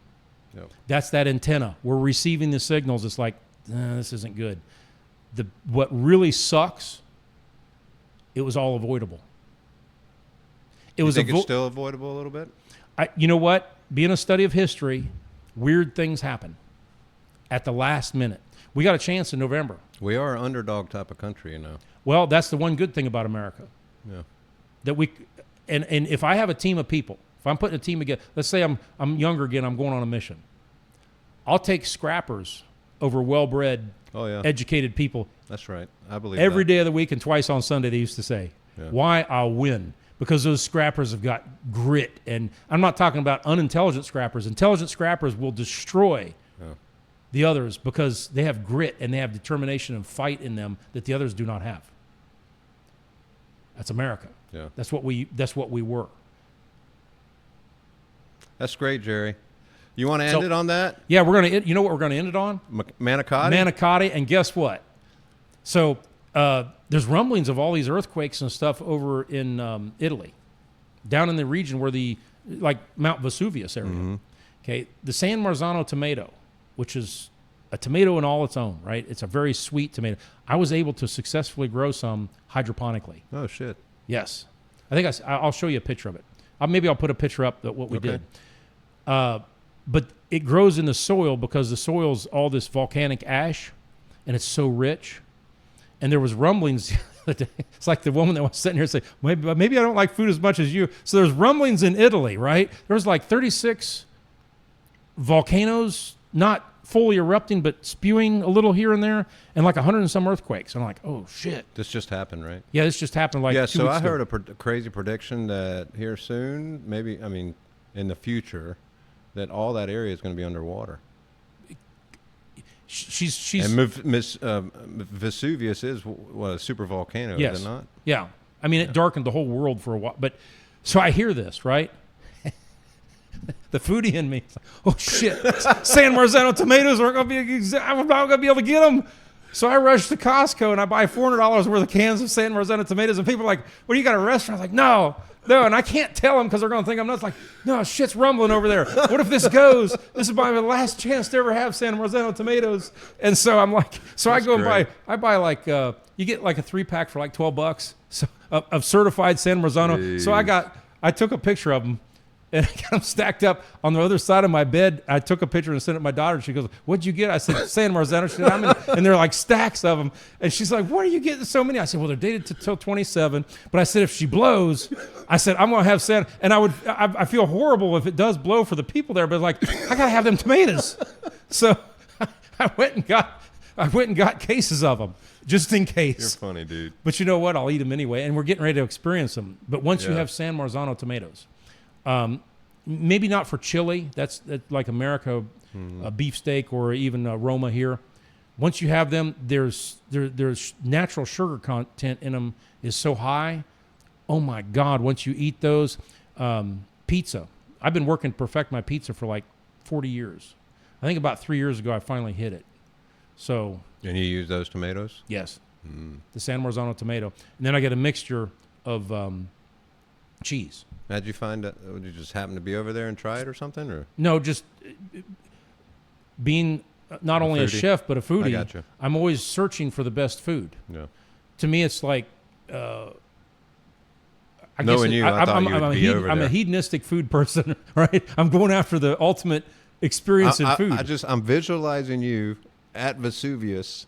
Yep. That's that antenna. We're receiving the signals. It's like, this isn't good. What really sucks, it was all avoidable. It's still avoidable a little bit? You know what? Being a study of history, weird things happen at the last minute. We got a chance in November. We are an underdog type of country, you know. Well, that's the one good thing about America. Yeah. That we, and if I have a team of people, if I'm putting a team together, let's say I'm younger again, I'm going on a mission. I'll take scrappers over well-bred, educated people. That's right. I believe every day of the week and twice on Sunday, they used to say. Yeah. Why? I'll win. Because those scrappers have got grit. And I'm not talking about unintelligent scrappers. Intelligent scrappers will destroy the others because they have grit and they have determination and fight in them that the others do not have. That's America. Yeah. That's what we were. That's great, Jerry. You want to end it on that? Yeah, we're going to. You know what we're going to end it on? Manicotti? Manicotti, and guess what? So there's rumblings of all these earthquakes and stuff over in Italy, down in the region where like Mount Vesuvius area. Mm-hmm. Okay, the San Marzano tomato, which is a tomato in all its own, right? It's a very sweet tomato. I was able to successfully grow some hydroponically. Oh, shit. Yes. I think I'll show you a picture of it. Maybe I'll put a picture up of what we did. But it grows in the soil because the soil's all this volcanic ash, and it's so rich. And there was rumblings. It's like the woman that was sitting here saying, maybe I don't like food as much as you. So there's rumblings in Italy, right? There was like 36 volcanoes, not fully erupting, but spewing a little here and there, and like 100 and some earthquakes. And I'm like, oh, shit. This just happened, right? Yeah, this just happened like 2 weeks ago. Yeah, so I heard a crazy prediction that here soon, maybe, in the future, that all that area is going to be underwater. She's and Vesuvius is a super volcano, yes. Is it not? Yeah. It darkened the whole world for a while. But so I hear this, right? The foodie in me, oh shit! San Marzano tomatoes aren't going to be. I'm not going to be able to get them. So I rush to Costco and I buy $400 worth of cans of San Marzano tomatoes. And people are like, "What do you got a restaurant?" I was like, no. And I can't tell them because they're going to think I'm nuts. Like, no, shit's rumbling over there. What if this goes? This is my last chance to ever have San Marzano tomatoes. And so I'm like, I go and buy like, you get like a 3-pack for like $12 of certified San Marzano. Jeez. So I took a picture of them. And I got them stacked up on the other side of my bed. I took a picture and sent it to my daughter. And she goes, "What'd you get?" I said, "San Marzano." She said, and they're like stacks of them. And she's like, "What are you getting so many?" I said, "Well, they're dated till 27." But I said, if she blows, I said, I'm going to have San. And I feel horrible if it does blow for the people there. But like, I got to have them tomatoes. So I went and got cases of them just in case. You're funny, dude. But you know what? I'll eat them anyway. And we're getting ready to experience them. But once you have San Marzano tomatoes. Maybe not for chili. That's like America, a beefsteak or even Roma here. Once you have them, there's natural sugar content in them is so high. Oh my God! Once you eat those, pizza. I've been working to perfect my pizza for like 40 years. I think about 3 years ago I finally hit it. So. And you use those tomatoes? Yes. The San Marzano tomato, and then I get a mixture of cheese. How'd you find that? Would you just happen to be over there and try it or something? Or no, just being not only a chef but a foodie. I got you. I'm always searching for the best food. Yeah. To me, it's like I'm a hedonistic food person, right? I'm going after the ultimate experience in food. I'm visualizing you at Vesuvius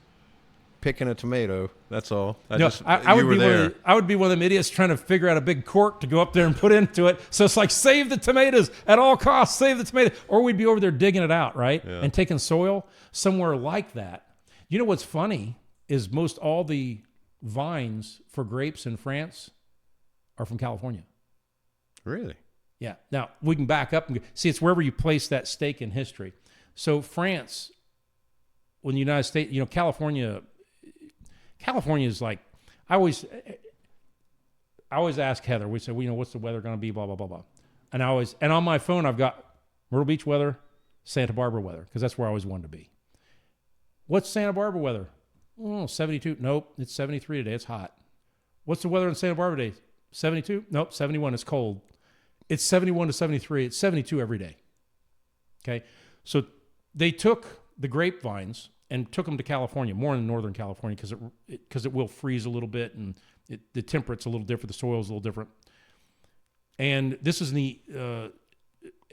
picking a tomato. That's all. I would be one of them idiots trying to figure out a big cork to go up there and put into it. So it's like, save the tomatoes at all costs, save the tomato. Or we'd be over there digging it out, right? Yeah. And taking soil somewhere like that. You know what's funny is most all the vines for grapes in France are from California. Really? Yeah. Now, we can back up and see, it's wherever you place that stake in history. So France, when the United States, California is like, I always ask Heather, we say, what's the weather going to be, blah, blah, blah, blah. And on my phone, I've got Myrtle Beach weather, Santa Barbara weather, because that's where I always wanted to be. What's Santa Barbara weather? Oh, 72. Nope, it's 73 today. It's hot. What's the weather in Santa Barbara today? 72? Nope, 71. It's cold. It's 71 to 73. It's 72 every day. Okay? So they took the grapevines and took them to California, more in Northern California, because it will freeze a little bit, and the temperature's a little different, the soil's a little different. And this is in the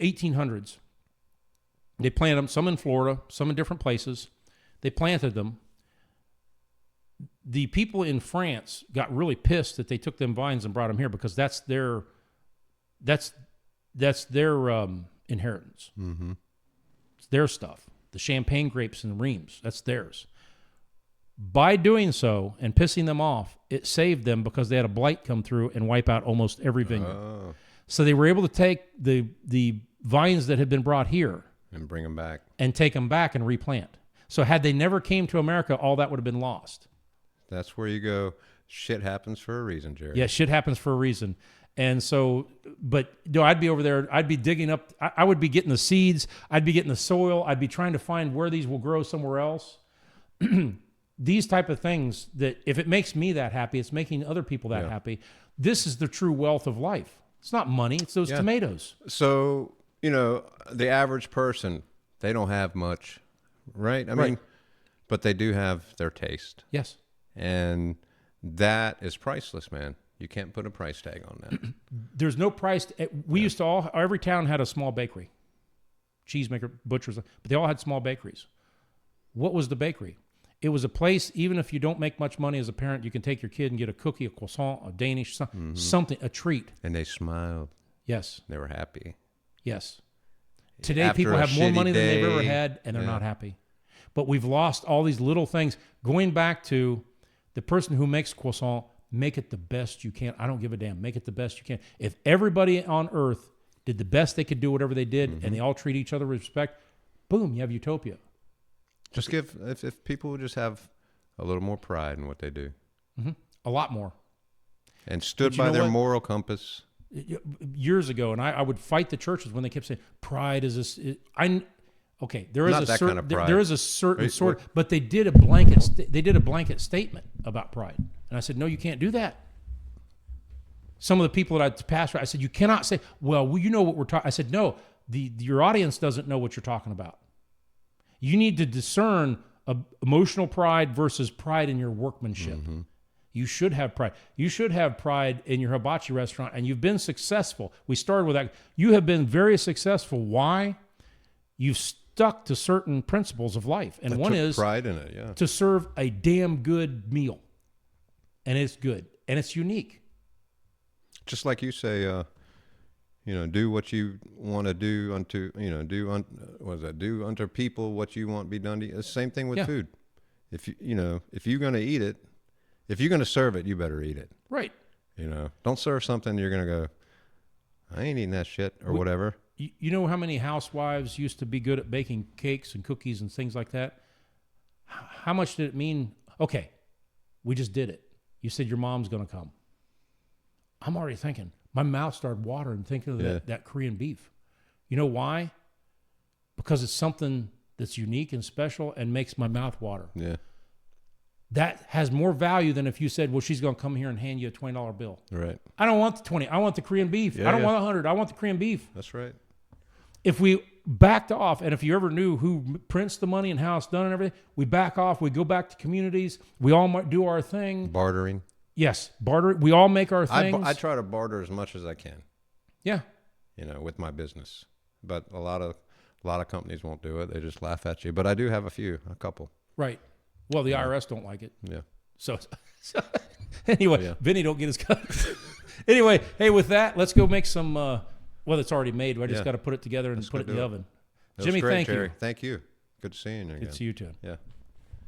1800s. They planted them, some in Florida, some in different places. They planted them. The people in France got really pissed that they took them vines and brought them here, because that's their inheritance. Mm-hmm. It's their stuff. The champagne grapes and the Reims, that's theirs. By doing so and pissing them off, it saved them, because they had a blight come through and wipe out almost every vineyard. Oh. So they were able to take the vines that had been brought here And bring them back. and take them back and replant. So had they never came to America, all that would have been lost. That's where you go. Shit happens for a reason, Jerry. Yeah, shit happens for a reason. And so, but I'd be over there. I'd be digging up. I would be getting the seeds. I'd be getting the soil. I'd be trying to find where these will grow somewhere else. These type of things that, if it makes me that happy, it's making other people that happy. This is the true wealth of life. It's not money. It's those tomatoes. So, the average person, they don't have much, right? I mean, but they do have their taste. Yes. And that is priceless, man. You can't put a price tag on that. There's no price. We used to every town had a small bakery, cheesemaker, butchers, but they all had small bakeries. What was the bakery? It was a place, even if you don't make much money as a parent, you can take your kid and get a cookie, a croissant, a Danish, something, a treat. And they smiled. Yes. They were happy. Yes. Today, After people a have more shitty money than they've ever day, had, and they're not happy. But we've lost all these little things. Going back to the person who makes croissant, make it the best you can. I don't give a damn. Make it the best you can. If everybody on earth did the best they could do, whatever they did, and they all treat each other with respect, boom, you have utopia. Just if people would just have a little more pride in what they do. Mm-hmm. A lot more. And stood by their moral compass. Years ago, and I would fight the churches when they kept saying, pride is this. Okay, there is Not a that certain, kind of pride. there is a certain sort, but they did a blanket statement about pride, and I said, no, you can't do that. Some of the people that I pastor, I said, you cannot say, well, you know what we're talking. I said, no, your audience doesn't know what you're talking about. You need to discern emotional pride versus pride in your workmanship. Mm-hmm. You should have pride. You should have pride in your hibachi restaurant, and you've been successful. We started with that. You have been very successful. Why? You've stuck to certain principles of life, and one is pride in it. To serve a damn good meal, and it's good and it's unique. Just like you say, do what you want to do unto, do unto people what you want to be done to you. It's the same thing with food. If you're going to eat it, if you're going to serve it, you better eat it. Right. Don't serve something you're going to go, I ain't eating that shit or whatever. You know how many housewives used to be good at baking cakes and cookies and things like that? How much did it mean? Okay, we just did it. You said your mom's going to come. I'm already thinking. My mouth started watering thinking of that Korean beef. You know why? Because it's something that's unique and special and makes my mouth water. Yeah. That has more value than if you said, well, she's going to come here and hand you a $20 bill. Right. I don't want the 20. I want the Korean beef. I don't want 100. I want the Korean beef. That's right. If we backed off, and if you ever knew who prints the money and how it's done and everything, we back off. We go back to communities. We all might do our thing. Bartering. Yes, bartering. We all make our things. I try to barter as much as I can. Yeah. With my business, but a lot of companies won't do it. They just laugh at you. But I do have a couple. Right. Well, the IRS don't like it. Yeah. So anyway, Yeah. Vinny don't get his cut. Anyway, hey, with that, let's go make some. Well, it's already made. I just Yeah. got to put it together and Let's put go it in do the it. oven. That was Jimmy, great, thank Jerry. you. Thank you. Good seeing you again. Good to see you too. Yeah.